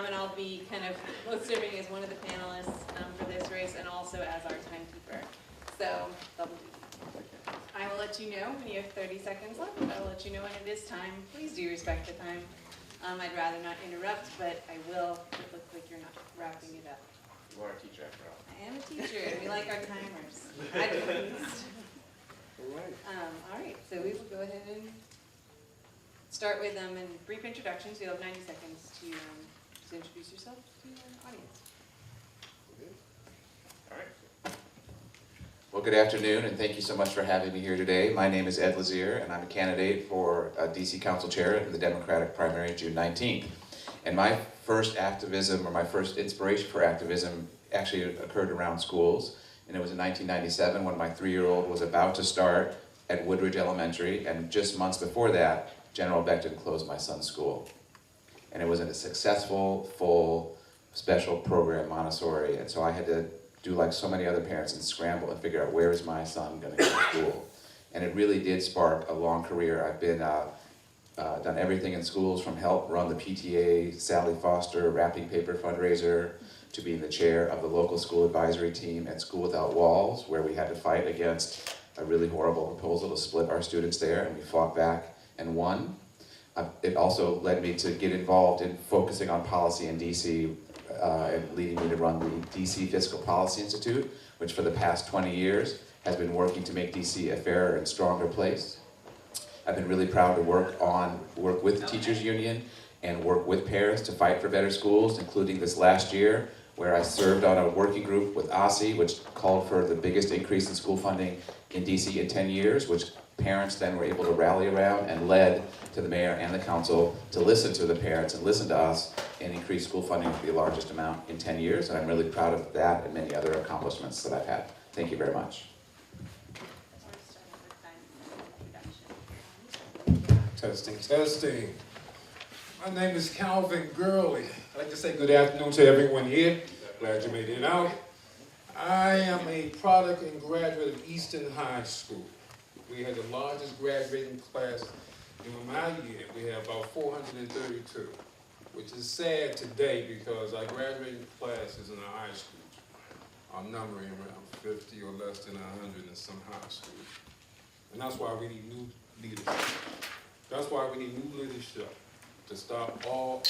And I'll be kind of both serving as one of the panelists for this race and also as our timekeeper. So, double duty. I will let you know when you have 30 seconds left. I will let you know when it is time. Please do respect the time. I'd rather not interrupt, but I will. It looks like you're not wrapping it up. You are a teacher after all. I am a teacher, and we like our timers. I do at least. All right, so we will go ahead and start with a brief introductions. You'll have 90 seconds to introduce yourself to our audience. All right. Well, good afternoon, and thank you so much for having me here today. My name is Ed Lazier, and I'm a candidate for DC Council Chair in the Democratic primary June 19th. And my first activism, or my first inspiration for activism, actually occurred around schools. And it was in 1997 when my 3-year-old was about to start at Woodridge Elementary, and just months before that, General Becton closed my son's school. And it was a successful, full, special program, Montessori, and so I had to do like so many other parents and scramble and figure out where is my son going to go to school. And it really did spark a long career. I've been done everything in schools, from help run the PTA, Sally Foster, wrapping paper fundraiser, to being the chair of the local school advisory team at School Without Walls, where we had to fight against a really horrible proposal to split our students there, and we fought back and won. It also led me to get involved in focusing on policy in DC, and leading me to run the DC Fiscal Policy Institute, which for the past 20 years has been working to make DC a fairer and stronger place. I've been really proud to work with the teachers union and work with parents to fight for better schools, including this last year, where I served on a working group with OSSI, which called for the biggest increase in school funding in DC in 10 years, which parents then were able to rally around, and led to the mayor and the council to listen to the parents and listen to us and increase school funding to the largest amount in 10 years. And I'm really proud of that and many other accomplishments that I've had. Thank you very much. Testing, testing. My name is Calvin Gurley. I'd like to say good afternoon to everyone here. Glad you made it out. I am a product and graduate of Easton High School. We had the largest graduating class in my year. We have about 432, which is sad today because our graduating classes in our high schools are numbering around 50 or less than 100 in some high schools. And that's why we need new leadership. That's why we need new leadership to stop all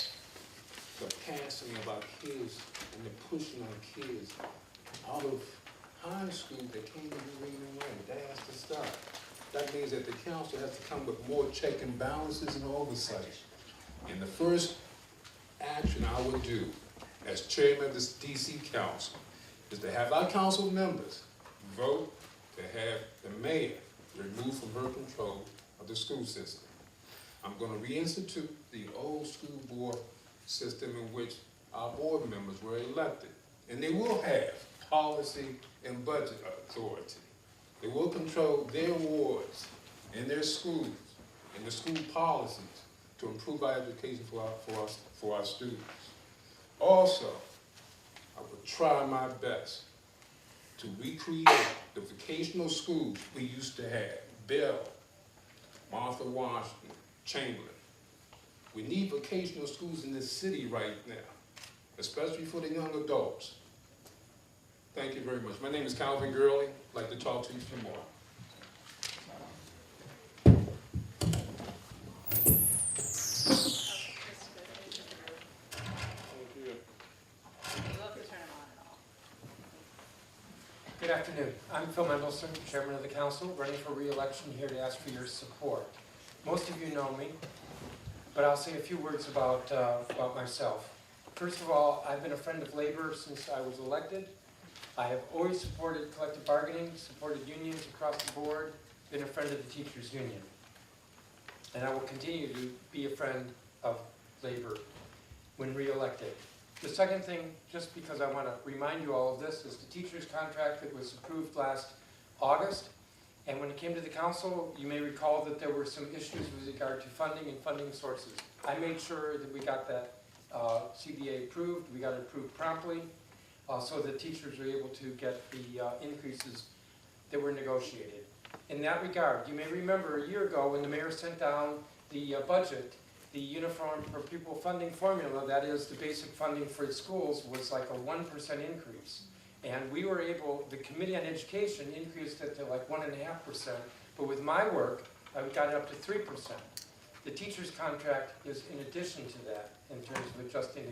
the passing of our kids and the pushing our kids out of high school that can't even read and write. That has to stop. That means that the council has to come with more check and balances and oversight. And the first action I would do as chairman of this DC council is to have our council members vote to have the mayor removed from her control of the school system. I'm going to reinstitute the old school board system in which our board members were elected. And they will have policy and budget authority. They will control their wards and their schools and the school policies to improve our education for our students. Also, I will try my best to recreate the vocational schools we used to have. Bell, Martha Washington, Chamberlain. We need vocational schools in this city right now, especially for the young adults. Thank you very much. My name is Calvin Gurley. I'd like to talk to you some more. Good afternoon. I'm Phil Mendelson, Chairman of the Council, running for re-election, here to ask for your support. Most of you know me, but I'll say a few words about myself. First of all, I've been a friend of labor since I was elected. I have always supported collective bargaining, supported unions across the board, been a friend of the teachers' union. And I will continue to be a friend of labor when re-elected. The second thing, just because I want to remind you all of this, is the teacher's contract that was approved last August. And when it came to the council, you may recall that there were some issues with regard to funding and funding sources. I made sure that we got that CBA approved, we got it approved promptly, so that teachers were able to get the increases that were negotiated. In that regard, you may remember a year ago when the mayor sent down the budget, the uniform per pupil funding formula, that is the basic funding for schools, was like a 1% increase. And we were able, the Committee on Education increased it to like 1.5%, but with my work, I got it up to 3%. The teacher's contract is in addition to that, in terms of adjusting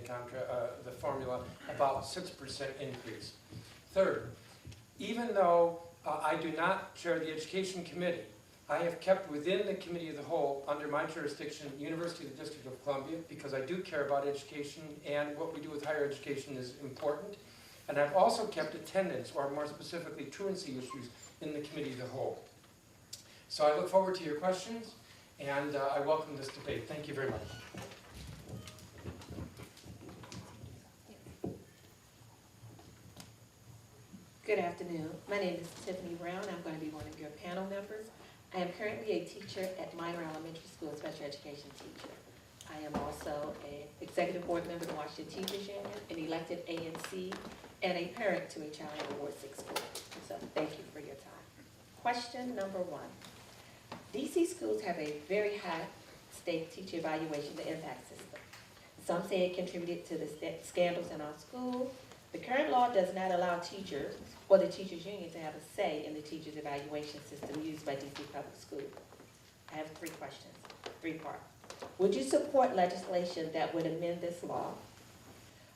the formula, about 6% increase. Third, even though I do not chair the Education Committee, I have kept within the Committee of the Whole, under my jurisdiction, University of the District of Columbia, because I do care about education, and what we do with higher education is important. And I've also kept attendance, or more specifically, truancy issues, in the Committee of the Whole. So I look forward to your questions, and I welcome this debate. Thank you very much. Good afternoon. My name is Tiffany Brown. I'm going to be one of your panel members. I am currently a teacher at Minor Elementary School, special education teacher. I am also an executive board member of the Washington Teachers Union, an elected ANC, and a parent to a child in a Ward 6 school. So thank you for your time. Question number 1. DC schools have a very high state teacher evaluation, the impact system. Some say it contributed to the scandals in our school. The current law does not allow teachers or the teachers union to have a say in the teachers evaluation system used by DC public schools. I have 3 questions, 3 parts. Would you support legislation that would amend this law?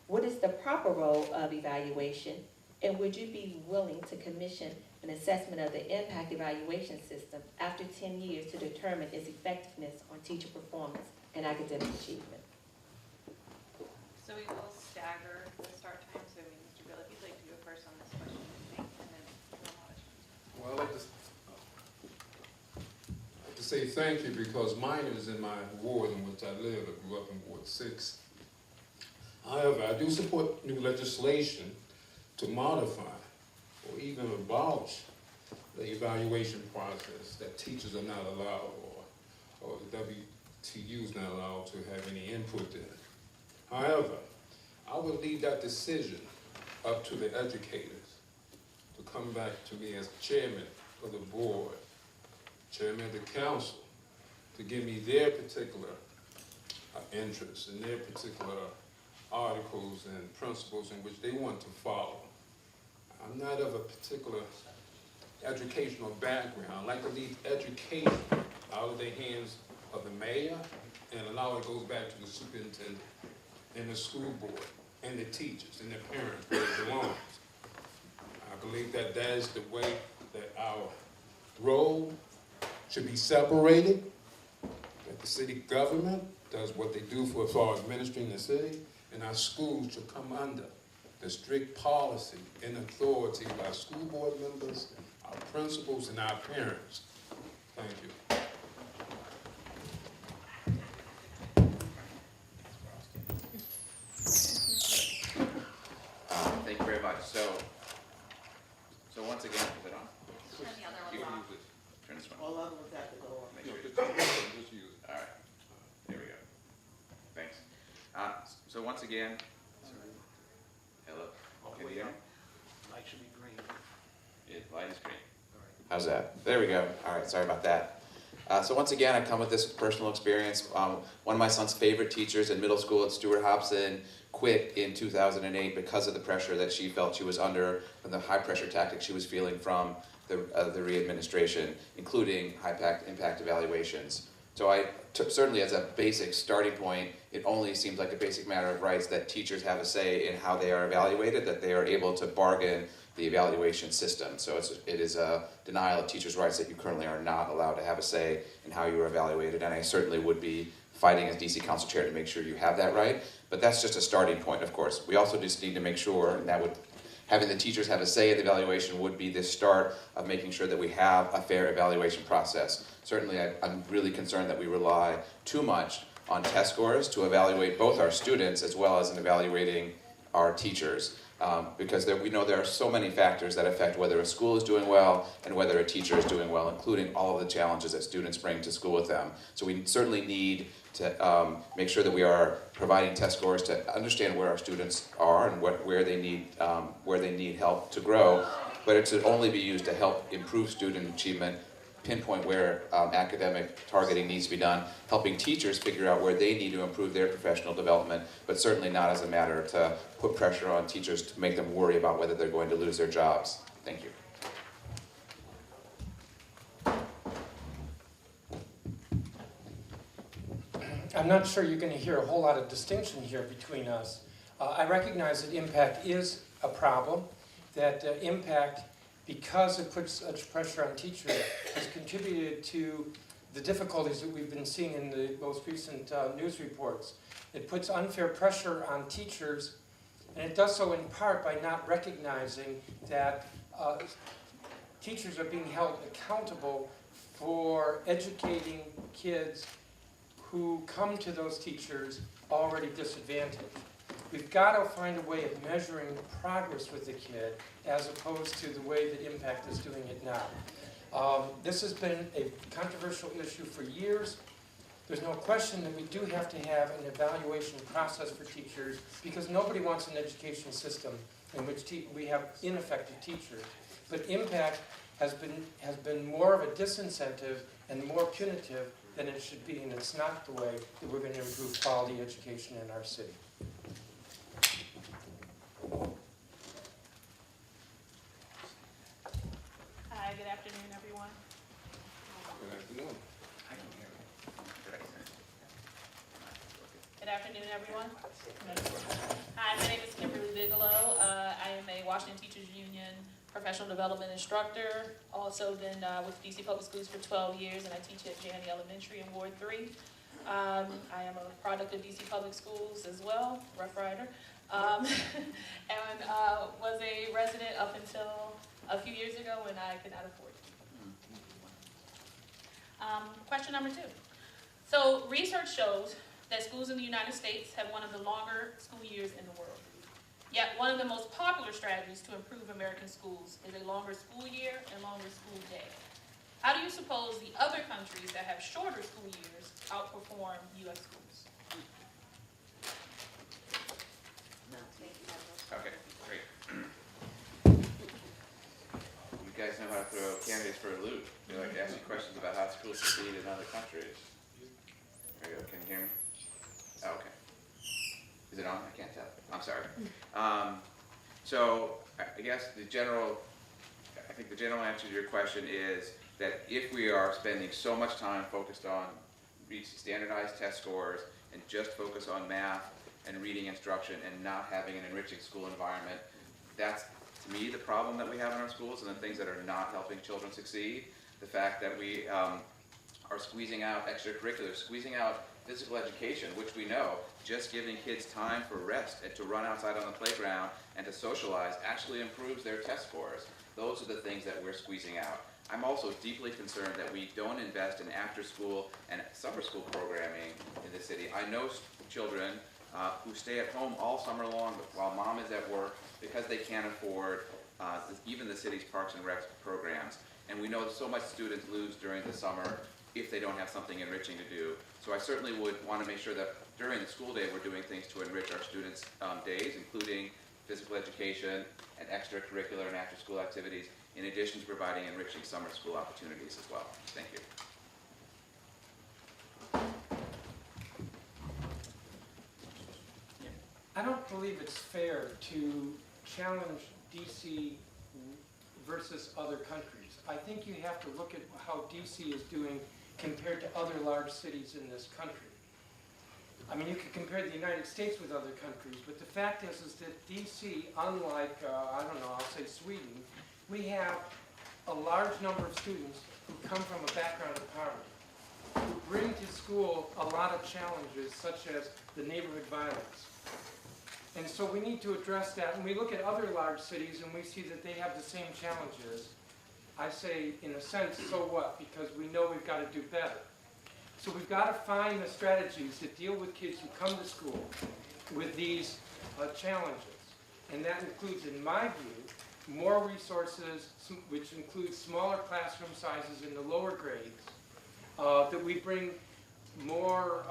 What is the proper role of evaluation? And would you be willing to commission an assessment of the impact evaluation system after 10 years to determine its effectiveness on teacher performance and academic achievement? So we will stagger the start time. So Mr. Bill, if you'd like to go first on this question, and then Well, I'd like to say thank you, because mine is in my ward in which I live. I grew up in Ward 6. However, I do support new legislation to modify or even abolish the evaluation process that teachers are not allowed, or the WTU is not allowed to have any input in. However, I would leave that decision up to the educators to come back to me as chairman of the board, chairman of the council, to give me their particular interests and their particular articles and principles in which they want to follow. I'm not of a particular educational background. I like to leave education out of the hands of the mayor and allow it goes back to the superintendent and the school board and the teachers and the parents where it belongs. I believe that that is the way that our role should be separated, that the city government does what they do for as far as administering the city, and our schools should come under the strict policy and authority of our school board members, our principals, and our parents. Thank you. Thank you very much. So So once again, hello, can you hear me? Light should be green. Light is green. How's that? There we go. All right, sorry about that. So once again, I come with this personal experience. One of my son's favorite teachers in middle school at Stuart Hobson quit in 2008 because of the pressure that she felt she was under and the high pressure tactics she was feeling from the re-administration, including high impact evaluations. So certainly as a basic starting point, it only seems like a basic matter of rights that teachers have a say in how they are evaluated, that they are able to bargain the evaluation system. So it is a denial of teachers' rights that you currently are not allowed to have a say in how you are evaluated, and I certainly would be fighting as DC Council Chair to make sure you have that right. But that's just a starting point, of course. We also just need to make sure, and having the teachers have a say in the evaluation would be the start of making sure that we have a fair evaluation process. Certainly, I'm really concerned that we rely too much on test scores to evaluate both our students as well as in evaluating our teachers. Because we know there are so many factors that affect whether a school is doing well and whether a teacher is doing well, including all of the challenges that students bring to school with them. So we certainly need to make sure that we are providing test scores to understand where our students are and where they need help to grow, but it should only be used to help improve student achievement, pinpoint where academic targeting needs to be done, helping teachers figure out where they need to improve their professional development, but certainly not as a matter to put pressure on teachers to make them worry about whether they're going to lose their jobs. Thank you. I'm not sure you're going to hear a whole lot of distinction here between us. I recognize that impact is a problem, that impact, because it puts such pressure on teachers, has contributed to the difficulties that we've been seeing in the most recent news reports. It puts unfair pressure on teachers, and it does so in part by not recognizing that teachers are being held accountable for educating kids who come to those teachers already disadvantaged. We've got to find a way of measuring progress with the kid as opposed to the way that impact is doing it now. This has been a controversial issue for years. There's no question that we do have to have an evaluation process for teachers because nobody wants an education system in which we have ineffective teachers. But impact has been more of a disincentive and more punitive than it should be, and it's not the way that we're going to improve quality education in our city. Hi, good afternoon, everyone. Good afternoon. Good afternoon, everyone. Hi, my name is Kimberly Bigelow. I am a Washington Teachers Union professional development instructor. Also been with DC Public Schools for 12 years, and I teach at Janney Elementary in Ward 3. I am a product of DC Public Schools as well, Rough Rider, and was a resident up until a few years ago when I could not afford it. Question number 2. So research shows that schools in the United States have one of the longer school years in the world. Yet one of the most popular strategies to improve American schools is a longer school year and longer school day. How do you suppose the other countries that have shorter school years outperform U.S. schools? Okay, great. You guys know how to throw candidates for a loop. They like to ask you questions about how schools succeed in other countries. There you go, can you hear me? Oh, okay. Is it on? I can't tell. I'm sorry. So I guess I think the general answer to your question is that if we are spending so much time focused on standardized test scores and just focus on math and reading instruction and not having an enriching school environment, that's, to me, the problem that we have in our schools and the things that are not helping children succeed. The fact that we are squeezing out extracurriculars, squeezing out physical education, which we know just giving kids time for rest and to run outside on the playground and to socialize actually improves their test scores. Those are the things that we're squeezing out. I'm also deeply concerned that we don't invest in after-school and summer school programming in the city. I know children who stay at home all summer long while mom is at work because they can't afford even the city's Parks and Rec programs. And we know so much students lose during the summer if they don't have something enriching to do. So I certainly would want to make sure that during the school day, we're doing things to enrich our students' days, including physical education and extracurricular and after-school activities, in addition to providing enriching summer school opportunities as well. Thank you. I don't believe it's fair to challenge DC versus other countries. I think you have to look at how DC is doing compared to other large cities in this country. I mean, you could compare the United States with other countries, but the fact is that DC, unlike, I don't know, I'll say Sweden, we have a large number of students who come from a background of poverty, who bring to school a lot of challenges, such as the neighborhood violence. And so we need to address that. When we look at other large cities and we see that they have the same challenges, I say, in a sense, so what? Because we know we've got to do better. So we've got to find the strategies that deal with kids who come to school with these challenges. And that includes, in my view, more resources, which includes smaller classroom sizes in the lower grades, that we bring more,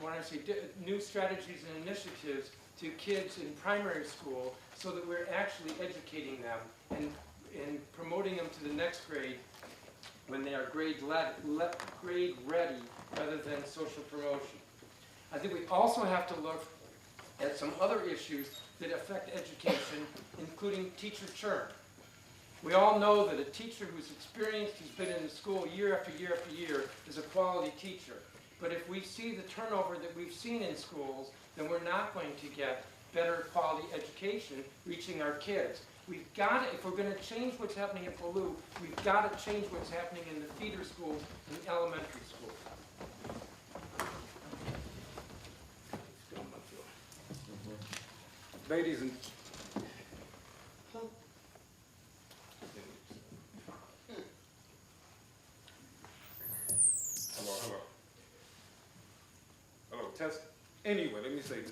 when I say new strategies and initiatives to kids in primary school so that we're actually educating them and promoting them to the next grade when they are grade ready rather than social promotion. I think we also have to look at some other issues that affect education, including teacher churn. We all know that a teacher who's experienced, who's been in the school year after year after year, is a quality teacher. But if we see the turnover that we've seen in schools, then we're not going to get better quality education reaching our kids. We've got to, if we're going to change what's happening at Baloo, we've got to change what's happening in the feeder schools and the elementary schools. Ladies and hello, test. Anyway, let me say this.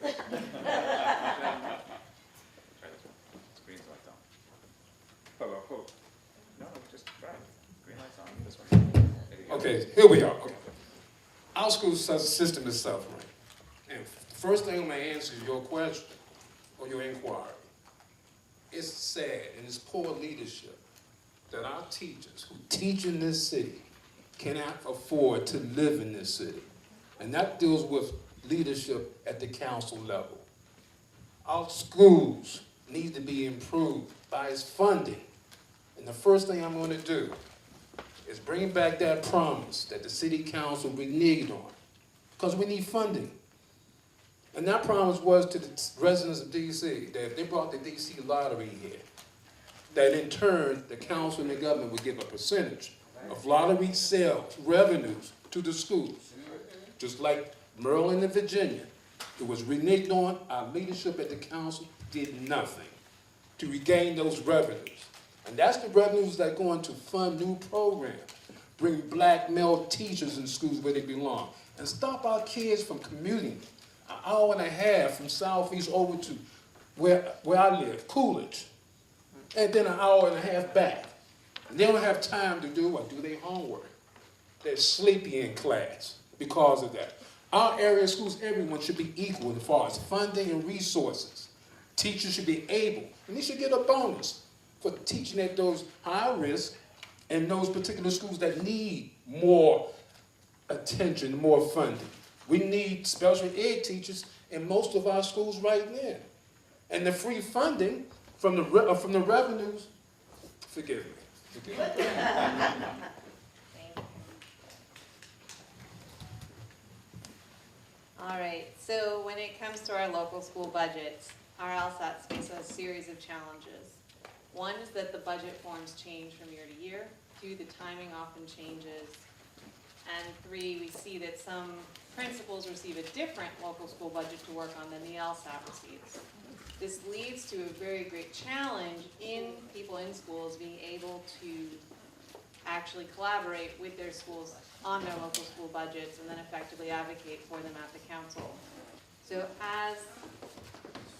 Screen's lights on. Hello. No, just try it. Green light's on. This one. Okay, here we are. Okay. Our school system is suffering. And the first thing I'm going to answer is your question or your inquiry. It's sad and it's poor leadership that our teachers who teach in this city cannot afford to live in this city. And that deals with leadership at the council level. Our schools need to be improved by its funding. And the first thing I'm going to do is bring back that promise that the city council reneged on, because we need funding. And that promise was to the residents of DC that if they brought the DC lottery here, that in turn the council and the government would give a percentage of lottery sales, revenues to the schools. Just like Maryland and Virginia, it was reneged on. Our leadership at the council did nothing to regain those revenues. And that's the revenues that are going to fund new programs, bring black male teachers in schools where they belong, and stop our kids from commuting an hour and a half from Southeast over to where I live, Coolidge, and then an hour and a half back. And they don't have time to do their homework. They're sleepy in class because of that. Our area schools, everyone should be equal as far as funding and resources. Teachers should be able, and they should get a bonus for teaching at those high risk and those particular schools that need more attention, more funding. We need special ed teachers in most of our schools right now. And the free funding from the revenues, forgive me. All right, so when it comes to our local school budgets, our LSATs face a series of challenges. One is that the budget forms change from year to year. 2, the timing often changes. And 3, we see that some principals receive a different local school budget to work on than the LSAT receives. This leads to a very great challenge in people in schools being able to actually collaborate with their schools on their local school budgets and then effectively advocate for them at the council. So as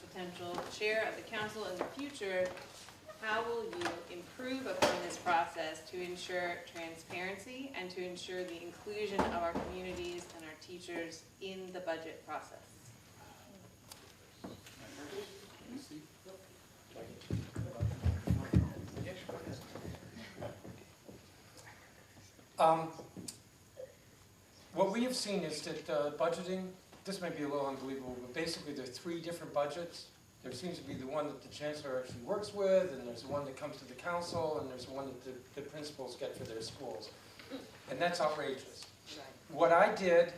potential chair of the council in the future, how will you improve upon this process to ensure transparency and to ensure the inclusion of our communities and our teachers in the budget process? What we have seen is that budgeting, this might be a little unbelievable, but basically there are 3 different budgets. There seems to be the one that the chancellor actually works with, and there's the one that comes to the council, and there's the one that the principals get for their schools. And that's outrageous. What I did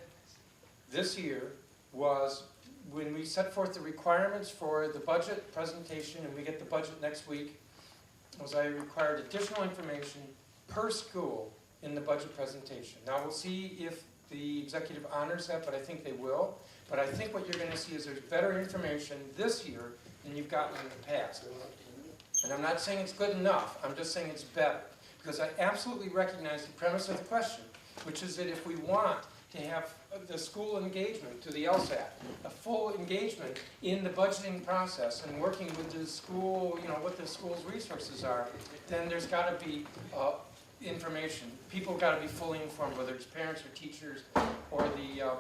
this year was, when we set forth the requirements for the budget presentation, and we get the budget next week, was I required additional information per school in the budget presentation. Now we'll see if the executive honors that, but I think they will. But I think what you're going to see is there's better information this year than you've gotten in the past. And I'm not saying it's good enough, I'm just saying it's better. Because I absolutely recognize the premise of the question, which is that if we want to have the school engagement to the LSAT, a full engagement in the budgeting process and working with the school, what the school's resources are, then there's got to be information. People got to be fully informed, whether it's parents or teachers or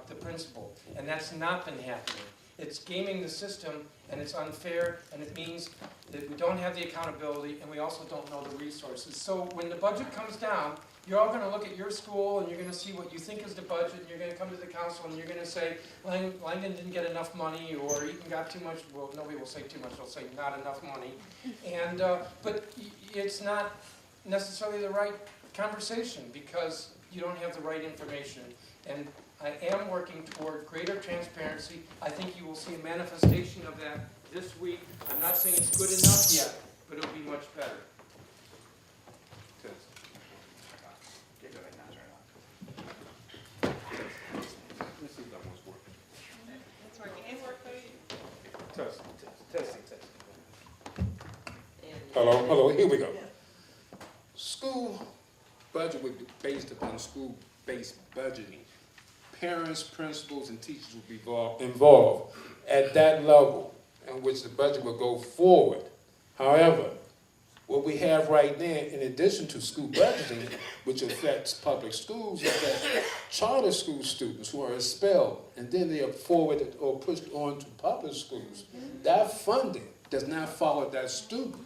the principal. And that's not been happening. It's gaming the system, and it's unfair, and it means that we don't have the accountability, and we also don't know the resources. So when the budget comes down, you're all going to look at your school, and you're going to see what you think is the budget, and you're going to come to the council, and you're going to say, Langdon didn't get enough money, or Eaton got too much. Well, nobody will say too much. They'll say not enough money. And but it's not necessarily the right conversation, because you don't have the right information. And I am working toward greater transparency. I think you will see a manifestation of that this week. I'm not saying it's good enough yet, but it'll be much better. Hello, here we go. School budget would be based upon school-based budgeting. Parents, principals, and teachers will be involved at that level in which the budget will go forward. However, what we have right now, in addition to school budgeting, which affects public schools, is that charter school students who are expelled and then they are forwarded or pushed on to public schools, that funding does not follow that student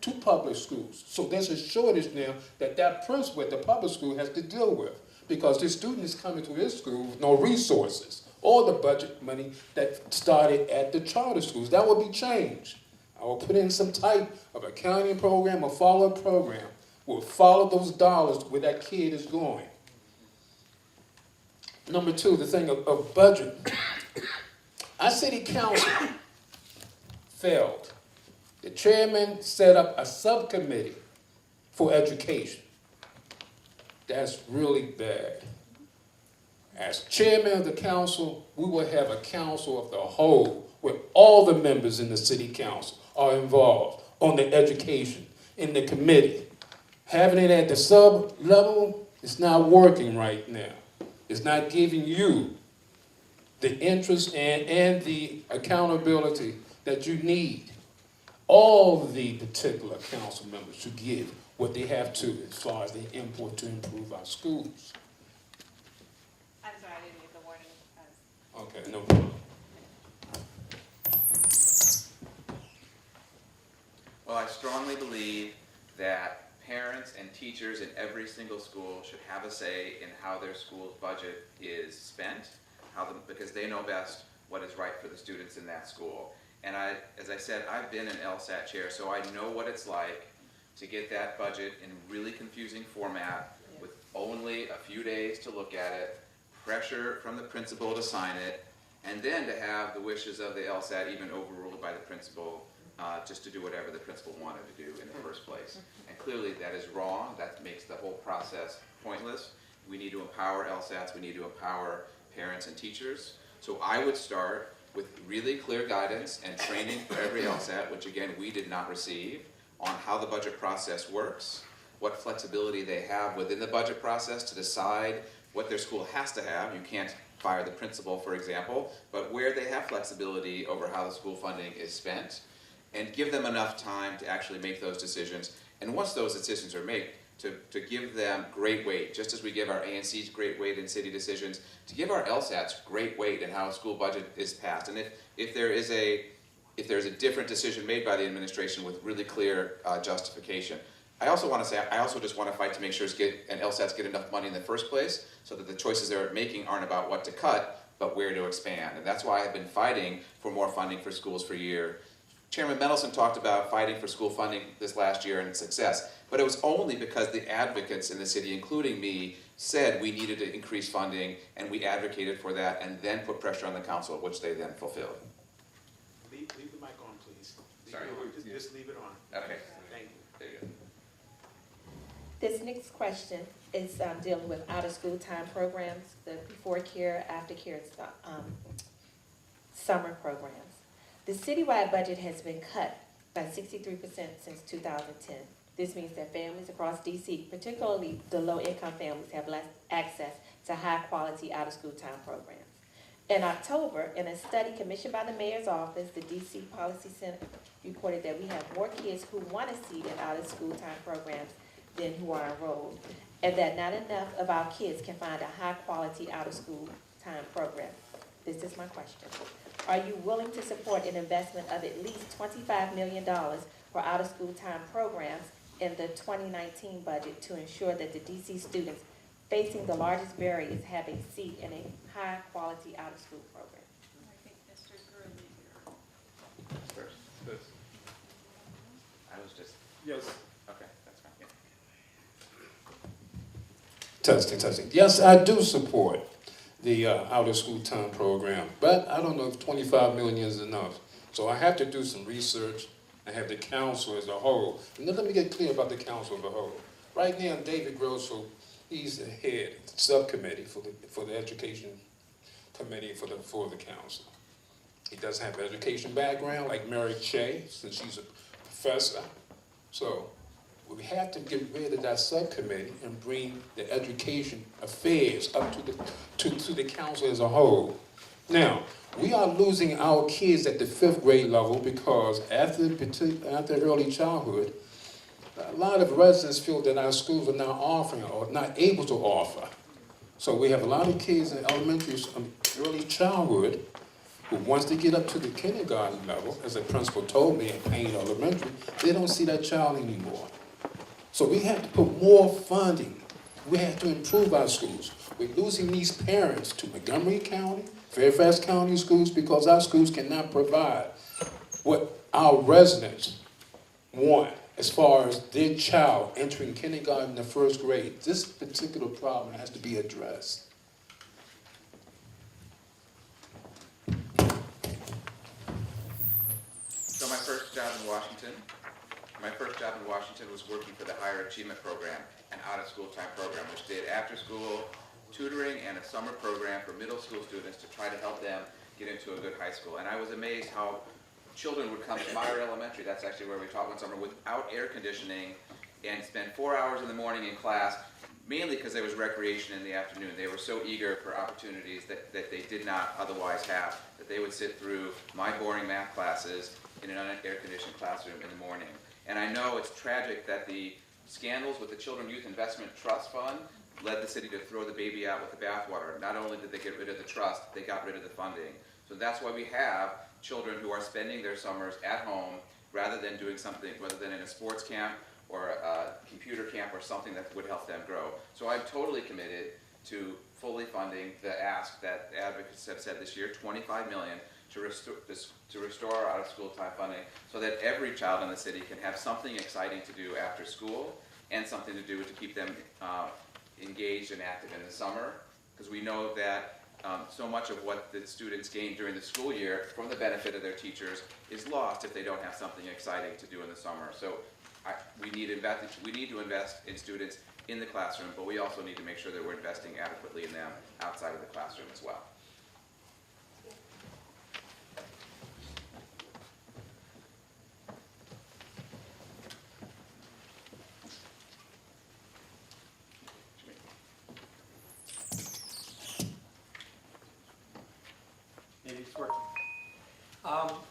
to public schools. So there's a shortage now that principal at the public school has to deal with, because the student is coming to his school with no resources or the budget money that started at the charter schools. That will be changed. I will put in some type of accounting program or follow-up program. We'll follow those dollars where that kid is going. Number 2, the thing of budget. Our city council failed. The chairman set up a subcommittee for education. That's really bad. As chairman of the council, we will have a council of the whole where all the members in the city council are involved on the education in the committee. Having it at the sub level is not working right now. It's not giving you the interest and the accountability that you need. All the particular council members should give what they have to as far as the input to improve our schools. I'm sorry, I didn't get the warning. Okay, no problem. Well, I strongly believe that parents and teachers in every single school should have a say in how their school's budget is spent, because they know best what is right for the students in that school. And as I said, I've been an LSAT chair, so I know what it's like to get that budget in really confusing format with only a few days to look at it, pressure from the principal to sign it, and then to have the wishes of the LSAT even overruled by the principal just to do whatever the principal wanted to do in the first place. And clearly that is wrong. That makes the whole process pointless. We need to empower LSATs. We need to empower parents and teachers. So I would start with really clear guidance and training for every LSAT, which again we did not receive, on how the budget process works, what flexibility they have within the budget process to decide what their school has to have. You can't fire the principal, for example, but where they have flexibility over how the school funding is spent, and give them enough time to actually make those decisions. And once those decisions are made, to give them great weight, just as we give our ANCs great weight in city decisions, to give our LSATs great weight in how a school budget is passed. And if there's a different decision made by the administration with really clear justification, I also want to say, I also just want to fight to make sure LSATs get enough money in the first place, so that the choices they're making aren't about what to cut, but where to expand. And that's why I've been fighting for more funding for schools for a year. Chairman Mendelson talked about fighting for school funding this last year and its success, but it was only because the advocates in the city, including me, said we needed to increase funding, and we advocated for that, and then put pressure on the council, which they then fulfilled. Leave the mic on, please. Sorry. Just leave it on. Okay. Thank you. There you go. This next question is dealing with out-of-school time programs, the before care, after care, summer programs. The citywide budget has been cut by 63% since 2010. This means that families across DC, particularly the low-income families, have less access to high-quality out-of-school time programs. In October, in a study commissioned by the mayor's office, the DC Policy Center reported that we have more kids who want a seat in out-of-school time programs than who are enrolled, and that not enough of our kids can find a high-quality out-of-school time program. This is my question. Are you willing to support an investment of at least $25 million for out-of-school time programs in the 2019 budget to ensure that the DC students facing the largest barriers have a seat in a high-quality out-of-school program? I think Mr. Gurley. First. I was just, Yes. okay, that's fine. Yeah. Testing. Yes, I do support the out-of-school time program, but I don't know if 25 million is enough. So I have to do some research. I have the council as a whole. And then let me get clear about the council as a whole. Right now, David Grosso, he's the head subcommittee for the education committee for the council. He doesn't have an education background like Mary Che, since she's a professor. So we have to get rid of that subcommittee and bring the education affairs up to the council as a whole. Now, we are losing our kids at the 5th grade level because after early childhood, a lot of residents feel that our schools are not offering or not able to offer. So we have a lot of kids in early childhood who once they get up to the kindergarten level, as the principal told me at Payne Elementary, they don't see that child anymore. So we have to put more funding. We have to improve our schools. We're losing these parents to Montgomery County, Fairfax County schools because our schools cannot provide what our residents want as far as their child entering kindergarten in the 1st grade. This particular problem has to be addressed. So my first job in Washington was working for the Higher Achievement Program, an out-of-school time program, which did after-school tutoring and a summer program for middle school students to try to help them get into a good high school. And I was amazed how children would come to Meyer Elementary, that's actually where we taught one summer, without air conditioning and spend 4 hours in the morning in class, mainly because there was recreation in the afternoon. They were so eager for opportunities that they did not otherwise have, that they would sit through my boring math classes in an air-conditioned classroom in the morning. And I know it's tragic that the scandals with the Children Youth Investment Trust Fund led the city to throw the baby out with the bathwater. Not only did they get rid of the trust, they got rid of the funding. So that's why we have children who are spending their summers at home rather than doing something, rather than in a sports camp or a computer camp or something that would help them grow. So I'm totally committed to fully funding the ask that advocates have said this year, $25 million, to restore our out-of-school time funding so that every child in the city can have something exciting to do after school and something to do to keep them engaged and active in the summer. Because we know that so much of what the students gain during the school year from the benefit of their teachers is lost if they don't have something exciting to do in the summer. So we need to invest in students in the classroom, but we also need to make sure that we're investing adequately in them outside of the classroom as well.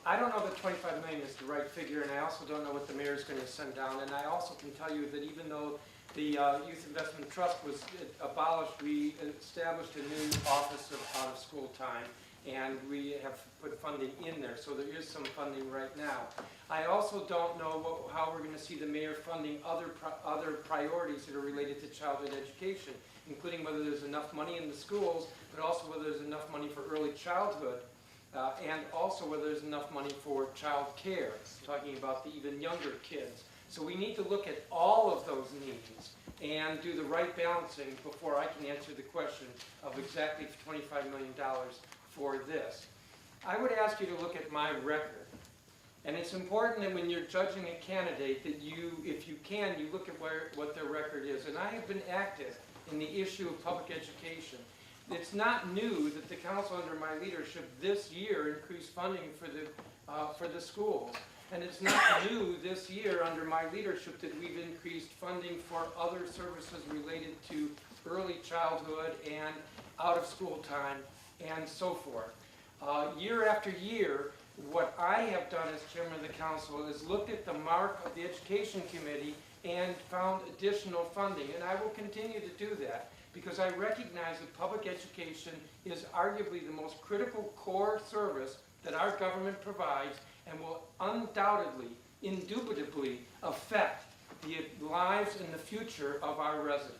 I don't know that 25 million is the right figure, and I also don't know what the mayor's going to send down. And I also can tell you that even though the Youth Investment Trust was abolished, we established a new Office of Out-of-School Time, and we have put funding in there, so there is some funding right now. I also don't know how we're going to see the mayor funding other priorities that are related to childhood education, including whether there's enough money in the schools, but also whether there's enough money for early childhood, and also whether there's enough money for child care, talking about the even younger kids. So we need to look at all of those needs and do the right balancing before I can answer the question of exactly $25 million for this. I would ask you to look at my record. And it's important that when you're judging a candidate that you, if you can, you look at what their record is. And I have been active in the issue of public education. It's not new that the council under my leadership this year increased funding for the schools. And it's not new this year under my leadership that we've increased funding for other services related to early childhood and out of school time and so forth. Year after year, what I have done as chairman of the council is looked at the mark of the education committee and found additional funding. And I will continue to do that because I recognize that public education is arguably the most critical core service that our government provides and will undoubtedly, indubitably affect the lives and the future of our residents.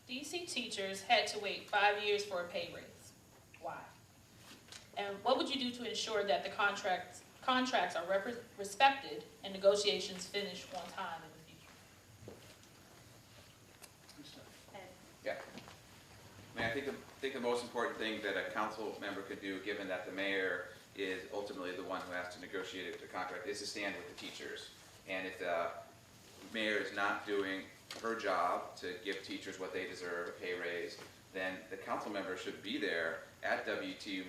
DC teachers had to wait 5 years for a pay raise. Why? And what would you do to ensure that the contracts are respected and negotiations finish on time in the future? Yeah. I mean, I think the most important thing that a council member could do, given that the mayor is ultimately the one who has to negotiate the contract, is to stand with the teachers. And if the mayor is not doing her job to give teachers what they deserve, a pay raise, then the council member should be there at WTU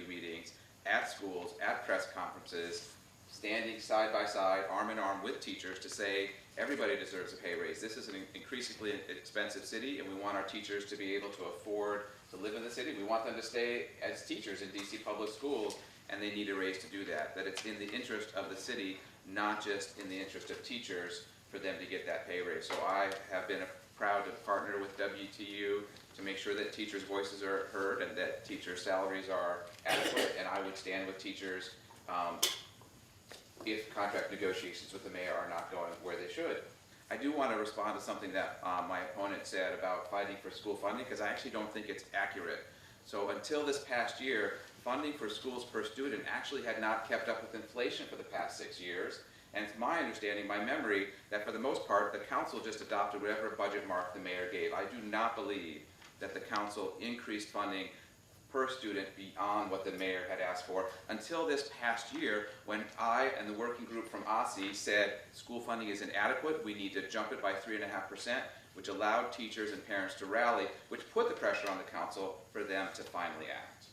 meetings, at schools, at press conferences, standing side by side, arm in arm with teachers to say everybody deserves a pay raise. This is an increasingly expensive city, and we want our teachers to be able to afford to live in the city. We want them to stay as teachers in DC public schools, and they need a raise to do that. That it's in the interest of the city, not just in the interest of teachers, for them to get that pay raise. So I have been proud to partner with WTU to make sure that teachers' voices are heard and that teachers' salaries are adequate, and I would stand with teachers if contract negotiations with the mayor are not going where they should. I do want to respond to something that my opponent said about fighting for school funding, because I actually don't think it's accurate. So until this past year, funding for schools per student actually had not kept up with inflation for the past 6 years. And it's my understanding, my memory, that for the most part, the council just adopted whatever budget mark the mayor gave. I do not believe that the council increased funding per student beyond what the mayor had asked for until this past year, when I and the working group from OSSI said school funding is inadequate, we need to jump it by 3.5%, which allowed teachers and parents to rally, which put the pressure on the council for them to finally act.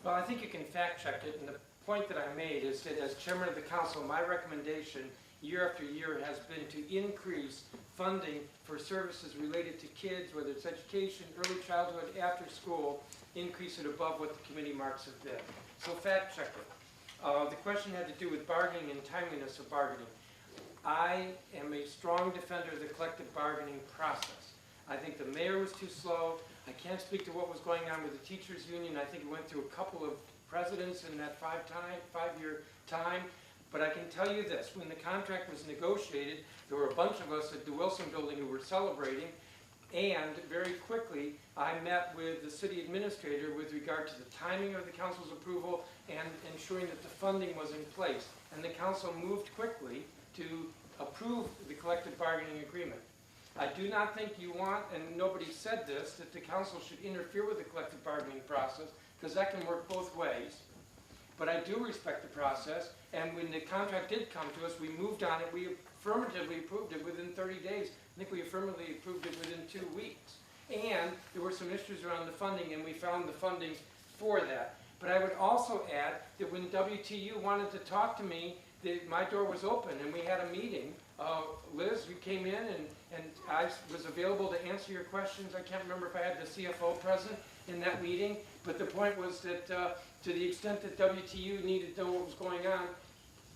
Well, I think you can fact check it, and the point that I made is that as chairman of the council, my recommendation year after year has been to increase funding for services related to kids, whether it's education, early childhood, after school, increase it above what the committee marks have been. So fact check it. The question had to do with bargaining and timeliness of bargaining. I am a strong defender of the collective bargaining process. I think the mayor was too slow. I can't speak to what was going on with the teachers union. I think it went through a couple of presidents in that 5-year time. But I can tell you this, when the contract was negotiated, there were a bunch of us at the Wilson building who were celebrating, and very quickly I met with the city administrator with regard to the timing of the council's approval and ensuring that the funding was in place. And the council moved quickly to approve the collective bargaining agreement. I do not think you want, and nobody said this, that the council should interfere with the collective bargaining process, because that can work both ways. But I do respect the process, and when the contract did come to us, we moved on it. We affirmatively approved it within 30 days. I think we affirmatively approved it within 2 weeks. And there were some issues around the funding, and we found the funding for that. But I would also add that when WTU wanted to talk to me, my door was open, and we had a meeting Liz, you came in and I was available to answer your questions. I can't remember if I had the CFO present in that meeting, but the point was that to the extent that WTU needed to know what was going on,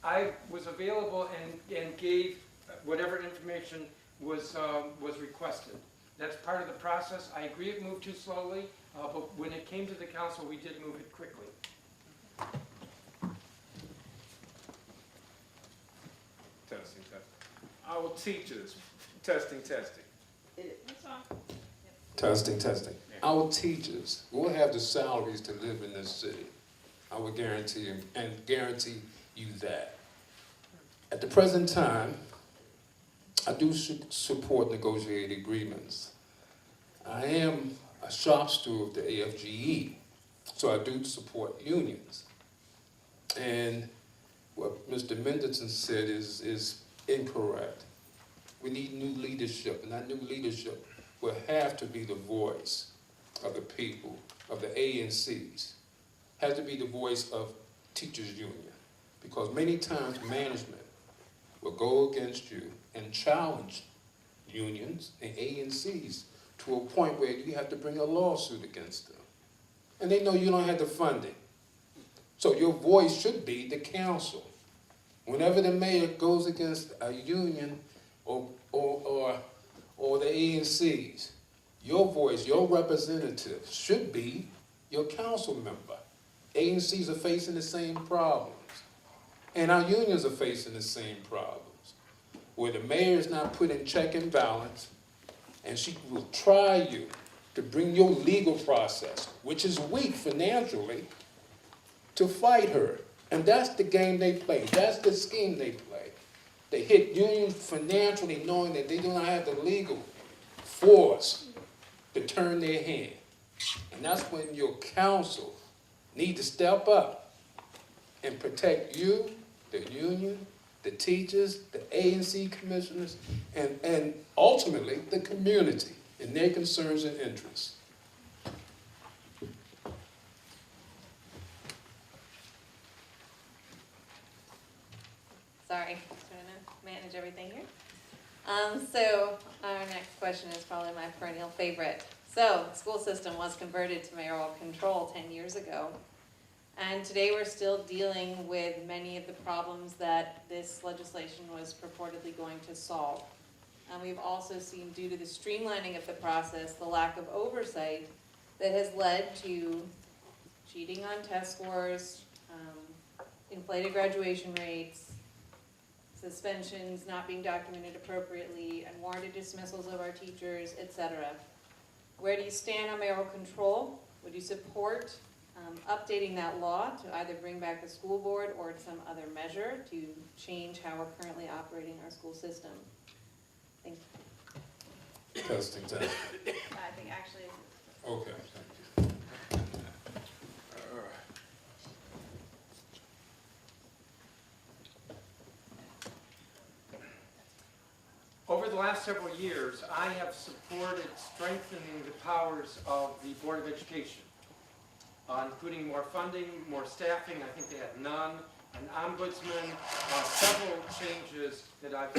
I was available and gave whatever information was requested. That's part of the process. I agree it moved too slowly, but when it came to the council, we did move it quickly. Testing, testing. Our teachers, testing. Testing. Our teachers will have the salaries to live in this city. I will guarantee you that. At the present time, I do support negotiated agreements. I am a shop steward of the AFGE, so I do support unions. And what Mr. Mendelssohn said is incorrect. We need new leadership, and that new leadership will have to be the voice of the people, of the ANCs, has to be the voice of teachers union, because many times management will go against you and challenge unions and ANCs to a point where you have to bring a lawsuit against them. And they know you don't have the funding. So your voice should be the council. Whenever the mayor goes against a union or the ANCs, your voice, your representative should be your council member. ANCs are facing the same problems. And our unions are facing the same problems. Where the mayor is not put in check and balance, and she will try you to bring your legal process, which is weak financially, to fight her. And that's the game they play. That's the scheme they play. They hit unions financially knowing that they do not have the legal force to turn their hand. And that's when your council need to step up and protect you, the union, the teachers, the ANC commissioners, and ultimately the community and their concerns and interests. Sorry, trying to manage everything here. So our next question is probably my perennial favorite. So the school system was converted to mayoral control 10 years ago. And today we're still dealing with many of the problems that this legislation was purportedly going to solve. And we've also seen, due to the streamlining of the process, the lack of oversight that has led to cheating on test scores, inflated graduation rates, suspensions not being documented appropriately, unwarranted dismissals of our teachers, etc. Where do you stand on mayoral control? Would you support updating that law to either bring back the school board or some other measure to change how we're currently operating our school system? Thank you. Testing. I think actually. Okay. Over the last several years, I have supported strengthening the powers of the Board of Education, including more funding, more staffing. I think they had none, an ombudsman, several changes that I've,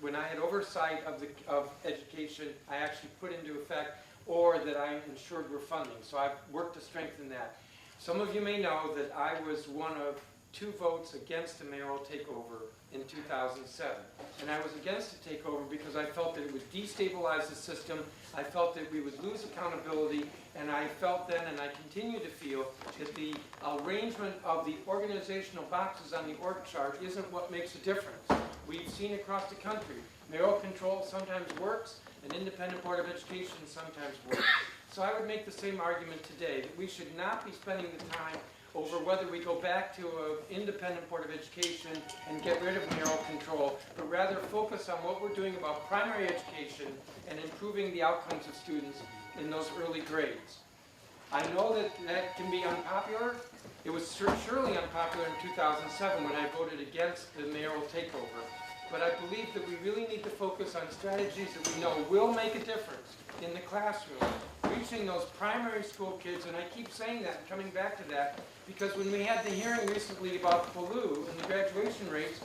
when I had oversight of education, I actually put into effect, or that I ensured were funding. So I've worked to strengthen that. Some of you may know that I was one of 2 votes against a mayoral takeover in 2007. And I was against the takeover because I felt that it would destabilize the system. I felt that we would lose accountability, and I felt then, and I continue to feel, that the arrangement of the organizational boxes on the org chart isn't what makes a difference. We've seen across the country, mayoral control sometimes works, an independent board of education sometimes works. So I would make the same argument today, that we should not be spending the time over whether we go back to an independent board of education and get rid of mayoral control, but rather focus on what we're doing about primary education and improving the outcomes of students in those early grades. I know that that can be unpopular. It was surely unpopular in 2007 when I voted against the mayoral takeover. But I believe that we really need to focus on strategies that we know will make a difference in the classroom, reaching those primary school kids. And I keep saying that and coming back to that, because when we had the hearing recently about PALU and the graduation rates,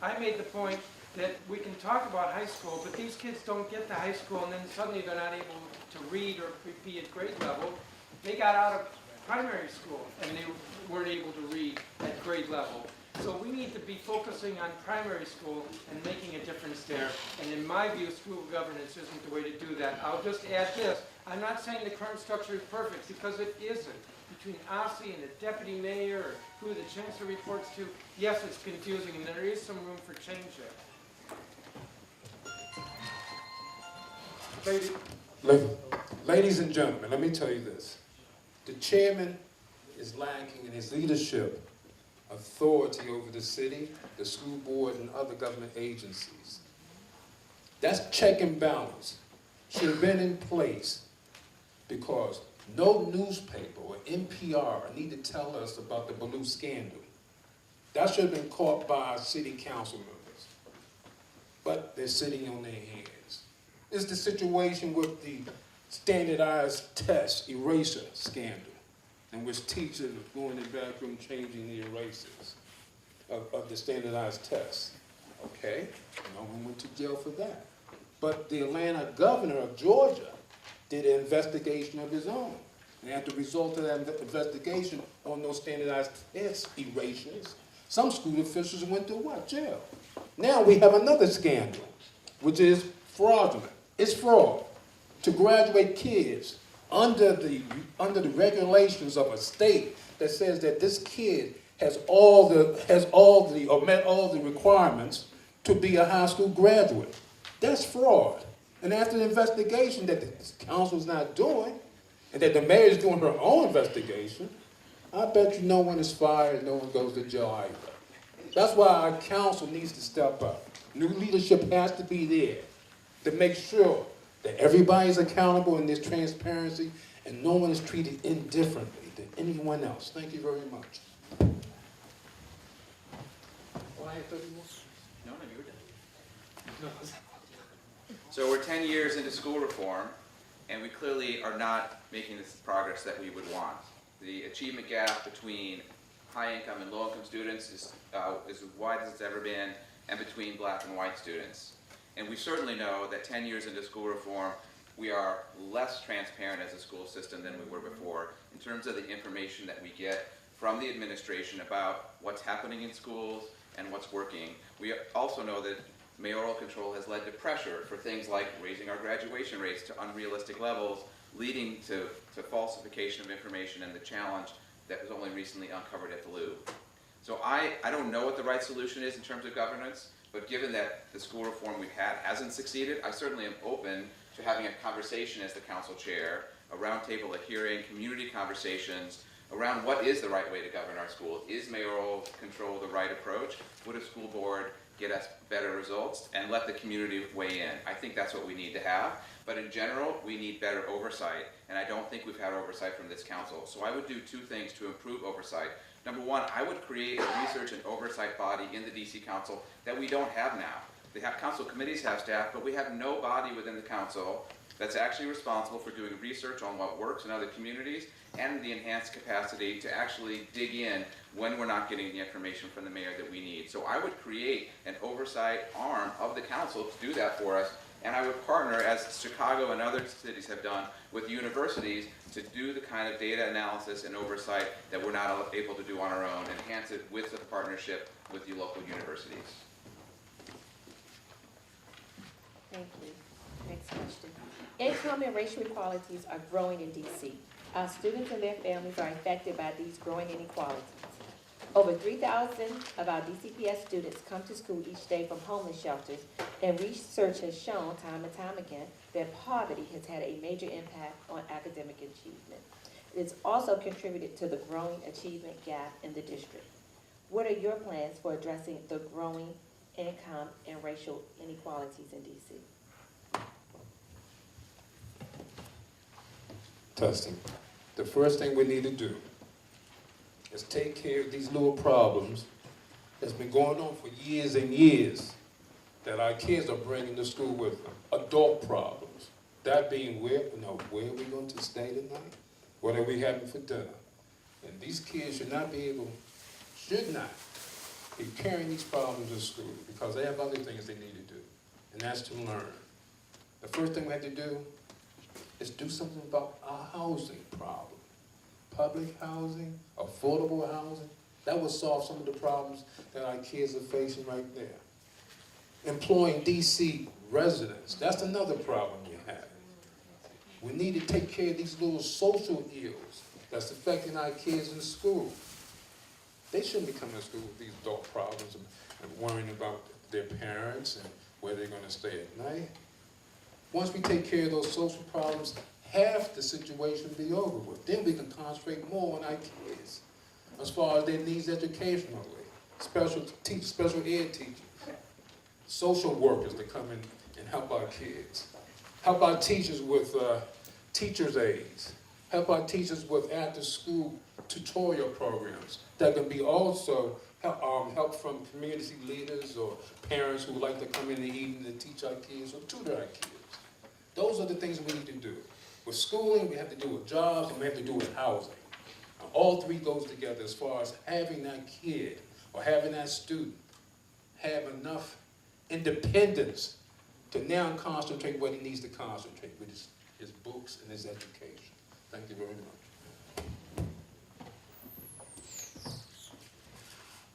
I made the point that we can talk about high school, but these kids don't get to high school and then suddenly they're not able to read or be at grade level. They got out of primary school and they weren't able to read at grade level. So we need to be focusing on primary school and making a difference there. And in my view, school governance isn't the way to do that. I'll just add this. I'm not saying the current structure is perfect, because it isn't. Between OSSI and the deputy mayor, or who the chancellor reports to, yes, it's confusing, and there is some room for change there. Ladies and gentlemen, let me tell you this. The chairman is lacking in his leadership, authority over the city, the school board, and other government agencies. That's check and balance. Should have been in place, because no newspaper or NPR need to tell us about the Baloo scandal. That should have been caught by our city council members. But they're sitting on their hands. It's the situation with the standardized test eraser scandal, in which teachers are going in the bathroom changing the erasers of the standardized tests. Okay, no one went to jail for that. But the Atlanta governor of Georgia did an investigation of his own. And as a result of that investigation on those standardized test erasures, some school officials went to what? Jail. Now we have another scandal, which is fraudulent. It's fraud to graduate kids under the regulations of a state that says that this kid has met all the requirements to be a high school graduate. That's fraud. And after the investigation that the council's not doing, and that the mayor is doing her own investigation, I bet you no one is fired and no one goes to jail either. That's why our council needs to step up. New leadership has to be there to make sure that everybody is accountable in this transparency and no one is treated indifferently than anyone else. Thank you very much. Well, I have 30 more. No, you were done. So we're 10 years into school reform, and we clearly are not making this progress that we would want. The achievement gap between high-income and low-income students is as wide as it's ever been, and between black and white students. And we certainly know that 10 years into school reform, we are less transparent as a school system than we were before in terms of the information that we get from the administration about what's happening in schools and what's working. We also know that mayoral control has led to pressure for things like raising our graduation rates to unrealistic levels, leading to falsification of information and the challenge that was only recently uncovered at Baloo. So I don't know what the right solution is in terms of governance, but given that the school reform we've had hasn't succeeded, I certainly am open to having a conversation as the council chair, a roundtable, a hearing, community conversations around what is the right way to govern our schools. Is mayoral control the right approach? Would a school board get us better results? And let the community weigh in. I think that's what we need to have. But in general, we need better oversight. And I don't think we've had oversight from this council. So I would do two things to improve oversight. Number one, I would create a research and oversight body in the DC Council that we don't have now. The council committees have staff, but we have no body within the council that's actually responsible for doing research on what works in other communities and the enhanced capacity to actually dig in when we're not getting the information from the mayor that we need. So I would create an oversight arm of the council to do that for us, and I would partner, as Chicago and other cities have done, with universities to do the kind of data analysis and oversight that we're not able to do on our own, enhance it with the partnership with the local universities. Thank you. Next question. Income and racial inequalities are growing in DC. Our students and their families are affected by these growing inequalities. Over 3,000 of our DCPS students come to school each day from homeless shelters, and research has shown time and time again that poverty has had a major impact on academic achievement. It's also contributed to the growing achievement gap in the district. What are your plans for addressing the growing income and racial inequalities in DC? Testing. The first thing we need to do is take care of these little problems that's been going on for years and years that our kids are bringing to school with them. Adult problems. That being where are we going to stay tonight? What are we having for dinner? And these kids should not keep carrying these problems to school because they have other things they need to do, and that's to learn. The first thing we have to do is do something about our housing problem. Public housing, affordable housing, that will solve some of the problems that our kids are facing right there. Employing DC residents, that's another problem we have. We need to take care of these little social ills that's affecting our kids in school. They shouldn't be coming to school with these adult problems and worrying about their parents and where they're going to stay at night. Once we take care of those social problems, half the situation will be over with. Then we can concentrate more on our kids as far as their needs educationally. Special ed teachers, social workers that come in and help our kids. Help our teachers with teachers' aides. Help our teachers with after-school tutorial programs that can be also help from community leaders or parents who would like to come in the evening to teach our kids or tutor our kids. Those are the things we need to do. With schooling, we have to do with jobs, and we have to do with housing. Now, all three goes together as far as having that kid or having that student have enough independence to now concentrate what he needs to concentrate with his books and his education. Thank you very much.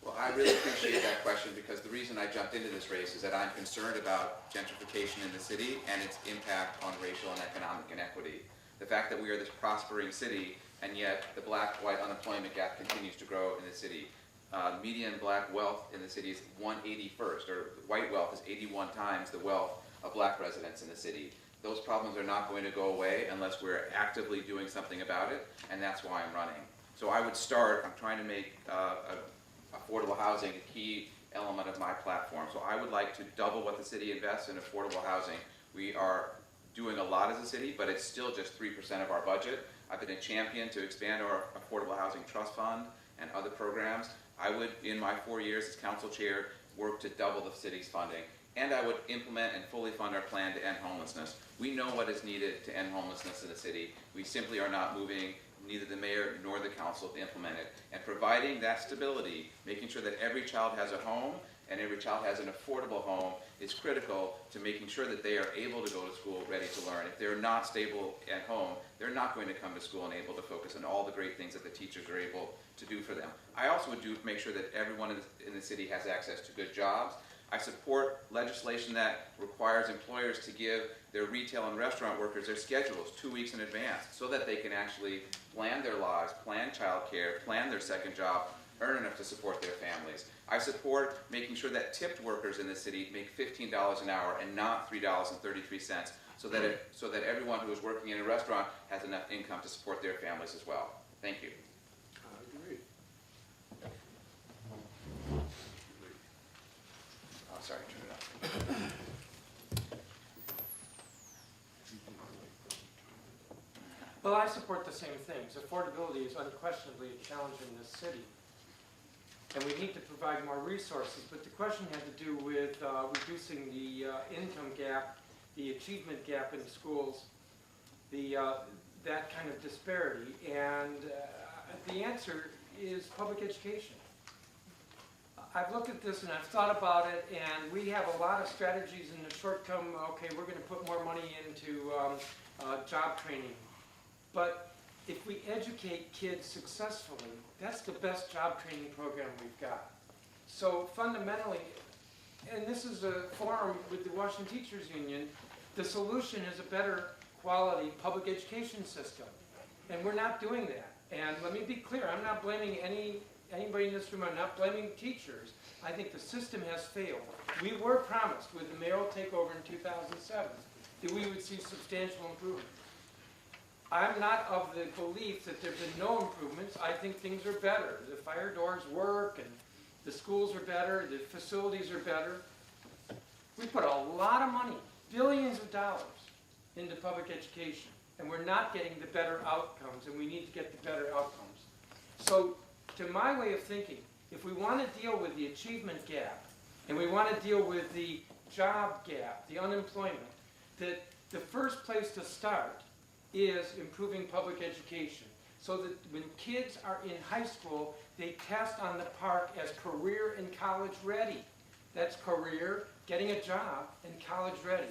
Well, I really appreciate that question because the reason I jumped into this race is that I'm concerned about gentrification in the city and its impact on racial and economic inequity. The fact that we are this prospering city and yet the black-white unemployment gap continues to grow in the city. Median black wealth in the city is 181st, or white wealth is 81 times the wealth of black residents in the city. Those problems are not going to go away unless we're actively doing something about it, and that's why I'm running. So I would start, I'm trying to make affordable housing a key element of my platform. So I would like to double what the city invests in affordable housing. We are doing a lot as a city, but it's still just 3% of our budget. I've been a champion to expand our affordable housing trust fund and other programs. I would, in my 4 years as council chair, work to double the city's funding. And I would implement and fully fund our plan to end homelessness. We know what is needed to end homelessness in the city. We simply are not moving, neither the mayor nor the council, to implement it. And providing that stability, making sure that every child has a home and every child has an affordable home, is critical to making sure that they are able to go to school ready to learn. If they're not stable at home, they're not going to come to school and able to focus on all the great things that the teachers are able to do for them. I also would make sure that everyone in the city has access to good jobs. I support legislation that requires employers to give their retail and restaurant workers their schedules 2 weeks in advance so that they can actually plan their lives, plan childcare, plan their second job, earn enough to support their families. I support making sure that tipped workers in the city make $15 an hour and not $3.33 so that everyone who is working in a restaurant has enough income to support their families as well. Thank you. Sorry, turn it up. Well, I support the same things. Affordability is unquestionably a challenge in this city. And we need to provide more resources. But the question had to do with reducing the income gap, the achievement gap in schools, that kind of disparity. And the answer is public education. I've looked at this and I've thought about it, and we have a lot of strategies in the short term. Okay, we're going to put more money into job training. But if we educate kids successfully, that's the best job training program we've got. So fundamentally, and this is a forum with the Washington Teachers Union, the solution is a better quality public education system. And we're not doing that. And let me be clear, I'm not blaming anybody in this room. I'm not blaming teachers. I think the system has failed. We were promised with the mayoral takeover in 2007 that we would see substantial improvement. I'm not of the belief that there have been no improvements. I think things are better. The fire doors work, and the schools are better, the facilities are better. We put a lot of money, billions of dollars, into public education, and we're not getting the better outcomes, and we need to get the better outcomes. So, to my way of thinking, if we want to deal with the achievement gap, and we want to deal with the job gap, the unemployment, that the first place to start is improving public education. so that when kids are in high school, they test on the park as career and college ready. That's career, getting a job, and college ready.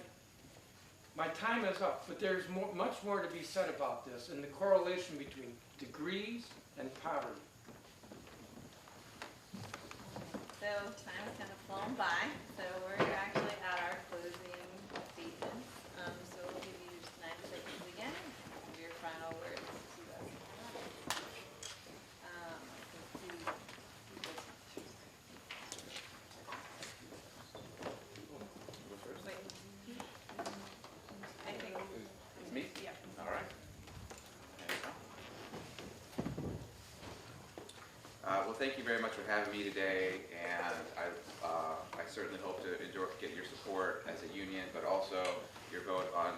My time is up, but there's much more to be said about this and the correlation between degrees and poverty. So time has kind of flown by, so we're actually at our closing statements. So we'll give you just 9 seconds again, for your final words to us. Wait. I think. It's me? Yeah. All right. Well, thank you very much for having me today, and I certainly hope to get your support as a union, but also your vote on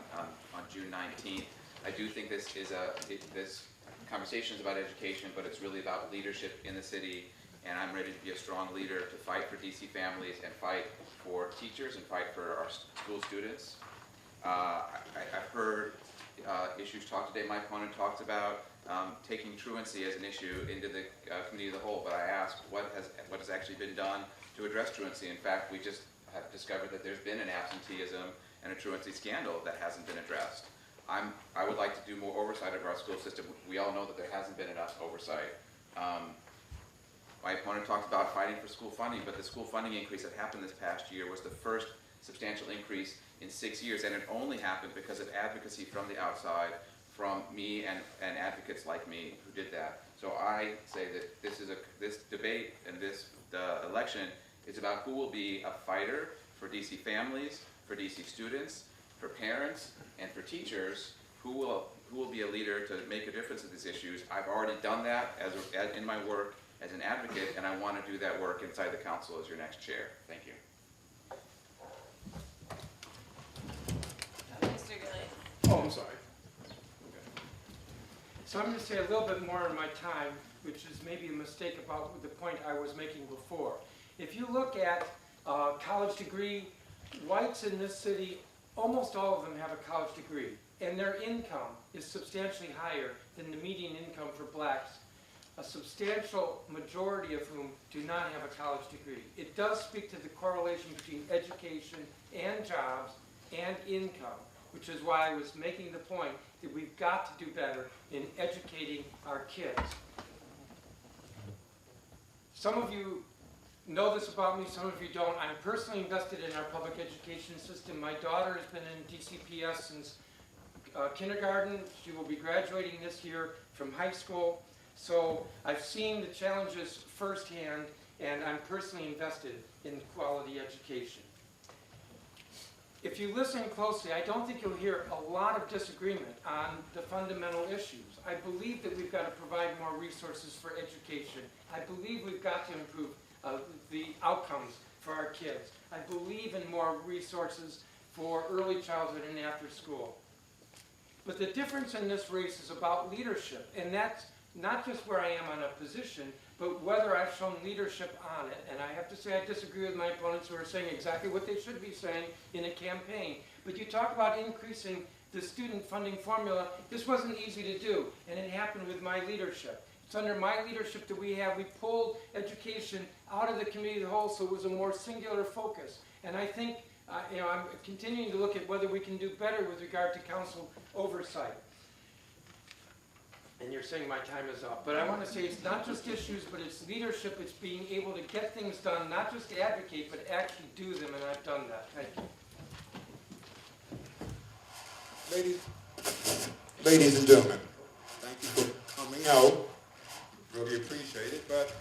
June 19th. I do think this conversation is about education, but it's really about leadership in the city, and I'm ready to be a strong leader to fight for DC families and fight for teachers and fight for our school students. I've heard issues talked today. My opponent talked about taking truancy as an issue into the committee of the whole, but I asked what has actually been done to address truancy. In fact, we just have discovered that there's been an absenteeism and a truancy scandal that hasn't been addressed. I would like to do more oversight of our school system. We all know that there hasn't been enough oversight. My opponent talked about fighting for school funding, but the school funding increase that happened this past year was the first substantial increase in 6 years, and it only happened because of advocacy from the outside, from me and advocates like me who did that. So I say that this debate and the election is about who will be a fighter for DC families, for DC students, for parents, and for teachers, who will be a leader to make a difference in these issues. I've already done that in my work as an advocate, and I want to do that work inside the council as your next chair. Thank you. Mr. Gilly. Oh, I'm sorry. So I'm going to say a little bit more in my time, which is maybe a mistake about the point I was making before. If you look at college degree, whites in this city, almost all of them have a college degree, and their income is substantially higher than the median income for blacks, a substantial majority of whom do not have a college degree. It does speak to the correlation between education and jobs and income, which is why I was making the point that we've got to do better in educating our kids. Some of you know this about me, some of you don't. I'm personally invested in our public education system. My daughter has been in DCPS since kindergarten. She will be graduating this year from high school. So I've seen the challenges firsthand, and I'm personally invested in quality education. If you listen closely, I don't think you'll hear a lot of disagreement on the fundamental issues. I believe that we've got to provide more resources for education. I believe we've got to improve the outcomes for our kids. I believe in more resources for early childhood and after school. But the difference in this race is about leadership, and that's not just where I am on a position, but whether I've shown leadership on it. And I have to say I disagree with my opponents who are saying exactly what they should be saying in a campaign. But you talk about increasing the student funding formula. This wasn't easy to do, and it happened with my leadership. It's under my leadership that we pulled education out of the committee of the whole, so it was a more singular focus. And I think, I'm continuing to look at whether we can do better with regard to council oversight. And you're saying my time is up. But I want to say it's not just issues, but it's leadership. It's being able to get things done, not just advocate, but actually do them, and I've done that. Thank you. Ladies and gentlemen, thank you for coming out. Really appreciate it, but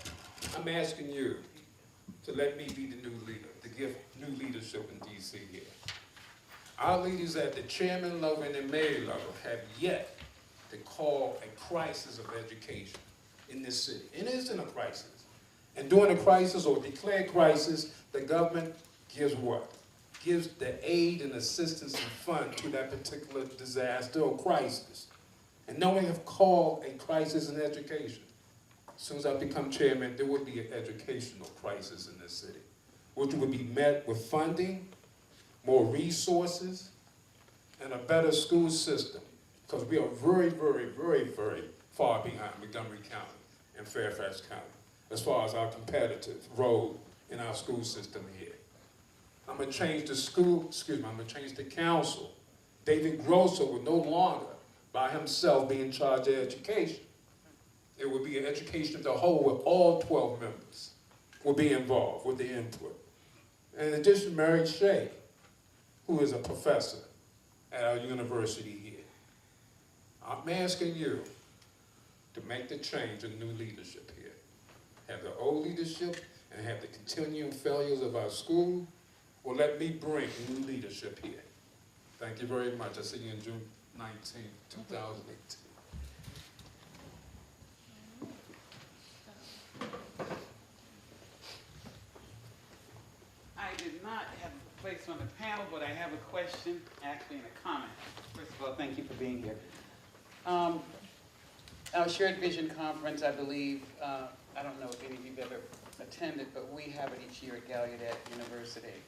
I'm asking you to let me be the new leader, to give new leadership in DC here. Our leaders at the chairman level and the mayor level have yet to call a crisis of education in this city. It isn't a crisis. And during a crisis or declared crisis, the government gives what? Gives the aid and assistance and fund to that particular disaster or crisis. And no one have called a crisis in education. As soon as I become chairman, there would be an educational crisis in this city, which would be met with funding, more resources, and a better school system. Because we are very, very, very, very far behind Montgomery County and Fairfax County as far as our competitive role in our school system here. I'm gonna change the I'm gonna change the council. David Grosso will no longer by himself be in charge of education. It will be an education of the whole where all 12 members will be involved with the input. And in addition, Mary Shea, who is a professor at our university here. I'm asking you to make the change in new leadership here. Have the old leadership and have the continuing failures of our school, or let me bring new leadership here. Thank you very much. I'll see you on June 19, 2018. I did not have a place on the panel, but I have a question, actually, and a comment. First of all, thank you for being here. Our Shared Vision Conference, I believe, I don't know if any of you've ever attended, but we have it each year at Gallaudet University.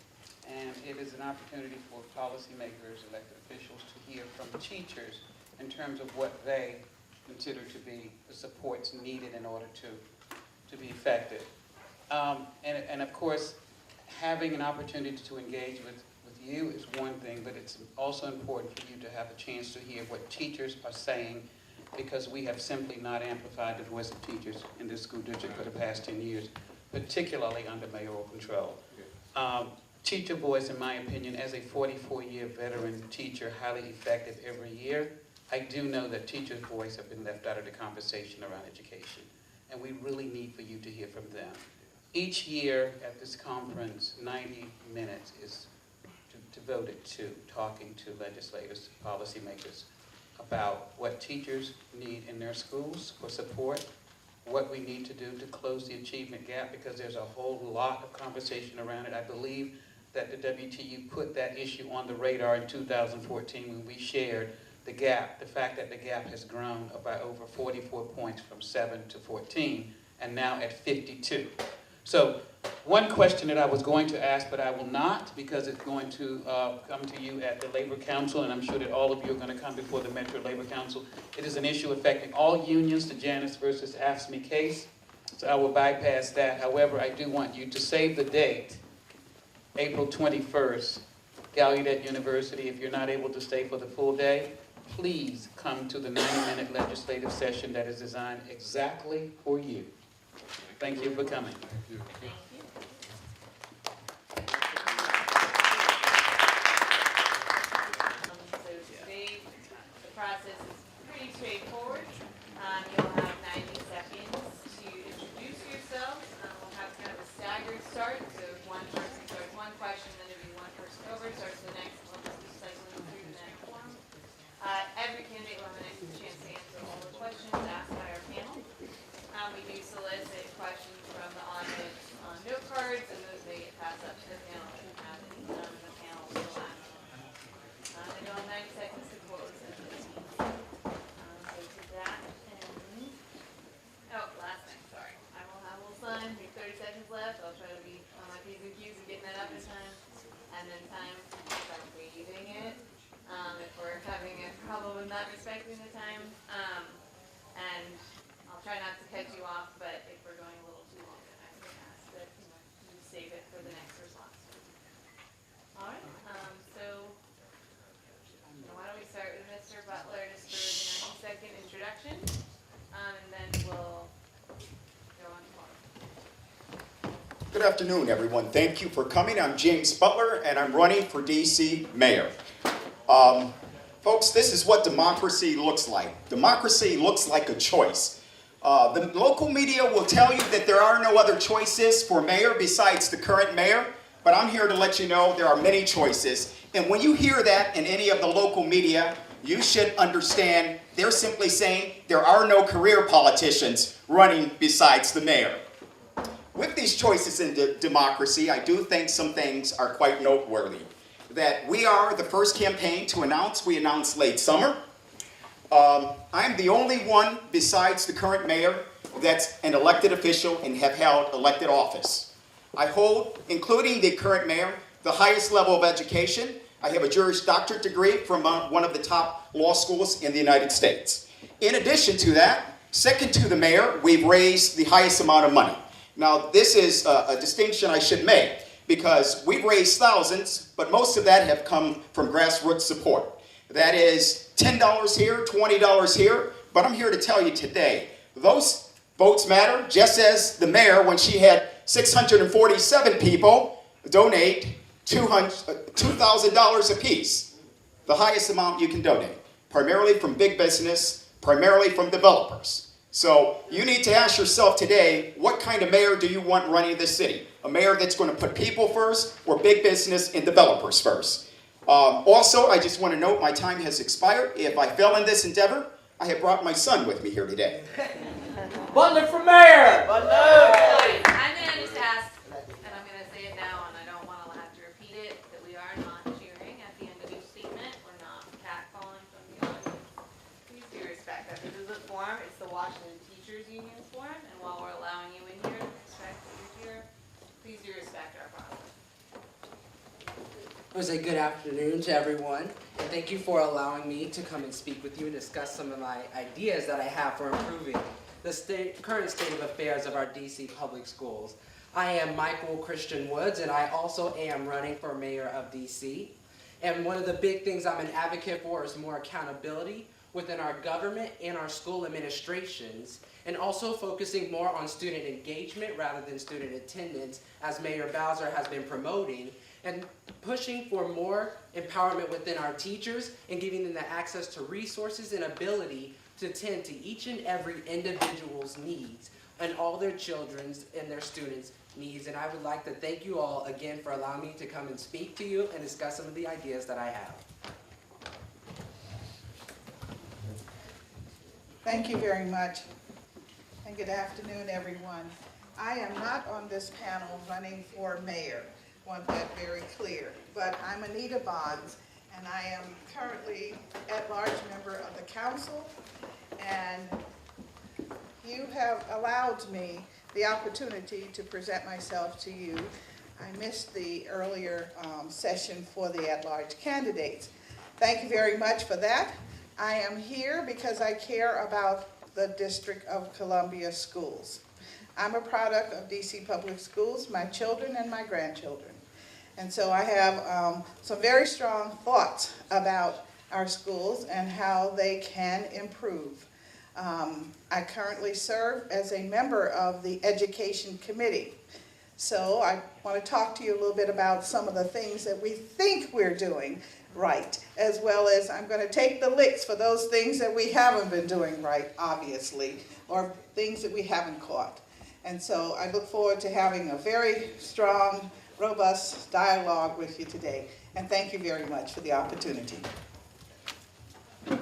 And it is an opportunity for policymakers, elected officials to hear from teachers in terms of what they consider to be the supports needed in order to be effective. And of course, having an opportunity to engage with you is one thing, but it's also important for you to have a chance to hear what teachers are saying, because we have simply not amplified the voice of teachers in this school district for the past 10 years, particularly under mayoral control. Teacher voice, in my opinion, as a 44-year veteran teacher, highly effective every year, I do know that teachers' voice have been left out of the conversation around education, and we really need for you to hear from them. Each year at this conference, 90 minutes is devoted to talking to legislators, policymakers, about what teachers need in their schools for support, what we need to do to close the achievement gap, because there's a whole lot of conversation around it. I believe that the WTU put that issue on the radar in 2014 when we shared the gap, the fact that the gap has grown by over 44 points from 7 to 14, and now at 52. So one question that I was going to ask, but I will not, because it's going to come to you at the Labor Council, and I'm sure that all of you are going to come before the Metro Labor Council. It is an issue affecting all unions, the Janus versus AFSCME case, so I will bypass that. However, I do want you to save the date, April 21st, Gallaudet University. If you're not able to stay for the full day, please come to the 90-minute legislative session that is designed exactly for you. Thank you for coming. Thank you. So today, the process is pretty straightforward. You'll have 90 seconds to introduce yourselves. We'll have kind of a staggered start, so one person starts one question, then it'll be one person over, starts the next one, cycling through the next form. Every candidate will have a chance to answer all the questions asked by our panel. We do solicit questions from the audience on note cards, and those may get passed up to the panel if you have any. The panel will ask. And you'll have 90 seconds to close at 15. So to that end, last thing, sorry. I will have a little sign, we have 30 seconds left. I'll try to be on my P's and Q's and getting that up in time. And then time, start reading it. If we're having a problem with not respecting the time. And I'll try not to cut you off, but if we're going a little too long, then I would ask that you save it for the next response. All right, so why don't we start with Mr. Butler just for the 90-second introduction, and then we'll go on tomorrow. Good afternoon, everyone. Thank you for coming. I'm James Butler, and I'm running for DC Mayor. Folks, this is what democracy looks like. Democracy looks like a choice. The local media will tell you that there are no other choices for mayor besides the current mayor, but I'm here to let you know there are many choices. And when you hear that in any of the local media, you should understand they're simply saying there are no career politicians running besides the mayor. With these choices in democracy, I do think some things are quite noteworthy. That we are the first campaign to announce. We announced late summer. I'm the only one besides the current mayor that's an elected official and have held elected office. I hold, including the current mayor, the highest level of education. I have a Juris Doctorate degree from one of the top law schools in the United States. In addition to that, Second to the mayor, we've raised the highest amount of money. Now, this is a distinction I should make, because we've raised thousands, but most of that have come from grassroots support. That is $10 here, $20 here, but I'm here to tell you today, those votes matter, just as the mayor, when she had 647 people donate $2,000 apiece, the highest amount you can donate, primarily from big business, primarily from developers. So you need to ask yourself today, what kind of mayor do you want running this city? A mayor that's going to put people first, or big business and developers first? Also, I just want to note my time has expired. If I fail in this endeavor, I have brought my son with me here today. Butler for mayor! I'm going to just ask, and I'm going to say it now, and I don't want to have to repeat it, that we are not cheering at the end of each statement. We're not catcalling from the audience. Please do respect that. This is a forum. It's the Washington Teachers Union's forum, and while we're allowing you in here to respect that you're here, please do respect our process. It was a good afternoon to everyone, and thank you for allowing me to come and speak with you and discuss some of my ideas that I have for improving the current state of affairs of our DC public schools. I am Michael Christian Woods, and I also am running for mayor of DC. And one of the big things I'm an advocate for is more accountability within our government and our school administrations, and also focusing more on student engagement rather than student attendance, as Mayor Bowser has been promoting, and pushing for more empowerment within our teachers and giving them the access to resources and ability to tend to each and every individual's needs and all their children's and their students' needs. And I would like to thank you all again for allowing me to come and speak to you and discuss some of the ideas that I have. Thank you very much, and good afternoon, everyone. I am not on this panel running for mayor, want that very clear, but I'm Anita Bonds, and I am currently at-large member of the council, and you have allowed me the opportunity to present myself to you. I missed the earlier session for the at-large candidates. Thank you very much for that. I am here because I care about the District of Columbia schools. I'm a product of DC Public Schools, my children and my grandchildren. And so I have some very strong thoughts about our schools and how they can improve. I currently serve as a member of the Education Committee. So I want to talk to you a little bit about some of the things that we think we're doing right, as well as I'm going to take the licks for those things that we haven't been doing right, obviously, or things that we haven't caught. And so I look forward to having a very strong, robust dialogue with you today. And thank you very much for the opportunity. I think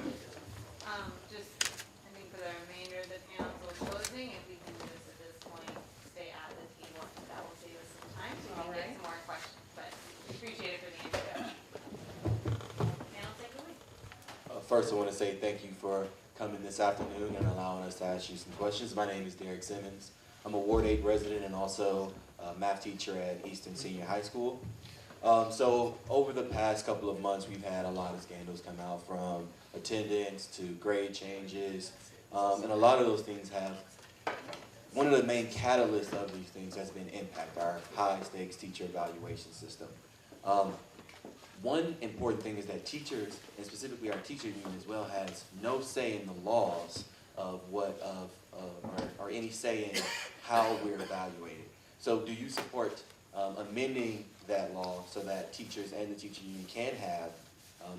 for the remainder of the panel until closing, if we can just at this point stay at the table, that will save us some time so we can get some more questions. But we appreciate it for the introduction. Panel, take it away. First, I want to say thank you for coming this afternoon and allowing us to ask you some questions. My name is Derek Simmons. I'm a Ward 8 resident and also a math teacher at Easton Senior High School. So over the past couple of months, we've had a lot of scandals come out, from attendance to grade changes, and a lot of those things have, one of the main catalysts of these things has been impact, our high stakes teacher evaluation system. One important thing is that teachers, and specifically our teacher union as well, has no say in the laws of or any say in how we're evaluated. So do you support amending that law so that teachers and the teacher union can have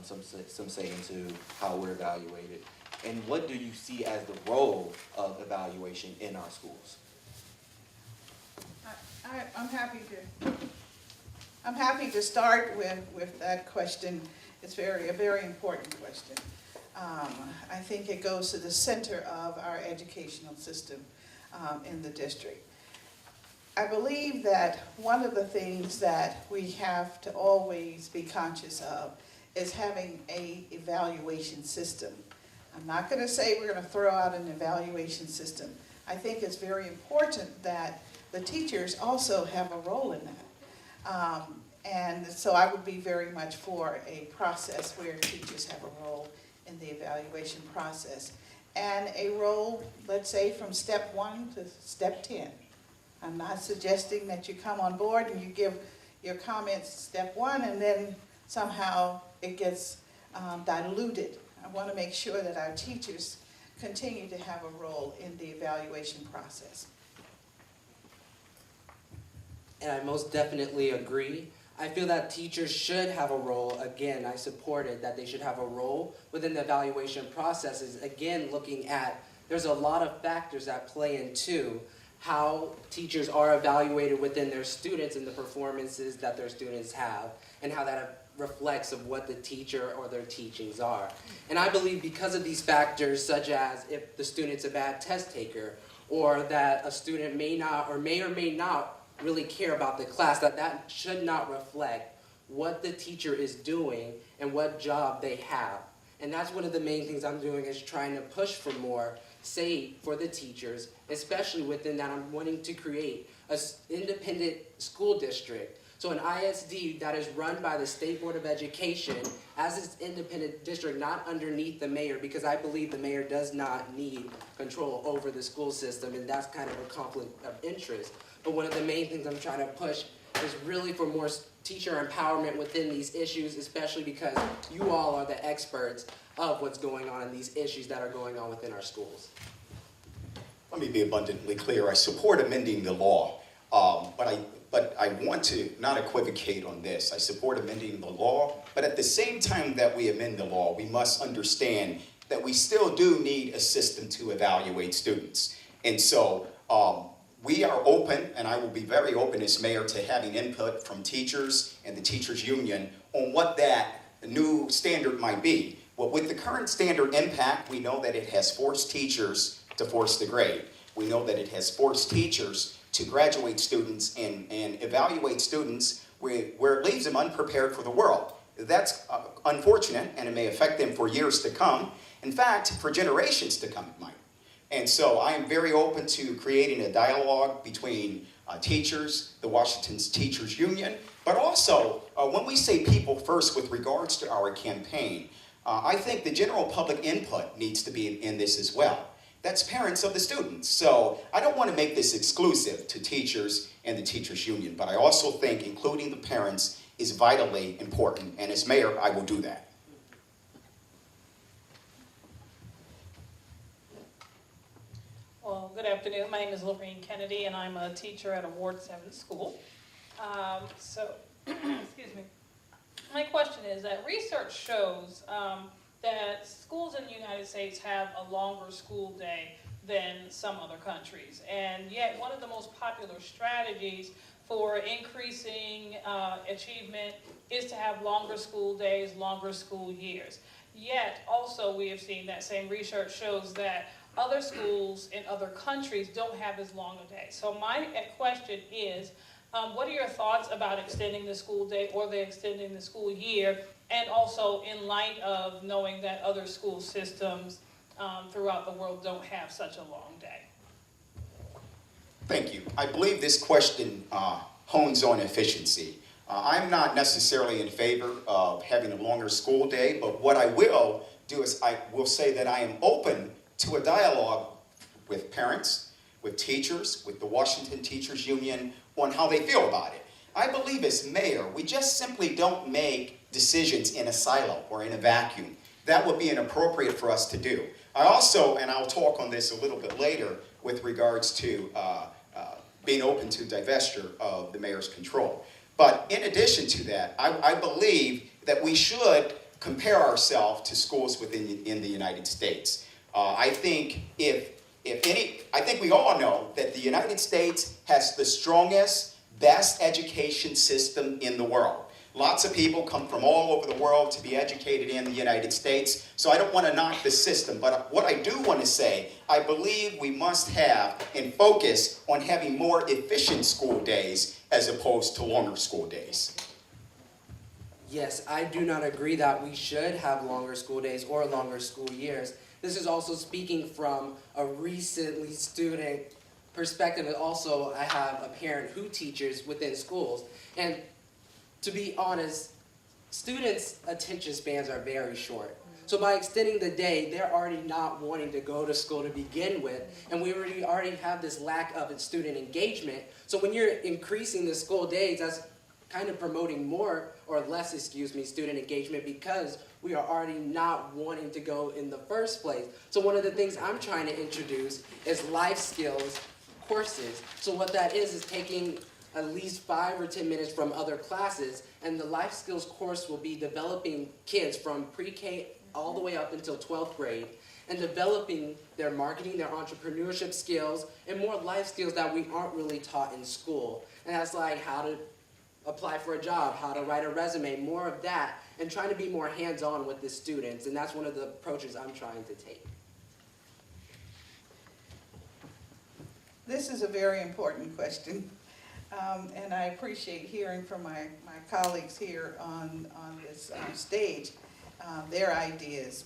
some say into how we're evaluated? And what do you see as the role of evaluation in our schools? I'm happy to start with that question. It's a very important question. I think it goes to the center of our educational system in the district. I believe that one of the things that we have to always be conscious of is having an evaluation system. I'm not going to say we're going to throw out an evaluation system. I think it's very important that the teachers also have a role in that. And so I would be very much for a process where teachers have a role in the evaluation process. and a role, let's say, from step 1 to step 10. I'm not suggesting that you come on board and you give your comments step 1 and then somehow it gets diluted. I want to make sure that our teachers continue to have a role in the evaluation process. And I most definitely agree. I feel that teachers should have a role. Again, I supported that they should have a role within the evaluation processes. Again, looking at, there's a lot of factors that play into how teachers are evaluated within their students and the performances that their students have, and how that reflects of what the teacher or their teachings are. And I believe because of these factors, such as if the student's a bad test taker, or that a student may or may not really care about the class, that should not reflect what the teacher is doing and what job they have. And that's one of the main things I'm doing, is trying to push for more say for the teachers, especially within that I'm wanting to create an independent school district. So an ISD that is run by the State Board of Education as its independent district, not underneath the mayor, because I believe the mayor does not need control over the school system, and that's kind of a conflict of interest. But one of the main things I'm trying to push is really for more teacher empowerment within these issues, especially because you all are the experts of what's going on in these issues that are going on within our schools. Let me be abundantly clear. I support amending the law, but I want to not equivocate on this. I support amending the law, but at the same time that we amend the law, we must understand that we still do need a system to evaluate students. And so we are open, and I will be very open as mayor, to having input from teachers and the teachers union on what that new standard might be. Well, with the current standard impact, we know that it has forced teachers to force the grade. We know that it has forced teachers to graduate students and evaluate students where it leaves them unprepared for the world. That's unfortunate, and it may affect them for years to come. In fact, for generations to come, it might. And so I am very open to creating a dialogue between teachers, the Washington's Teachers Union, but also when we say people first with regards to our campaign, I think the general public input needs to be in this as well. That's parents of the students. So I don't want to make this exclusive to teachers and the Teachers Union, but I also think including the parents is vitally important, and as mayor, I will do that. Well, good afternoon. My name is Lorraine Kennedy, and I'm a teacher at a Ward 7 school. Excuse me. My question is that research shows that schools in the United States have a longer school day than some other countries. And yet, one of the most popular strategies for increasing achievement is to have longer school days, longer school years. Yet, also, we have seen that same research shows that other schools in other countries don't have as long a day. So my question is, what are your thoughts about extending the school day or extending the school year, and also in light of knowing that other school systems throughout the world don't have such a long day? Thank you. I believe this question hones on efficiency. I'm not necessarily in favor of having a longer school day, but what I will do is I will say that I am open to a dialogue with parents, with teachers, with the Washington Teachers Union on how they feel about it. I believe as mayor, we just simply don't make decisions in a silo or in a vacuum. That would be inappropriate for us to do. I also, and I'll talk on this a little bit later with regards to being open to divestiture of the mayor's control. But in addition to that, I believe that we should compare ourselves to schools in the United States. I think I think we all know that the United States has the strongest, best education system in the world. Lots of people come from all over the world to be educated in the United States, so I don't want to knock the system, but what I do want to say, I believe we must have and focus on having more efficient school days as opposed to longer school days. Yes, I do not agree that we should have longer school days or longer school years. This is also speaking from a recently student perspective, and also I have a parent who teaches within schools. And to be honest, students' attention spans are very short. So by extending the day, they're already not wanting to go to school to begin with, and we already have this lack of student engagement. So when you're increasing the school days, that's kind of promoting more or less, student engagement, because we are already not wanting to go in the first place. So one of the things I'm trying to introduce is life skills courses. So what that is taking at least 5 or 10 minutes from other classes, and the life skills course will be developing kids from pre-K all the way up until 12th grade, and developing their marketing, their entrepreneurship skills, and more life skills that we aren't really taught in school. And that's like how to apply for a job, how to write a resume, more of that, and trying to be more hands-on with the students, and that's one of the approaches I'm trying to take. This is a very important question, and I appreciate hearing from my colleagues here on this stage, their ideas.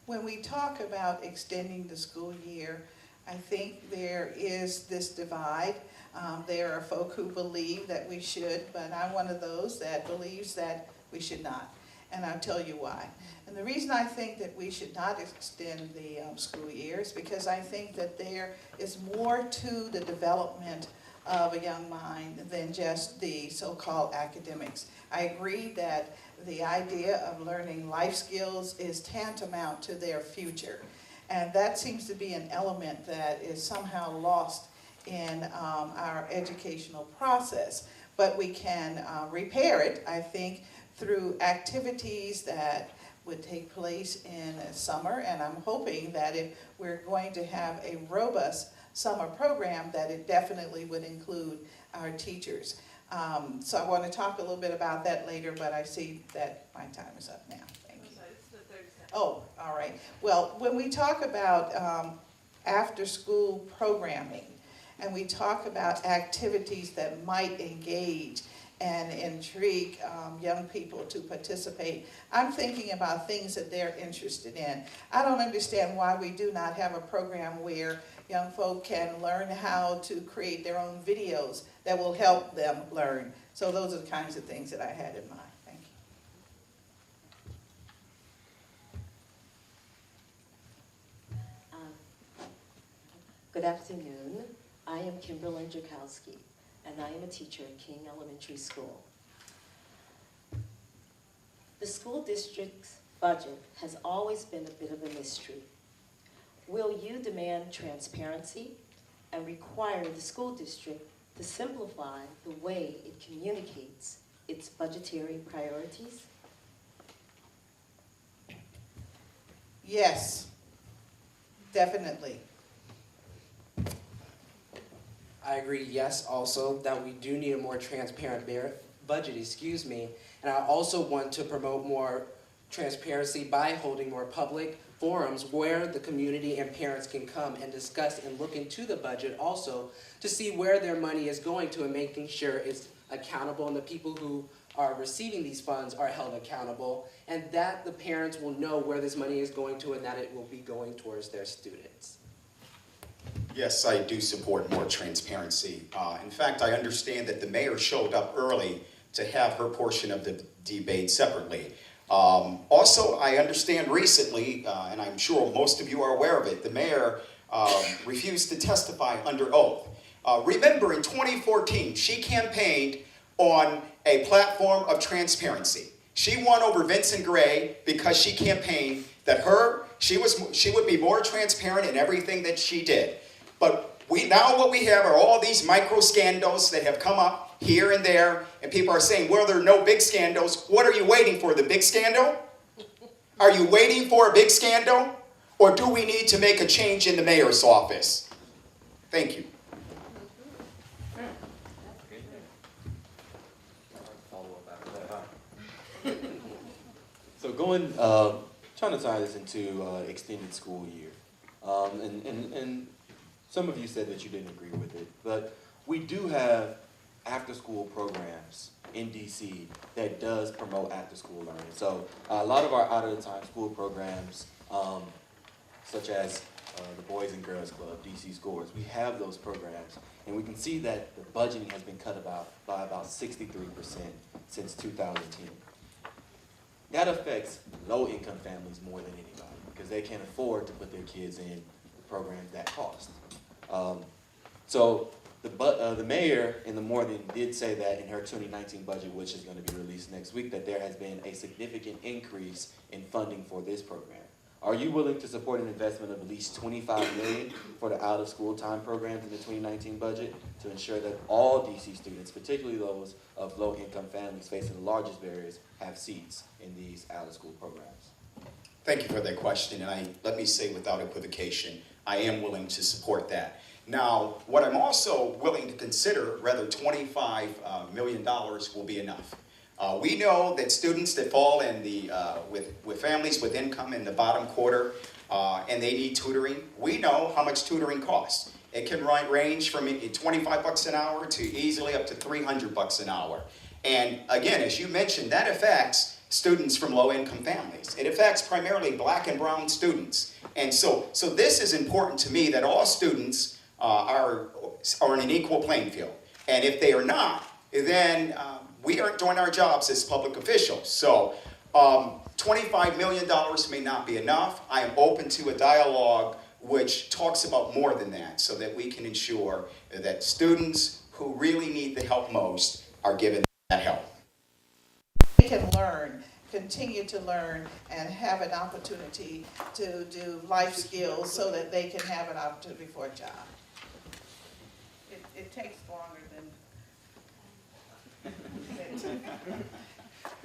When we talk about extending the school year, I think there is this divide. There are folk who believe that we should, but I'm one of those that believes that we should not, and I'll tell you why. And the reason I think that we should not extend the school year is because I think that there is more to the development of a young mind than just the so-called academics. I agree that the idea of learning life skills is tantamount to their future, and that seems to be an element that is somehow lost in our educational process. But we can repair it, I think, through activities that would take place in the summer, and I'm hoping that if we're going to have a robust summer program, that it definitely would include our teachers. So I want to talk a little bit about that later, but I see that my time is up now. Thank you. Oh, all right. Well, when we talk about after-school programming, and we talk about activities that might engage and intrigue young people to participate, I'm thinking about things that they're interested in. I don't understand why we do not have a program where young folk can learn how to create their own videos that will help them learn. So those are the kinds of things that I had in mind. Thank you. Good afternoon. I am Kimberly Jakowski, and I am a teacher at King Elementary School. The school district's budget has always been a bit of a mystery. Will you demand transparency and require the school district to simplify the way it communicates its budgetary priorities? Yes, definitely. I agree, yes, also, that we do need a more transparent budget, and I also want to promote more transparency by holding more public forums where the community and parents can come and discuss and look into the budget also to see where their money is going to and making sure it's accountable and the people who are receiving these funds are held accountable, and that the parents will know where this money is going to and that it will be going towards their students. Yes, I do support more transparency. In fact, I understand that the mayor showed up early to have her portion of the debate separately. Also, I understand recently, and I'm sure most of you are aware of it, the mayor refused to testify under oath. Remember, in 2014, she campaigned on a platform of transparency. She won over Vincent Gray because she campaigned that she would be more transparent in everything that she did. But now what we have are all these micro scandals that have come up here and there, and people are saying, well, there are no big scandals. What are you waiting for, the big scandal? Are you waiting for a big scandal? Or do we need to make a change in the mayor's office? Thank you. So trying to tie this into extended school year, and some of you said that you didn't agree with it, but we do have after-school programs in DC that does promote after-school learning. So a lot of our out-of-the-time school programs, such as the Boys and Girls Club, DC Scores, we have those programs, and we can see that the budgeting has been cut by about 63% since 2010. that affects low-income families more than anybody because they can't afford to put their kids in programs that cost. So the mayor in the morning did say that in her 2019 budget, which is going to be released next week, that there has been a significant increase in funding for this program. Are you willing to support an investment of at least $25 million for the out-of-school time programs in the 2019 budget to ensure that all DC students, particularly those of low-income families facing the largest barriers, have seats in these out-of-school programs? Thank you for that question, and let me say without equivocation, I am willing to support that. Now, what I'm also willing to consider, whether $25 million will be enough. We know that students that fall in the, with families with income in the bottom quarter and they need tutoring, we know how much tutoring costs. It can range from $25 an hour to easily up to $300 an hour. And again, as you mentioned, that affects students from low-income families. It affects primarily black and brown students. And so this is important to me, that all students are in an equal playing field. And if they are not, then we aren't doing our jobs as public officials. So $25 million may not be enough. I am open to a dialogue which talks about more than that so that we can ensure that students who really need the help most are given that help. They can learn, continue to learn, and have an opportunity to do life skills so that they can have an opportunity for a job. It takes longer than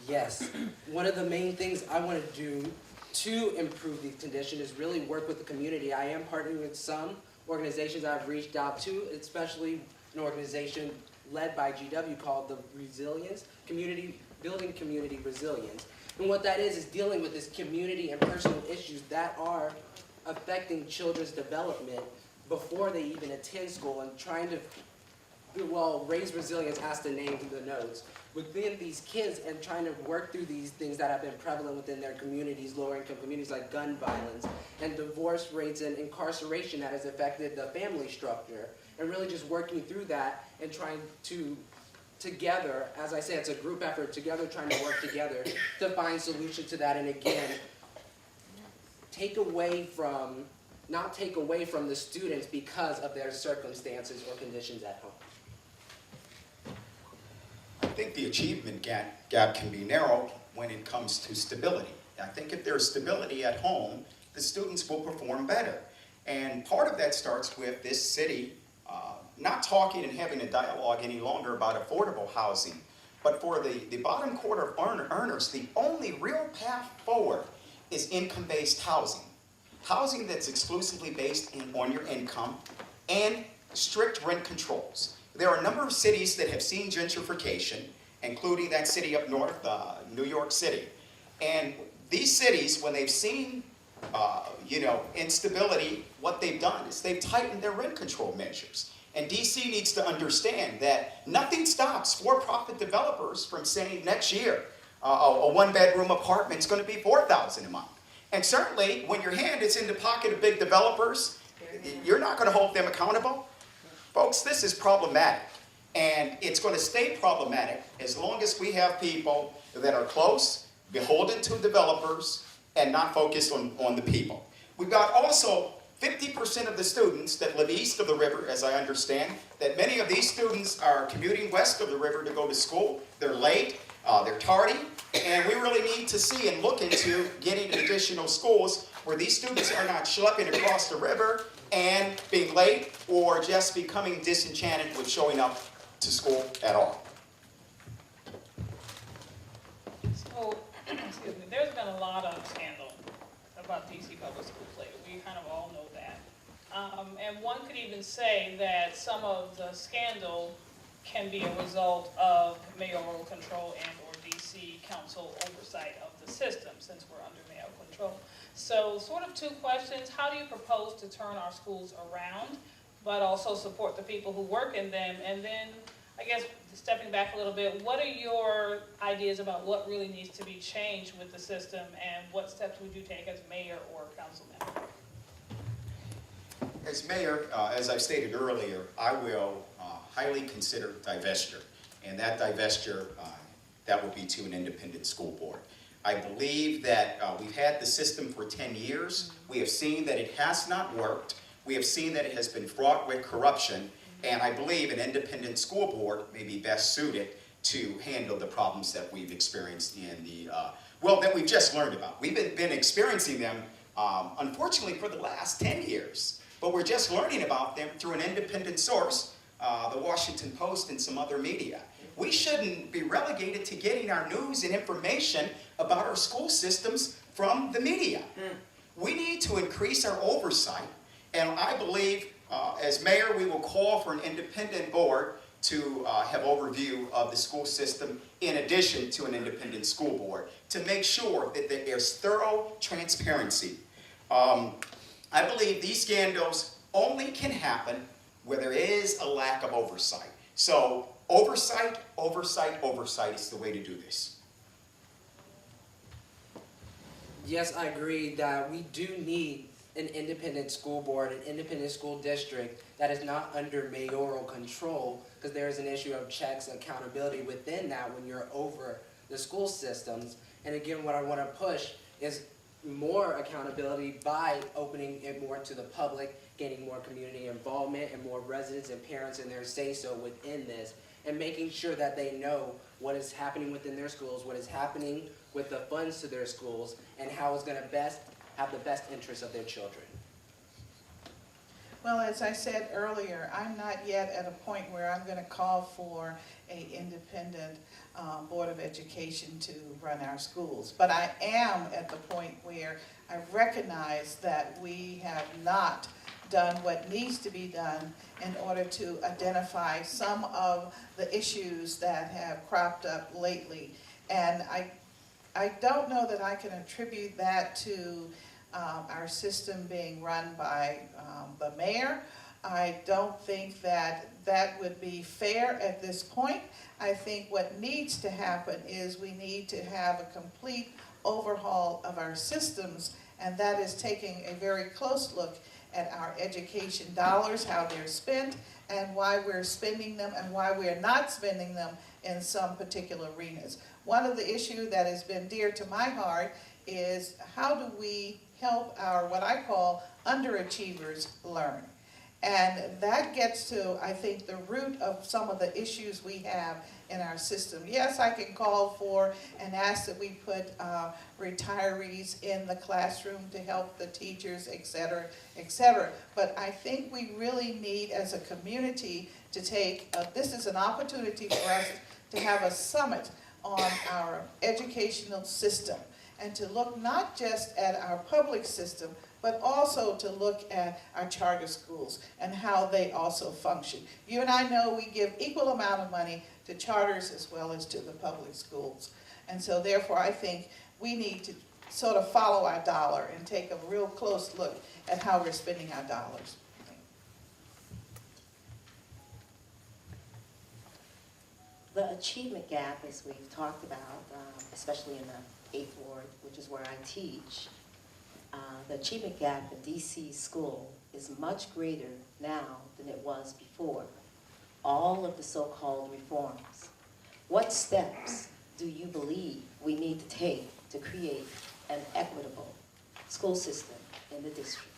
Yes, one of the main things I want to do to improve these conditions is really work with the community. I am partnering with some organizations I've reached out to, especially an organization led by GW called the Resilience Community, Building Community Resilience. And what that is dealing with this community and personal issues that are affecting children's development before they even attend school, and trying to, well, raise resilience as the name denotes, within these kids, and trying to work through these things that have been prevalent within their communities, lower income communities, like gun violence and divorce rates and incarceration that has affected the family structure, and really just working through that and trying to together, as I say, it's a group effort, together trying to work together to find solutions to that, and again, not take away from the students because of their circumstances or conditions at home. I think the achievement gap can be narrowed when it comes to stability. I think if there's stability at home, the students will perform better. And part of that starts with this city not talking and having a dialogue any longer about affordable housing. But for the bottom quarter of earners, the only real path forward is income-based housing. Housing that's exclusively based on your income and strict rent controls. There are a number of cities that have seen gentrification, including that city up north, New York City. And these cities, when they've seen instability, what they've done is they've tightened their rent control measures. And DC needs to understand that nothing stops for-profit developers from saying next year a one-bedroom apartment is going to be $4,000 a month. And certainly, when your hand is in the pocket of big developers, you're not going to hold them accountable. Folks, this is problematic. And it's going to stay problematic as long as we have people that are close, beholden to developers, and not focused on the people. We've got also 50% of the students that live east of the river, as I understand, that many of these students are commuting west of the river to go to school. They're late, they're tardy, and we really need to see and look into getting additional schools where these students are not schlepping across the river and being late or just becoming disenchanted with showing up to school at all. So, excuse me, there's been a lot of scandal about DC public schools lately. We kind of all know that. And one could even say that some of the scandal can be a result of mayoral control and or DC council oversight of the system, since we're under mayoral control. So sort of two questions. How do you propose to turn our schools around, but also support the people who work in them? And then, I guess, stepping back a little bit, what are your ideas about what really needs to be changed with the system, and what steps would you take as mayor or council member? As mayor, as I've stated earlier, I will highly consider divestiture. And that divestiture, that would be to an independent school board. I believe that we've had the system for 10 years. We have seen that it has not worked. We have seen that it has been fraught with corruption, and I believe an independent school board may be best suited to handle the problems that we've experienced in the, that we've just learned about. We've been experiencing them, unfortunately, for the last 10 years, but we're just learning about them through an independent source, the Washington Post and some other media. We shouldn't be relegated to getting our news and information about our school systems from the media. We need to increase our oversight, and I believe, as mayor, we will call for an independent board to have overview of the school system in addition to an independent school board to make sure that there's thorough transparency. I believe these scandals only can happen where there is a lack of oversight. So oversight, oversight, oversight is the way to do this. Yes, I agree that we do need an independent school board, an independent school district that is not under mayoral control, because there is an issue of checks and accountability within that when you're over the school systems. And again, what I want to push is more accountability by opening it more to the public, getting more community involvement and more residents and parents in their say-so within this, and making sure that they know what is happening within their schools, what is happening with the funds to their schools, and how it's going to best have the best interests of their children. Well, as I said earlier, I'm not yet at a point where I'm going to call for an independent Board of Education to run our schools. But I am at the point where I recognize that we have not done what needs to be done in order to identify some of the issues that have cropped up lately. And I don't know that I can attribute that to our system being run by the mayor. I don't think that that would be fair at this point. I think what needs to happen is we need to have a complete overhaul of our systems, and that is taking a very close look at our education dollars, how they're spent, and why we're spending them and why we're not spending them in some particular arenas. One of the issues that has been dear to my heart is how do we help our, what I call, underachievers learn? And that gets to, I think, the root of some of the issues we have in our system. Yes, I can call for and ask that we put retirees in the classroom to help the teachers, et cetera, et cetera. But I think we really need, as a community, to take, this is an opportunity for us to have a summit on our educational system and to look not just at our public system, but also to look at our charter schools and how they also function. You and I know we give equal amount of money to charters as well as to the public schools. And so therefore I think we need to sort of follow our dollar and take a real close look at how we're spending our dollars. The achievement gap, as we've talked about, especially in the 8th Ward, which is where I teach, the achievement gap in DC school is much greater now than it was before. All of the so-called reforms. What steps do you believe we need to take to create an equitable school system in the district?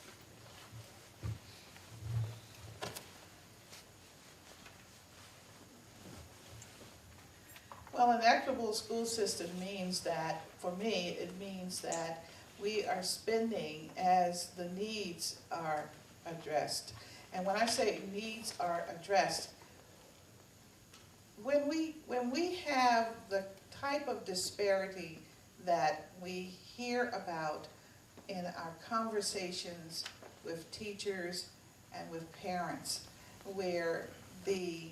Well, an equitable school system means that, for me, it means that we are spending as the needs are addressed. And when I say needs are addressed, when we have the type of disparity that we hear about in our conversations with teachers and with parents, where the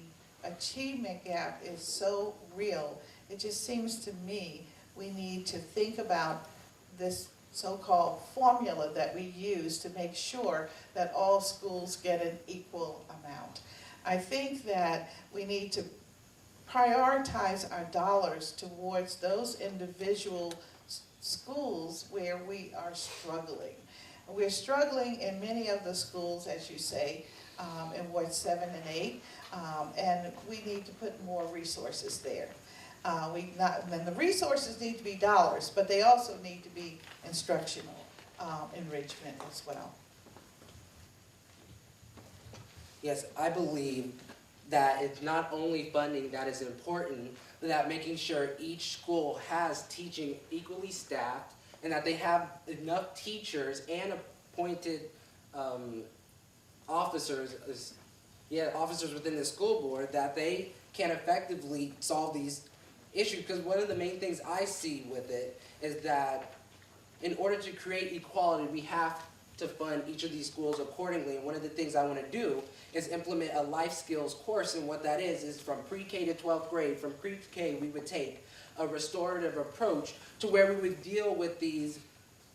achievement gap is so real, it just seems to me we need to think about this so-called formula that we use to make sure that all schools get an equal amount. I think that we need to prioritize our dollars towards those individual schools where we are struggling. We're struggling in many of the schools, as you say, in Ward 7 and 8, and we need to put more resources there. And the resources need to be dollars, but they also need to be instructional enrichment as well. Yes, I believe that it's not only funding that is important, but that making sure each school has teaching equally staffed and that they have enough teachers and appointed officers within the school board that they can effectively solve these issues. Because one of the main things I see with it is that in order to create equality, we have to fund each of these schools accordingly. And one of the things I want to do is implement a life skills course, and what that is from pre-K to 12th grade. From pre-K, we would take a restorative approach to where we would deal with these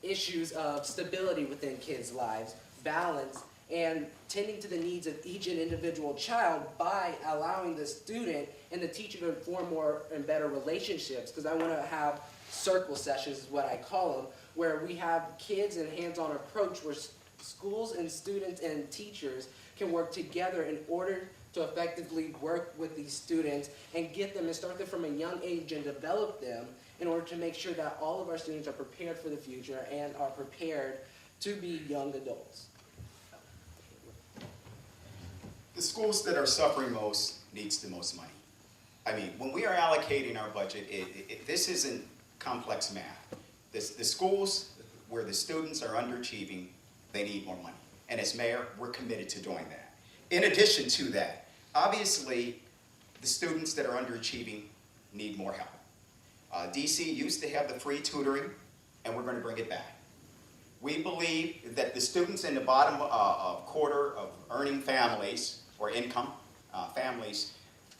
issues of stability within kids' lives, balance, and tending to the needs of each individual child by allowing the student and the teacher to form more and better relationships. Because I want to have circle sessions, is what I call them, where we have kids and hands-on approach where schools and students and teachers can work together in order to effectively work with these students and get them and start them from a young age and develop them in order to make sure that all of our students are prepared for the future and are prepared to be young adults. The schools that are suffering most needs the most money. I mean, when we are allocating our budget, this isn't complex math. The schools where the students are underachieving, they need more money. And as mayor, we're committed to doing that. In addition to that, obviously, the students that are underachieving need more help. DC used to have the free tutoring, and we're going to bring it back. We believe that the students in the bottom quarter of earning families or income families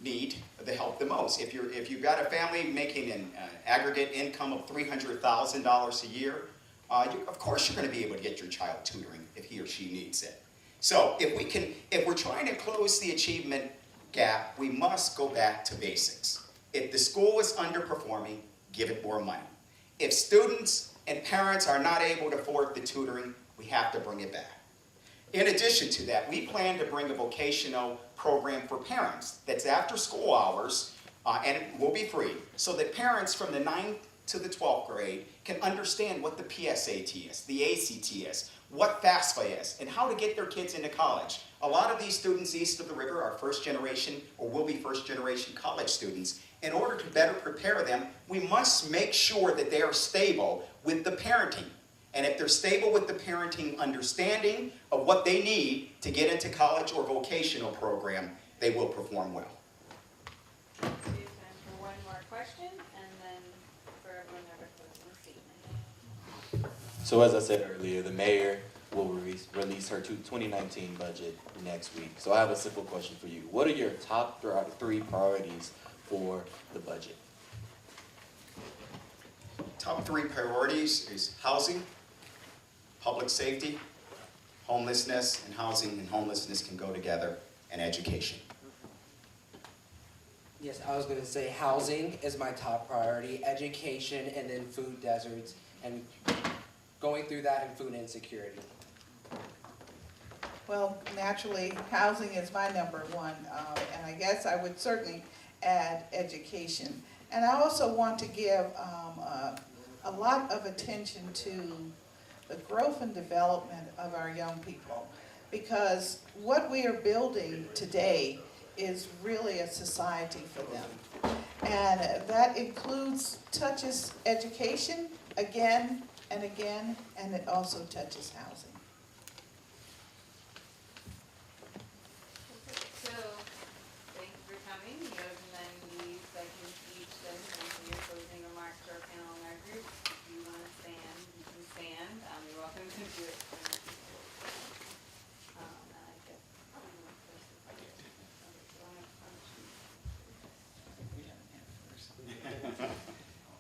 need the help the most. If you've got a family making an aggregate income of $300,000 a year, of course you're going to be able to get your child tutoring if he or she needs it. So if we're trying to close the achievement gap, we must go back to basics. If the school is underperforming, give it more money. If students and parents are not able to afford the tutoring, we have to bring it back. In addition to that, we plan to bring a vocational program for parents that's after school hours, and it will be free, so that parents from the 9th to the 12th grade can understand what the PSAT is, the ACT is, what FAFSA is, and how to get their kids into college. A lot of these students east of the river are first generation or will be first generation college students. In order to better prepare them, we must make sure that they are stable with the parenting. And if they're stable with the parenting understanding of what they need to get into college or vocational program, they will perform well. We have time for one more question, and then for everyone to have a closing statement. So as I said earlier, the mayor will release her 2019 budget next week. So I have a simple question for you. What are your top three priorities for the budget? Top three priorities is housing, public safety, homelessness, and housing and homelessness can go together, and education. Yes, I was going to say housing is my top priority, education, and then food deserts, and going through that and food insecurity. Well, naturally, housing is my number one, and I guess I would certainly add education. And I also want to give a lot of attention to the growth and development of our young people, because what we are building today is really a society for them. And that touches education again and again, and it also touches housing. So, thank you for coming. You have 90 seconds each then for your closing remarks to our panel and our group. If you want to stand, you can stand. You're welcome to do it.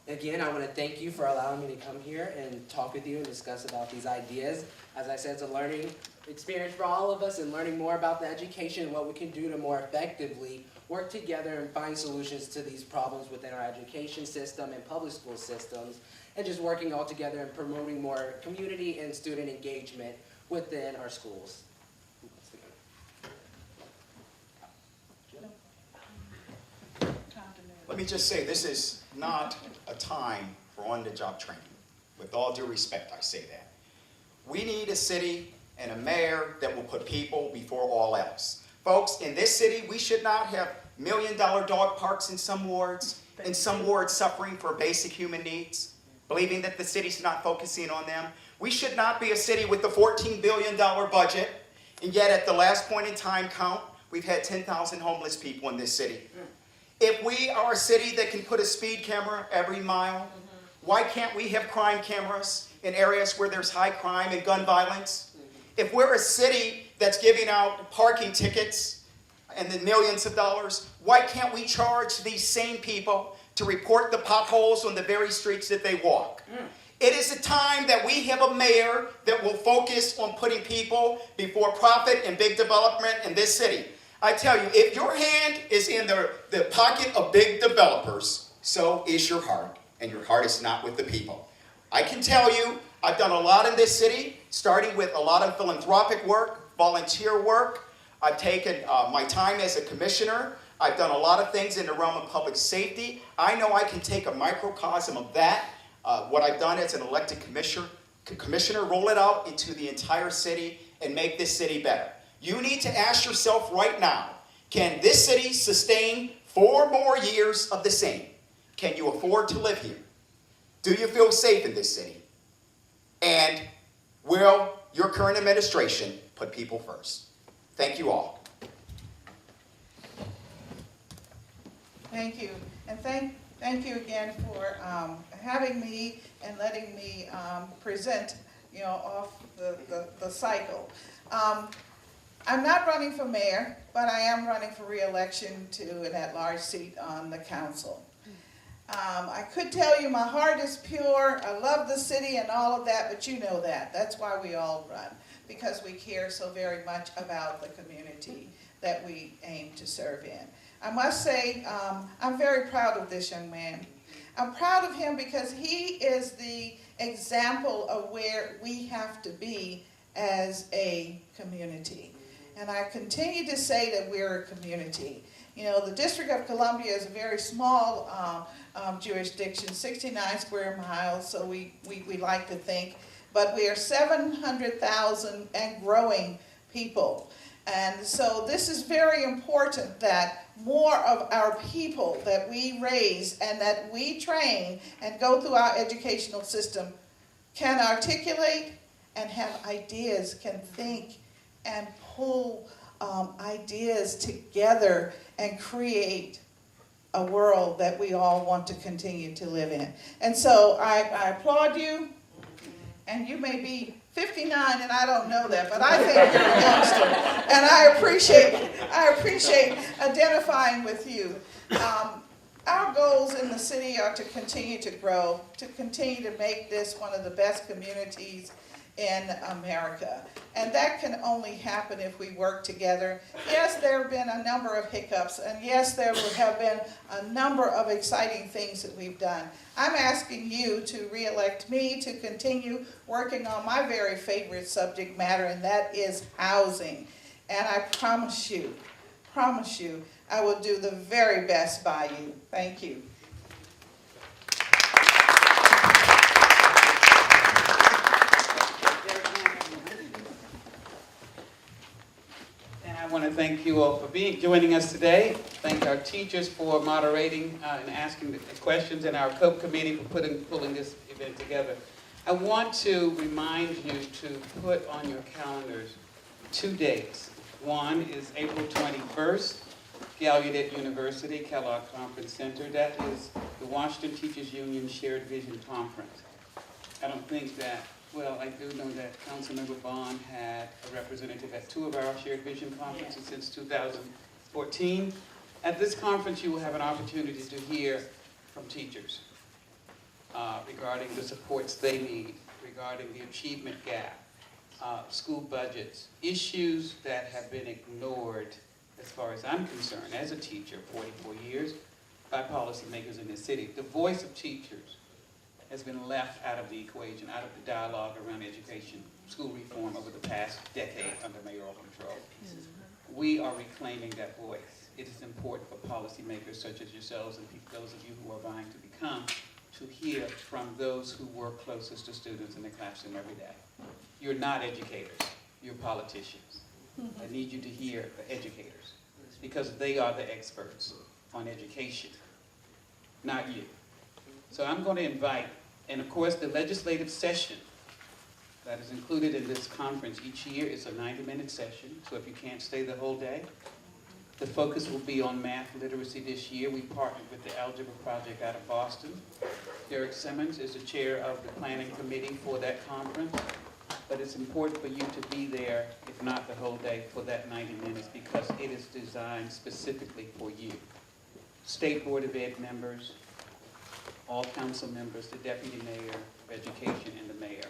Again, I want to thank you for allowing me to come here and talk with you and discuss about these ideas. As I said, it's a learning experience for all of us, and learning more about the education and what we can do to more effectively work together and find solutions to these problems within our education system and public school systems, and just working all together and promoting more community and student engagement within our schools. Let me just say, this is not a time for on-the-job training. With all due respect, I say that. We need a city and a mayor that will put people before all else. Folks, in this city, we should not have million-dollar dog parks in some wards suffering for basic human needs, believing that the city's not focusing on them. We should not be a city with the $14 billion budget, and yet at the last point in time count, we've had 10,000 homeless people in this city. If we are a city that can put a speed camera every mile, why can't we have crime cameras in areas where there's high crime and gun violence? If we're a city that's giving out parking tickets and the millions of dollars, why can't we charge these same people to report the potholes on the very streets that they walk? It is a time that we have a mayor that will focus on putting people before profit and big development in this city. I tell you, if your hand is in the pocket of big developers, so is your heart, and your heart is not with the people. I can tell you, I've done a lot in this city, starting with a lot of philanthropic work, volunteer work. I've taken my time as a commissioner. I've done a lot of things in the realm of public safety. I know I can take a microcosm of that, what I've done as an elected commissioner, roll it out into the entire city and make this city better. You need to ask yourself right now, can this city sustain 4 more years of the same? Can you afford to live here? Do you feel safe in this city? And will your current administration put people first? Thank you all. Thank you, and thank you again for having me and letting me present, off the cycle. I'm not running for mayor, but I am running for re-election to an at-large seat on the council. I could tell you my heart is pure, I love the city and all of that, but you know that. That's why we all run, because we care so very much about the community that we aim to serve in. I must say, I'm very proud of this young man. I'm proud of him because he is the example of where we have to be as a community. And I continue to say that we're a community. The District of Columbia is a very small jurisdiction, 69 square miles, so we like to think. But we are 700,000 and growing people. And so this is very important that more of our people that we raise and that we train and go through our educational system can articulate and have ideas, can think and pull ideas together and create a world that we all want to continue to live in. And so I applaud you, and you may be 59 and I don't know that, but I think you're a youngster, and I appreciate identifying with you. Our goals in the city are to continue to grow, to continue to make this one of the best communities in America. And that can only happen if we work together. Yes, there have been a number of hiccups, and yes, there have been a number of exciting things that we've done. I'm asking you to re-elect me to continue working on my very favorite subject matter, and that is housing. And I promise you, I will do the very best by you. Thank you. And I want to thank you all for joining us today. Thank our teachers for moderating and asking the questions, and our COPE committee for pulling this event together. I want to remind you to put on your calendars 2 dates. One is April 21st, Gallaudet University, Kellogg Conference Center. That is the Washington Teachers Union Shared Vision Conference. I don't think that, well, I do know that Councilmember Bond had a representative at 2 of our Shared Vision conferences since 2014. At this conference, you will have an opportunity to hear from teachers regarding the supports they need, regarding the achievement gap, school budgets, issues that have been ignored, as far as I'm concerned, as a teacher, 44 years, by policymakers in this city. The voice of teachers has been left out of the equation, out of the dialogue around education, school reform over the past decade under mayoral control. We are reclaiming that voice. it is important for policymakers such as yourselves and those of you who are vying to become, to hear from those who work closest to students in the classroom every day. You're not educators, you're politicians. I need you to hear the educators, because they are the experts on education, not you. So I'm going to invite, and of course the legislative session that is included in this conference each year is a 90-minute session, so if you can't stay the whole day, the focus will be on math literacy this year. We partnered with the Algebra Project out of Boston. Derek Simmons is the chair of the planning committee for that conference, but it's important for you to be there, if not the whole day, for that 90 minutes, because it is designed specifically for you. State Board of Ed members, all council members, the Deputy Mayor of Education, and the Mayor.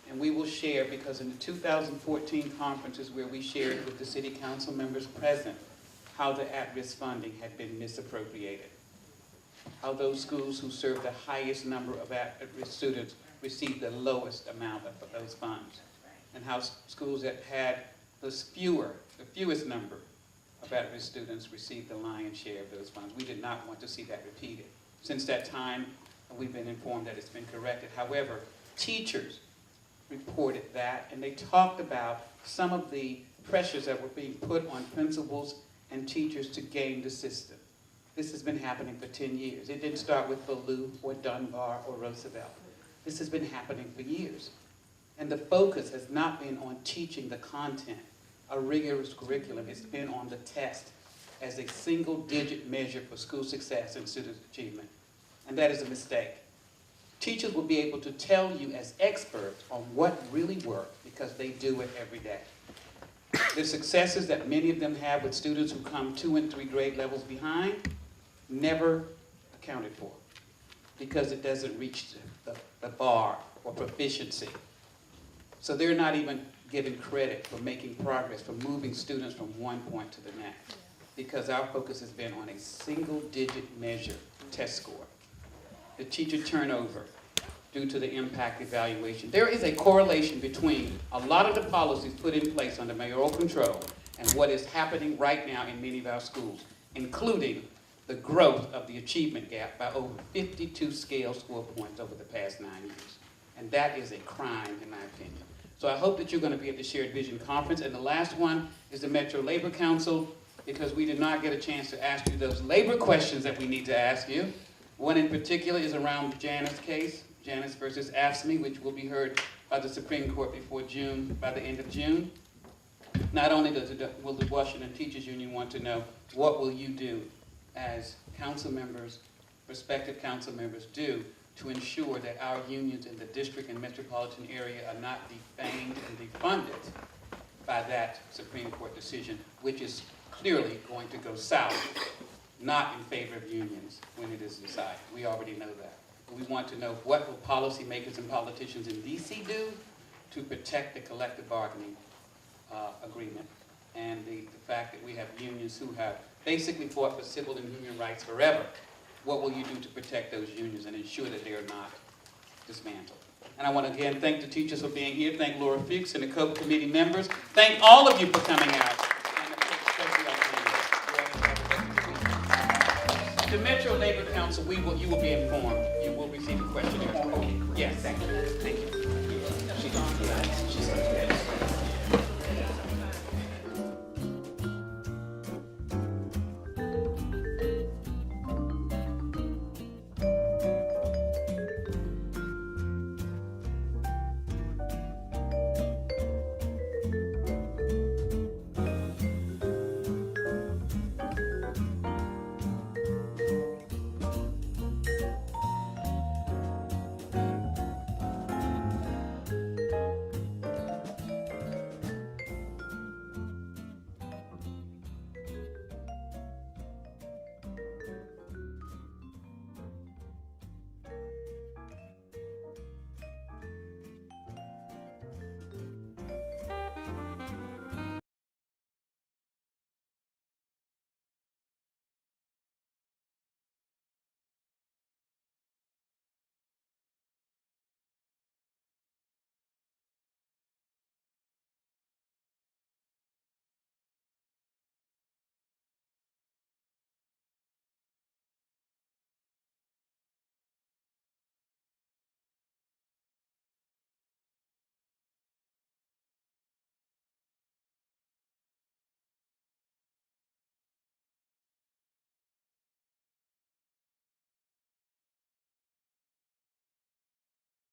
And we will share, because in the 2014 conferences where we shared with the city council members present how the at-risk funding had been misappropriated, how those schools who serve the highest number of at-risk students received the lowest amount of those funds, and how schools that had the fewest number of at-risk students received the lion's share of those funds. We did not want to see that repeated. Since that time, we've been informed that it's been corrected. However, teachers reported that, and they talked about some of the pressures that were being put on principals and teachers to game the system. This has been happening for 10 years. It didn't start with Ballou or Dunbar or Roosevelt. This has been happening for years. And the focus has not been on teaching the content, a rigorous curriculum. It's been on the test as a single-digit measure for school success and student achievement. And that is a mistake. Teachers will be able to tell you as experts on what really works because they do it every day. The successes that many of them have with students who come 2 and 3 grade levels behind, never accounted for, because it doesn't reach the bar or proficiency. So they're not even given credit for making progress, for moving students from one point to the next, because our focus has been on a single-digit measure test score. The teacher turnover due to the impact evaluation. There is a correlation between a lot of the policies put in place under mayoral control and what is happening right now in many of our schools, including the growth of the achievement gap by over 52 scale score points over the past 9 years. And that is a crime, in my opinion. So I hope that you're going to be at the Shared Vision Conference. And the last one is the Metro Labor Council, because we did not get a chance to ask you those labor questions that we need to ask you. One in particular is around Janus case, Janus versus AFSCME, which will be heard by the Supreme Court before June, by the end of June. Not only will the Washington Teachers Union want to know, what will you do as council members, prospective council members do to ensure that our unions in the district and metropolitan area are not defamed and defunded by that Supreme Court decision, which is clearly going to go south, not in favor of unions when it is decided. We already know that. We want to know, what will policymakers and politicians in DC do to protect the collective bargaining agreement, and the fact that we have unions who have basically fought for civil and human rights forever. What will you do to protect those unions and ensure that they are not dismantled? And I want to again thank the teachers for being here. Thank Laura Fuchs and the COPE committee members. Thank all of you for coming out. The Metro Labor Council, you will be informed. You will receive a questionnaire. Okay, yes, thank you. Thank you. She's on.